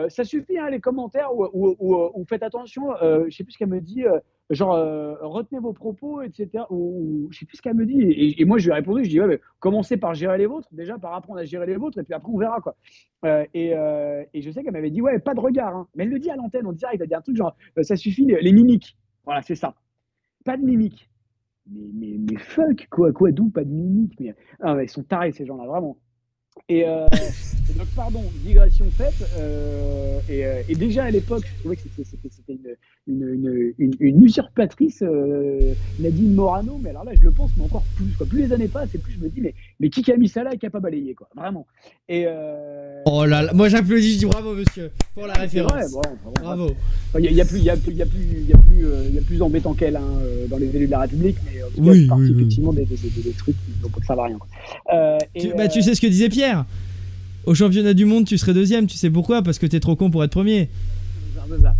ça suffit, hein, les commentaires, ou faites attention, je sais plus ce qu'elle me dit, genre, retenez vos propos, etc. Ou je sais plus ce qu'elle me dit. Et moi, je lui ai répondu, je dis, ouais, mais commencez par gérer les vôtres, déjà, par apprendre à gérer les vôtres, et puis après, on verra, quoi. Et je sais qu'elle m'avait dit, ouais, pas de regard, hein. Mais elle le dit à l'antenne, en direct, elle dit un truc genre, ça suffit, les mimiques. Voilà, c'est ça. Pas de mimiques. Mais fuck, quoi, d'où pas de mimiques? Mais ils sont tarés, ces gens-là, vraiment. Et donc, pardon, digression faite. Et déjà à l'époque, je trouvais que c'était une usurpatrice, Nadine Morano. Mais alors là, je le pense, mais encore plus, quoi. Plus les années passent, et plus je me dis, mais qui a mis ça là et qui a pas balayé, quoi. Vraiment. Oh là là, moi j'applaudis, je dis bravo monsieur pour la référence. Vrai, bon, bravo. Il y a plus embêtant qu'elle, hein, dans les élus de la République, mais en tout cas, Oui, c'est parti oui, oui. effectivement des trucs dont ça va rien, quoi. Tu sais ce que disait Pierre? Au championnat du monde, tu serais deuxième, tu sais pourquoi? Parce que t'es trop con pour être premier. C'est un peu ça.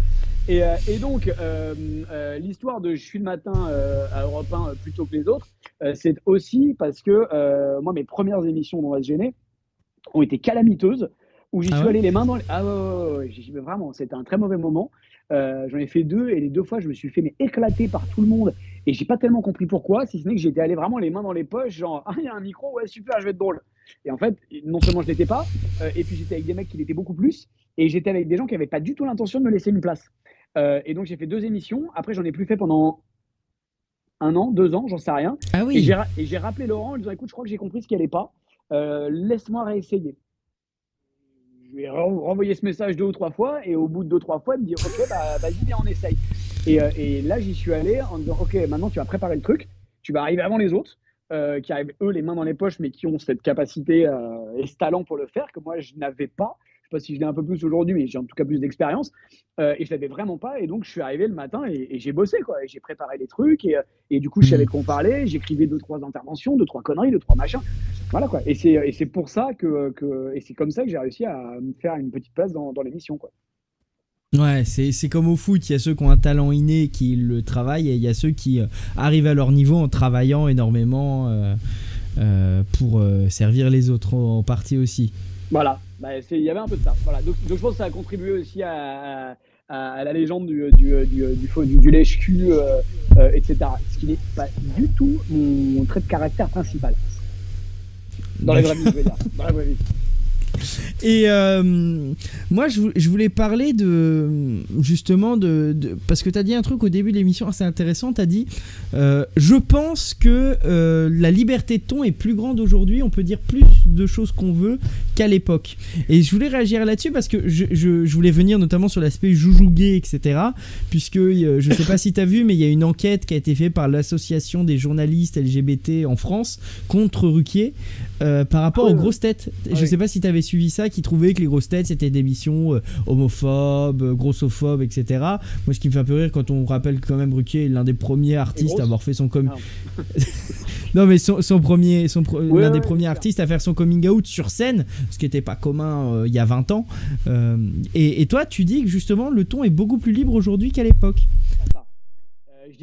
Et donc, l'histoire de Je suis le matin à Europe 1 plutôt que les autres, c'est aussi parce que moi, mes premières émissions dans Se Gêner ont été calamiteuses, où j'y Ah suis ouais allé les mains dans les... Ah ouais, vraiment, c'était un très mauvais moment. J'en ai fait 2, et les 2 fois, je me suis fait éclater par tout le monde, et j'ai pas tellement compris pourquoi, si ce n'est que j'étais allé vraiment les mains dans les poches, genre, ah, il y a un micro, ouais, super, je vais être drôle. Et en fait, non seulement je l'étais pas, et puis j'étais avec des mecs qui l'étaient beaucoup plus, et j'étais avec des gens qui avaient pas du tout l'intention de me laisser une place. Et donc, j'ai fait 2 émissions. Après, j'en ai plus fait pendant 1 an, 2 ans, j'en sais rien. Ah Et oui. j'ai rappelé Laurent en lui disant, écoute, je crois que j'ai compris ce qui allait pas. Laisse-moi réessayer. Je lui ai renvoyé ce message 2 ou 3 fois, et au bout de 2 ou 3 fois, il me dit, ok, bah, vas-y, viens, on essaye. Et là, j'y suis allé en disant, ok, maintenant, tu vas préparer le truc, tu vas arriver avant les autres, qui arrivent, eux, les mains dans les poches, mais qui ont cette capacité et ce talent pour le faire, que moi, je n'avais pas. Je sais pas si je l'ai un peu plus aujourd'hui, mais j'ai en tout cas plus d'expérience. Et je l'avais vraiment pas. Et donc, je suis arrivé le matin, et j'ai bossé, quoi. Et j'ai préparé les trucs. Et du coup, je savais de quoi on parlait. J'écrivais 2-3 interventions, 2-3 conneries, 2-3 machins. Voilà, quoi. Et c'est pour ça et c'est comme ça que j'ai réussi à me faire une petite place dans l'émission, quoi. Ouais, c'est comme au foot, il y a ceux qui ont un talent inné qui le travaillent, et il y a ceux qui arrivent à leur niveau en travaillant énormément pour servir les autres en partie aussi. Voilà, il y avait un peu de ça. Voilà. Donc je pense que ça a contribué aussi à la légende du lèche-cul, etc. Ce qui n'est pas du tout mon trait de caractère principal. Dans la vraie vie, je veux dire. Dans la vraie vie. Et moi je voulais parler justement parce que tu as dit un truc au début de l'émission assez intéressant. Tu as dit je pense que la liberté de ton est plus grande aujourd'hui, on peut dire plus de choses qu'on veut qu'à l'époque. Et je voulais réagir là-dessus parce que je voulais venir notamment sur l'aspect joujou gay, etc. Puisque je sais pas si tu as vu, mais il y a une enquête qui a été faite par l'association des journalistes LGBT en France contre Ruquier par rapport aux grosses têtes. Je sais pas si tu avais suivi ça, qui trouvait que les grosses têtes c'était des émissions homophobes, grossophobes, etc. Moi, ce qui me fait un peu rire quand on rappelle quand même Ruquier est l'un des premiers artistes à avoir fait son non mais l'un des premiers artistes à faire son coming out sur scène, ce qui n'était pas commun il y a 20 ans. Et toi, tu dis que justement le ton est beaucoup plus libre aujourd'hui qu'à l'époque. Je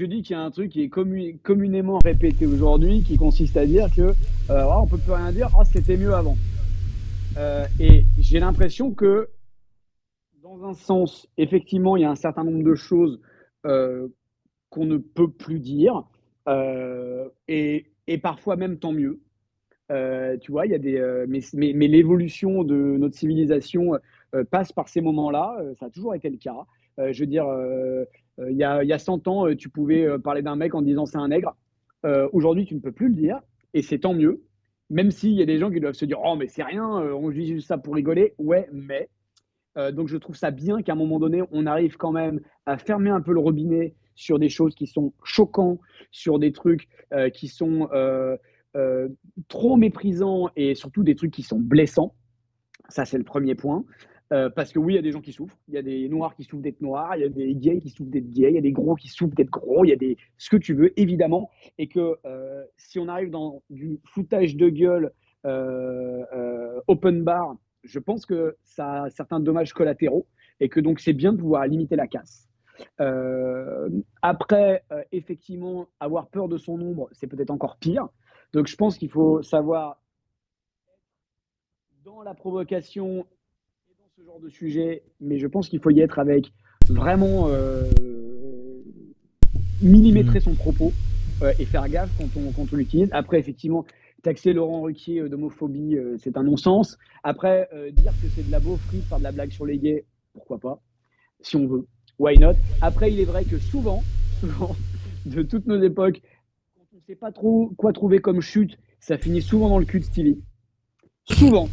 dis qu'il y a un truc qui est communément répété aujourd'hui, qui consiste à dire que on peut plus rien dire, c'était mieux avant. Et j'ai l'impression que, dans un sens, effectivement, il y a un certain nombre de choses qu'on ne peut plus dire, et parfois même tant mieux. Tu vois, il y a mais l'évolution de notre civilisation passe par ces moments-là. Ça a toujours été le cas. Je veux dire, il y a 100 ans, tu pouvais parler d'un mec en disant c'est un nègre. Aujourd'hui, tu ne peux plus le dire, et c'est tant mieux. Même s'il y a des gens qui doivent se dire oh mais c'est rien, on dit juste ça pour rigoler. Ouais, mais donc je trouve ça bien qu'à un moment donné, on arrive quand même à fermer un peu le robinet sur des choses qui sont choquantes, sur des trucs qui sont trop méprisants, et surtout des trucs qui sont blessants. Ça, c'est le premier point. Parce que oui, il y a des gens qui souffrent. Il y a des noirs qui souffrent d'être noirs, il y a des gays qui souffrent d'être gays, il y a des gros qui souffrent d'être gros, il y a ce que tu veux, évidemment. Et que si on arrive dans du foutage de gueule open bar, je pense que ça a certains dommages collatéraux, et que donc c'est bien de pouvoir limiter la casse. Après, effectivement, avoir peur de son ombre, c'est peut-être encore pire. Donc je pense qu'il faut savoir, dans la provocation et dans ce genre de sujet, mais je pense qu'il faut y être avec vraiment millimétrer son propos et faire gaffe quand on l'utilise. Après, effectivement, taxer Laurent Ruquier d'homophobie, c'est un non-sens. Après, dire que c'est de la beaufrie de faire de la blague sur les gays, pourquoi pas, si on veut. Why not? Après, il est vrai que souvent, de toutes nos époques, quand on ne sait pas trop quoi trouver comme chute, ça finit souvent dans le cul de Stevie. Souvent.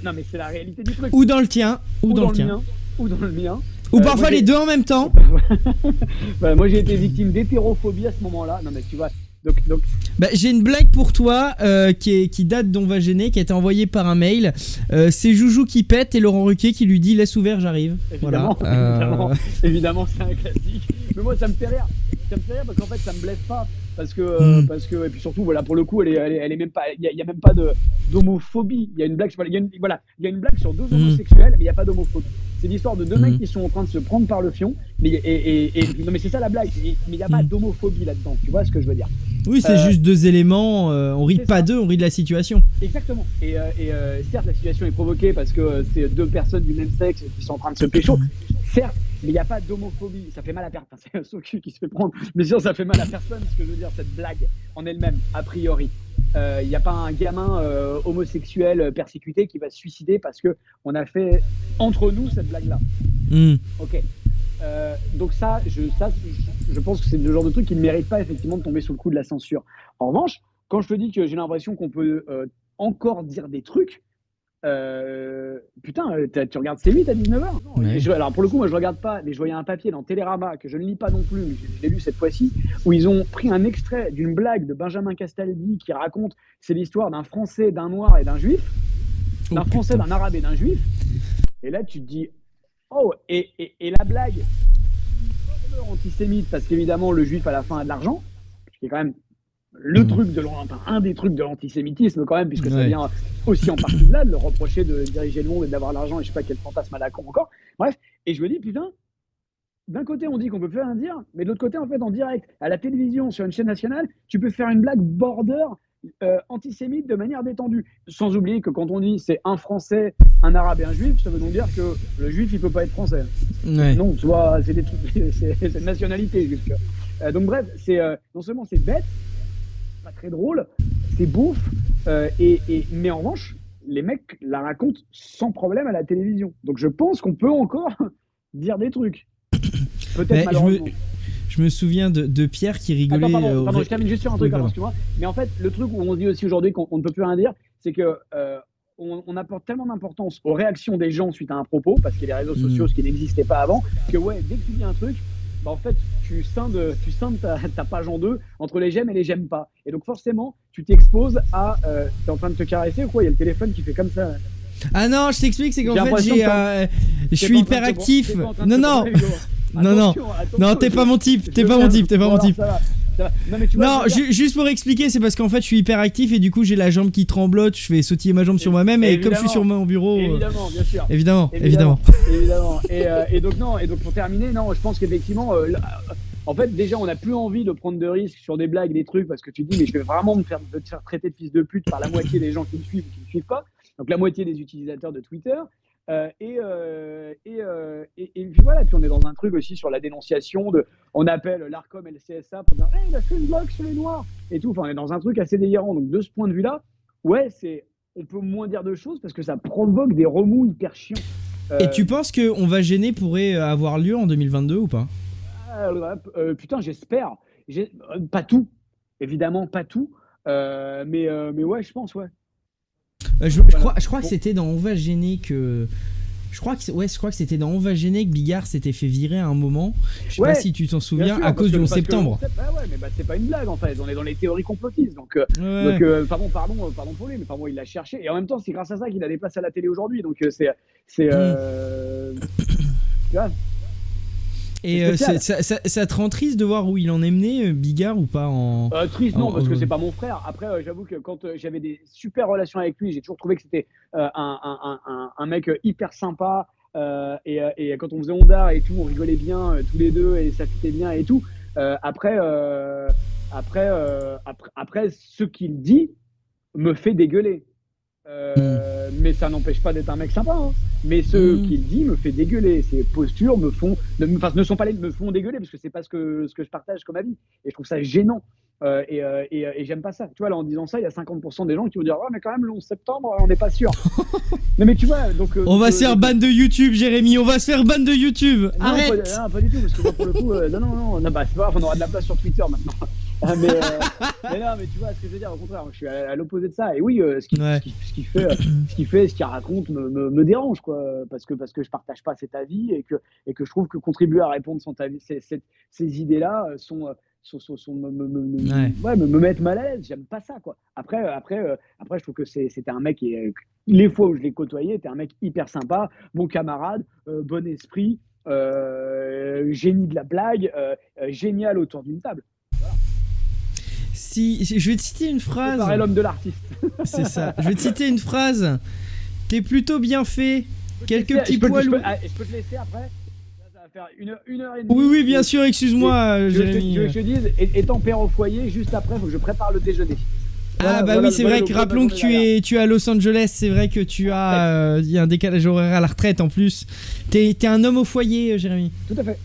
Non, mais c'est la réalité du truc. Ou dans le tien, ou dans le tien. Mien, ou dans le mien. Ou parfois les deux en même temps. Bah, moi, j'ai été victime d'hétérophobie à ce moment-là. Non, mais tu vois. Donc... Bah, j'ai une blague pour toi qui date d'On va gêner, qui a été envoyée par un mail. C'est Joujou qui pète et Laurent Ruquier qui lui dit laisse ouvert, j'arrive. Évidemment, voilà. évidemment, c'est un classique. Mais moi, ça me fait rire. Ça me fait rire parce qu'en fait, ça me blesse pas. Parce que et puis surtout, voilà, pour le coup, elle est même pas. Il y a même pas d'homophobie. Il y a une blague. Il y a une blague sur deux homosexuels, mais il n'y a pas d'homophobie. C'est l'histoire de deux mecs qui sont en train de se prendre par le fion. Mais non, mais c'est ça la blague. Mais il n'y a pas d'homophobie là-dedans. Tu vois ce que je veux dire? Oui, c'est juste deux éléments. On rit pas d'eux, on rit de la situation. Exactement. Et certes, la situation est provoquée parce que c'est deux personnes du même sexe qui sont en train de se pécho. Certes, mais il n'y a pas d'homophobie. Ça fait mal à personne. C'est un saut-cul qui se fait prendre. Mais sûr, ça fait mal à personne. Ce que je veux dire, cette blague en elle-même, a priori. Il n'y a pas un gamin homosexuel persécuté qui va se suicider parce qu'on a fait entre nous cette blague-là. Ok. Donc ça, je pense que c'est le genre de truc qui ne mérite pas effectivement de tomber sous le coup de la censure. En revanche, quand je te dis que j'ai l'impression qu'on peut encore dire des trucs, putain, tu regardes C8 à 19h? Alors pour le coup, moi je regarde pas, mais je voyais un papier dans Télérama que je ne lis pas non plus, mais je l'ai lu cette fois-ci, où ils ont pris un extrait d'une blague de Benjamin Castaldi qui raconte, c'est l'histoire d'un Français, d'un Noir et d'un Juif, d'un Français, d'un Arabe et d'un Juif. Et là, tu te dis, oh, et la blague antisémite, parce qu'évidemment, le Juif à la fin a de l'argent, ce qui est quand même le truc un des trucs de l'antisémitisme quand même, puisque ça vient aussi en partie de là, de le reprocher de diriger le monde et d'avoir l'argent, et je sais pas quel fantasme à la con encore. Bref, et je me dis, putain, d'un côté on dit qu'on peut plus rien dire, mais de l'autre côté, en fait, en direct, à la télévision, sur une chaîne nationale, tu peux faire une blague border antisémite de manière détendue. Sans oublier que quand on dit c'est un Français, un Arabe et un Juif, ça veut donc dire que le Juif, il peut pas être français. Ouais. Non, tu vois, c'est des trucs, c'est une nationalité. Donc bref, c'est non seulement c'est bête, pas très drôle, c'est bouffe, mais en revanche, les mecs la racontent sans problème à la télévision. Donc je pense qu'on peut encore dire des trucs. Peut-être malheureusement. Je me souviens de Pierre qui rigolait. Attends, pardon, je termine juste sur un truc, excuse-moi. Mais en fait, le truc où on se dit aussi aujourd'hui qu'on ne peut plus rien dire, c'est que on apporte tellement d'importance aux réactions des gens suite à un propos, parce qu'il y a les réseaux sociaux, ce qui n'existait pas avant, que ouais, dès que tu dis un truc, bah en fait, tu scindes ta page en deux entre les j'aime et les j'aime pas. Et donc forcément, tu t'exposes à... t'es en train de te caresser ou quoi? Il y a le téléphone qui fait comme ça. Ah non, je t'explique, c'est qu'en fait, je suis hyper actif. Non, t'es pas mon type, Non, juste pour expliquer, c'est parce qu'en fait je suis hyper actif et du coup j'ai la jambe qui tremblote, je fais sautiller ma jambe sur moi-même et comme je suis sur mon bureau. Évidemment, bien sûr. Évidemment. Et donc pour terminer, non, je pense qu'effectivement, en fait déjà on n'a plus envie de prendre de risques sur des blagues, des trucs, parce que tu te dis mais je vais vraiment te faire traiter de fils de pute par la moitié des gens qui me suivent ou qui me suivent pas, donc la moitié des utilisateurs de Twitter. Et puis voilà, puis on est dans un truc aussi sur la dénonciation on appelle l'Arcom et le CSA pour dire hey, il a fait une blague sur les Noirs et tout, enfin on est dans un truc assez délirant. Donc de ce point de vue là, ouais, on peut moins dire de choses parce que ça provoque des remous hyper chiants. Et tu penses qu'on va gêner pourrait avoir lieu en 2022 ou pas? Putain, j'espère. Pas tout, évidemment pas tout, mais ouais, je pense, ouais. Je crois que c'était dans On va gêner que... Je crois que c'était dans On va gêner que Bigard s'était fait virer à un moment. Je sais pas si tu t'en souviens, à cause du 11 septembre. Ouais, mais c'est pas une blague en fait. On est dans les théories complotistes. Donc, pardon pour lui, mais moi il l'a cherché. Et en même temps, c'est grâce à ça qu'il a des places à la télé aujourd'hui. Donc tu vois. Et ça te rend triste de voir où il en est mené, Bigard, ou pas triste, non, parce que c'est pas mon frère. Après, j'avoue que quand j'avais des super relations avec lui, j'ai toujours trouvé que c'était un mec hyper sympa, Et quand on faisait Ondar et tout, on rigolait bien tous les deux et ça fitait bien et tout. Après, ce qu'il dit me fait dégueuler. Mais ça n'empêche pas d'être un mec sympa. Hein. Mais ce qu'il dit me fait dégueuler. Ses postures me font dégueuler parce que c'est pas ce que je partage comme avis. Et je trouve ça gênant. Et j'aime pas ça. Tu vois, là, en disant ça, il y a 50% des gens qui vont dire, mais quand même, le 11 septembre, on n'est pas sûr. Non, mais tu vois, donc. On va se faire ban de YouTube, Jérémy. On va se faire ban de YouTube. Non, Arrête. pas du tout, parce que moi, pour le coup, non, bah, c'est pas grave, on aura de la place sur Twitter maintenant. mais non, mais tu vois ce que je veux dire, au contraire, je suis à l'opposé de ça. Et oui, ce qu'il fait, ce qu'il raconte me dérange, quoi, parce que je partage pas cet avis et que je trouve que contribuer à répondre ces idées-là me mettent mal à l'aise. J'aime pas ça, quoi. Après, je trouve que c'était un mec qui, les fois où je l'ai côtoyé, était un mec hyper sympa, bon camarade, bon esprit, génie de la blague, génial autour d'une table. Voilà. Si je vais te citer une phrase. C'est l'homme de l'artiste. C'est ça. Je vais te citer une phrase. T'es plutôt bien fait. Quelques petits poils. Je peux te laisser après. Ça va faire une heure et demie. Oui, bien sûr. Excuse-moi, Jérémy. Je veux que je te dise, étant père au foyer, juste après, il faut que je prépare le déjeuner. Oui, c'est vrai que rappelons que tu es à Los Angeles. C'est vrai que tu as il y a un décalage horaire à la retraite en plus. T'es un homme au foyer, Jérémy. Tout à fait.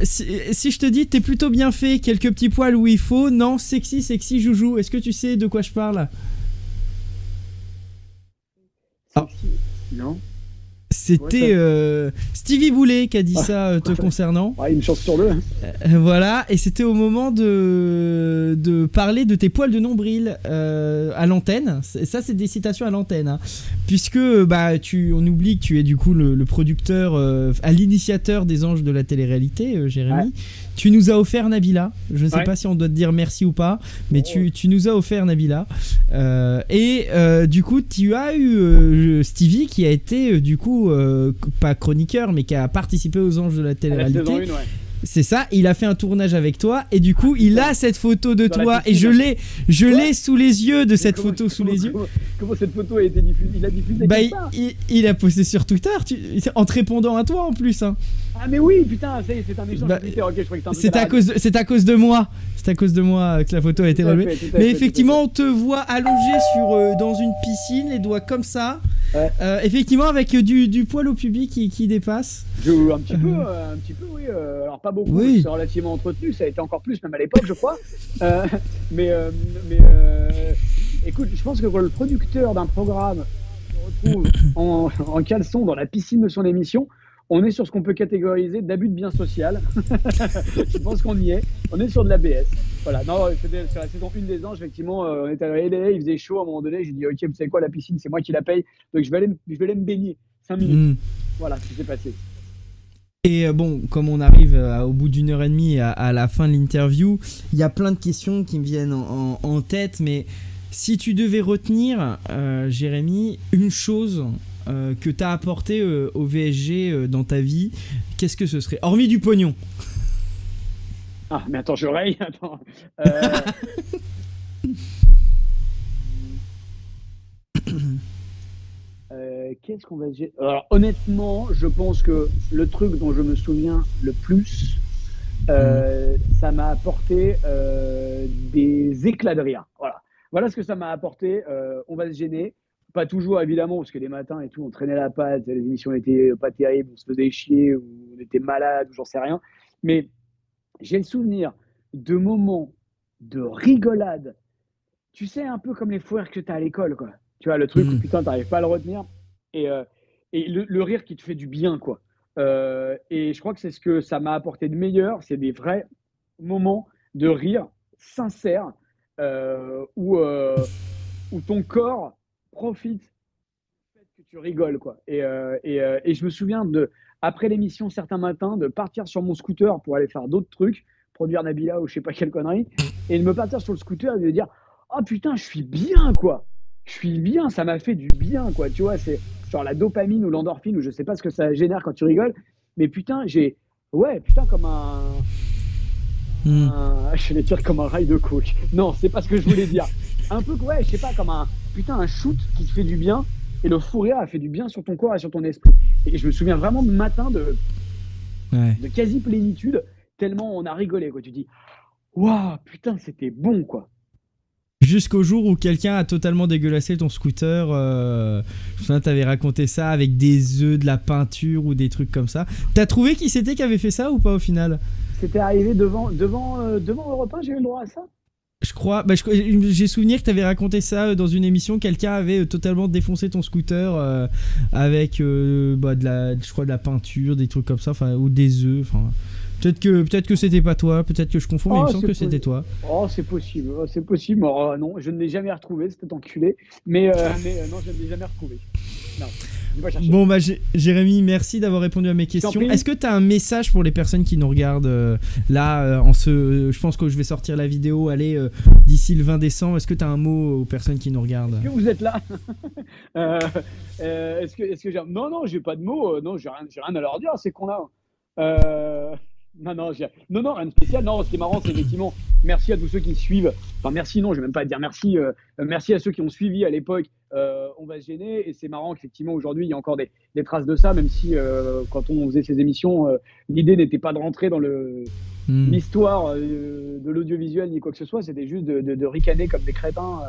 Si je te dis t'es plutôt bien fait, quelques petits poils où il faut, non, sexy joujou, est-ce que tu sais de quoi je parle? Non. C'était Stevie Boulet qui a dit ça te concernant. Il me chante sur le. Voilà, et c'était au moment de parler de tes poils de nombril à l'antenne. Ça, c'est des citations à l'antenne, hein. Puisque on oublie que tu es du coup le producteur à l'initiateur des Anges de la télé-réalité, Jérémy. Ouais. Tu nous as offert Nabila. Je ne sais pas si on doit te dire merci ou pas, mais tu nous as offert Nabila. Du coup, tu as eu Stevie qui a été du coup pas chroniqueur, mais qui a participé aux Anges de la télé-réalité. C'est ça, il a fait un tournage avec toi et du coup il a cette photo de toi et je l'ai sous les yeux de cette photo sous les yeux. Comment cette photo a été diffusée? Il a diffusé il a posté sur Twitter en te répondant à toi en plus, hein. Ah mais oui putain, c'est un échange Twitter. Ok, je crois que c'est à cause de moi. C'est à cause de moi que la photo a été relevée. Mais effectivement, on te voit allongé dans une piscine, les doigts comme ça. Ouais. Effectivement, avec du poil au pubis qui dépasse. Un petit peu, oui. Alors pas beaucoup, c'est relativement entretenu. Ça a été encore plus, même à l'époque, je crois. Écoute, je pense que quand le producteur d'un programme se retrouve en caleçon dans la piscine de son émission, on est sur ce qu'on peut catégoriser d'abus de bien social. Je pense qu'on y est. On est sur de l'ABS. Voilà. Non, c'était sur la saison 1 des Anges, effectivement, on était à LA, il faisait chaud à un moment donné. J'ai dit, ok, vous savez quoi, la piscine, c'est moi qui la paye. Donc je vais aller me baigner 5 minutes. Voilà ce qui s'est passé. Et bon, comme on arrive au bout d'une heure et demie à la fin de l'interview, il y a plein de questions qui me viennent en tête. Mais si tu devais retenir, Jérémy, une chose que t'as apporté au VSG dans ta vie, qu'est-ce que ce serait? Hormis du pognon. Ah, mais attends, je raye, attends. Qu'est-ce qu'on va dire? Alors, honnêtement, je pense que le truc dont je me souviens le plus, ça m'a apporté des éclats de rire. Voilà ce que ça m'a apporté. On va se gêner. Pas toujours, évidemment, parce que les matins et tout, on traînait la patte, les émissions n'étaient pas terribles, on se faisait chier, ou on était malade, ou j'en sais rien. Mais j'ai le souvenir de moments de rigolade. Tu sais, un peu comme les fous rires que tu as à l'école, quoi. Tu vois, le truc où putain, t'arrives pas à le retenir. Et le rire qui te fait du bien, quoi. Et je crois que c'est ce que ça m'a apporté de meilleur. C'est des vrais moments de rire sincère où ton corps profite du fait que tu rigoles, quoi. Et je me souviens après l'émission, certains matins, de partir sur mon scooter pour aller faire d'autres trucs, produire Nabila ou je sais pas quelle connerie, et de me partir sur le scooter et de dire oh putain, je suis bien, quoi. Je suis bien, ça m'a fait du bien, quoi. Tu vois, c'est genre la dopamine ou l'endorphine, ou je sais pas ce que ça génère quand tu rigoles, mais putain, comme je vais dire comme un rail de coke. Non, c'est pas ce que je voulais dire. Un peu, ouais, je sais pas, comme un shoot qui te fait du bien, et le fou rire a fait du bien sur ton corps et sur ton esprit. Et je me souviens vraiment de matin de quasi plénitude, tellement on a rigolé, quoi. Tu dis, waouh, putain, c'était bon, quoi. Jusqu'au jour où quelqu'un a totalement dégueulassé ton scooter. Je me souviens, t'avais raconté ça avec des œufs, de la peinture ou des trucs comme ça. T'as trouvé qui c'était qui avait fait ça ou pas au final? C'était arrivé devant Europe 1, j'ai eu le droit à ça? Je crois, j'ai souvenir que t'avais raconté ça dans une émission. Quelqu'un avait totalement défoncé ton scooter avec de la peinture, des trucs comme ça, ou des œufs. Peut-être que c'était pas toi, peut-être que je confonds, mais il me semble que c'était toi. Oh, c'est possible. Non, je ne l'ai jamais retrouvé, c'était enculé. Mais non, je ne l'ai jamais retrouvé. Non, je vais pas chercher. Bon, Jérémy, merci d'avoir répondu à mes questions. Est-ce que tu as un message pour les personnes qui nous regardent je pense que je vais sortir la vidéo, d'ici le 20 décembre. Est-ce que tu as un mot aux personnes qui nous regardent? Est-ce que vous êtes là? Est-ce que j'ai... Non, j'ai pas de mots. Non, j'ai rien à leur dire, c'est qu'on a... Non, rien de spécial. Non, ce qui est marrant, c'est effectivement, merci à tous ceux qui me suivent. Enfin, merci, non, je vais même pas dire merci. Merci à ceux qui ont suivi à l'époque. On va se gêner. Et c'est marrant qu'effectivement, aujourd'hui, il y a encore des traces de ça, même si quand on faisait ces émissions, l'idée n'était pas de rentrer dans l'histoire de l'audiovisuel ni quoi que ce soit. C'était juste de ricaner comme des crétins.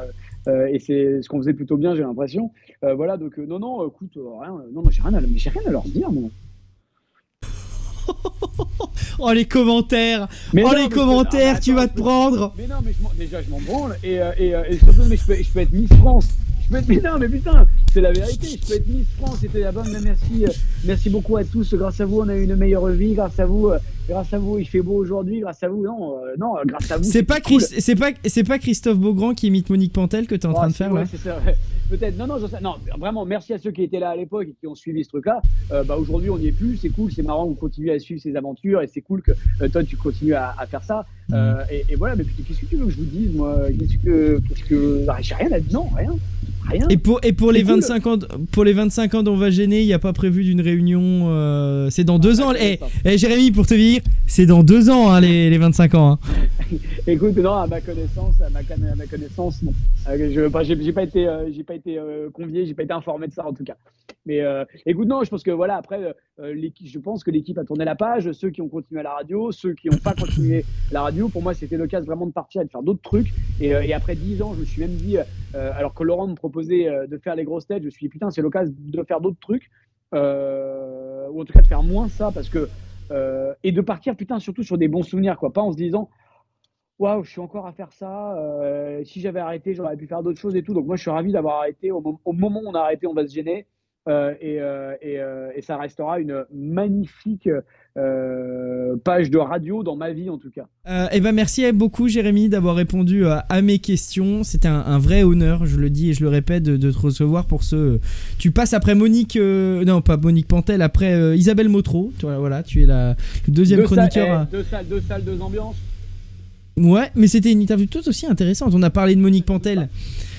Et c'est ce qu'on faisait plutôt bien, j'ai l'impression. Voilà, donc non, écoute, rien. Non, j'ai rien à leur dire, moi. Oh les commentaires, tu vas te prendre. Mais non, déjà je m'en branle et surtout mais je peux être Miss France. Mais non, mais putain, c'est la vérité. Je peux être Miss France, c'était la bonne. Merci beaucoup à tous. Grâce à vous, on a eu une meilleure vie. Grâce à vous, il fait beau aujourd'hui. Grâce à vous, non, grâce à vous. C'est pas Christophe Beaugrand qui imite Monique Pantel que t'es en train de faire là. C'est ça. Peut-être. Non, vraiment. Merci à ceux qui étaient là à l'époque et qui ont suivi ce truc-là. Aujourd'hui, on n'y est plus. C'est cool, c'est marrant. Vous continuez à suivre ces aventures et c'est cool que toi, tu continues à faire ça. Et voilà. Mais qu'est-ce que tu veux que je vous dise, moi? J'ai rien à dire. Non, rien. Et pour les 25 ans d'On va gêner, il n'y a pas prévu d'une réunion. C'est dans 2 ans. Jérémy, pour te dire, c'est dans 2 ans les 25 ans. Hein. Écoute, non, à ma connaissance, non. J'ai pas été convié, j'ai pas été informé de ça en tout cas. Mais écoute, non, je pense que voilà, après, je pense que l'équipe a tourné la page. Ceux qui ont continué à la radio, ceux qui n'ont pas continué la radio, pour moi, c'était l'occasion vraiment de partir et de faire d'autres trucs. Et après 10 ans, je me suis même dit, alors que Laurent me proposait de faire les grosses têtes, je me suis dit, putain, c'est l'occasion de faire d'autres trucs. Ou en tout cas de faire moins ça, parce que et de partir, putain, surtout sur des bons souvenirs, quoi. Pas en se disant, waouh, je suis encore à faire ça. Si j'avais arrêté, j'aurais pu faire d'autres choses et tout. Donc moi, je suis ravi d'avoir arrêté. Au moment où on a arrêté, On va se gêner. Et ça restera une magnifique page de radio dans ma vie en tout cas. Merci beaucoup Jérémy d'avoir répondu à mes questions. C'était un vrai honneur, je le dis et je le répète, de te recevoir pour ce... Tu passes après Monique... non, pas Monique Pantel, après Isabelle Motro. Voilà, tu es le deuxième chroniqueur. Deux salles, deux ambiances. Ouais, mais c'était une interview tout aussi intéressante. On a parlé de Monique Pantel.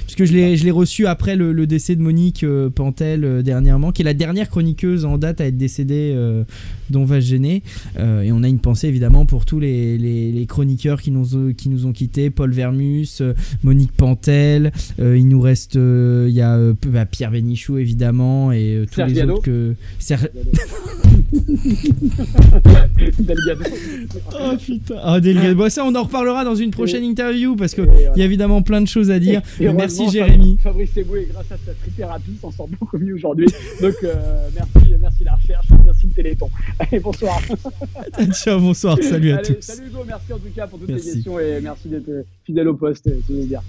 Puisque je l'ai reçu après le décès de Monique Pantel dernièrement, qui est la dernière chroniqueuse en date à être décédée d'On va se gêner. Et on a une pensée évidemment pour tous les chroniqueurs qui nous ont quittés, Paul Vermus, Monique Pantel, il nous reste il y a Pierre Bénichou évidemment et tous les autres que... Oh putain, Delgado. Ça on en reparlera dans une prochaine interview parce que il y a évidemment plein de choses à dire. Merci Jérémy. Fabrice Eboué, grâce à sa trithérapie, s'en sort beaucoup mieux aujourd'hui. Donc merci la recherche, merci le Téléthon. Allez, bonsoir. Ciao, bonsoir, salut à tous. Salut Hugo, merci en tout cas pour toutes les questions et merci d'être fidèle au poste, c'est bien.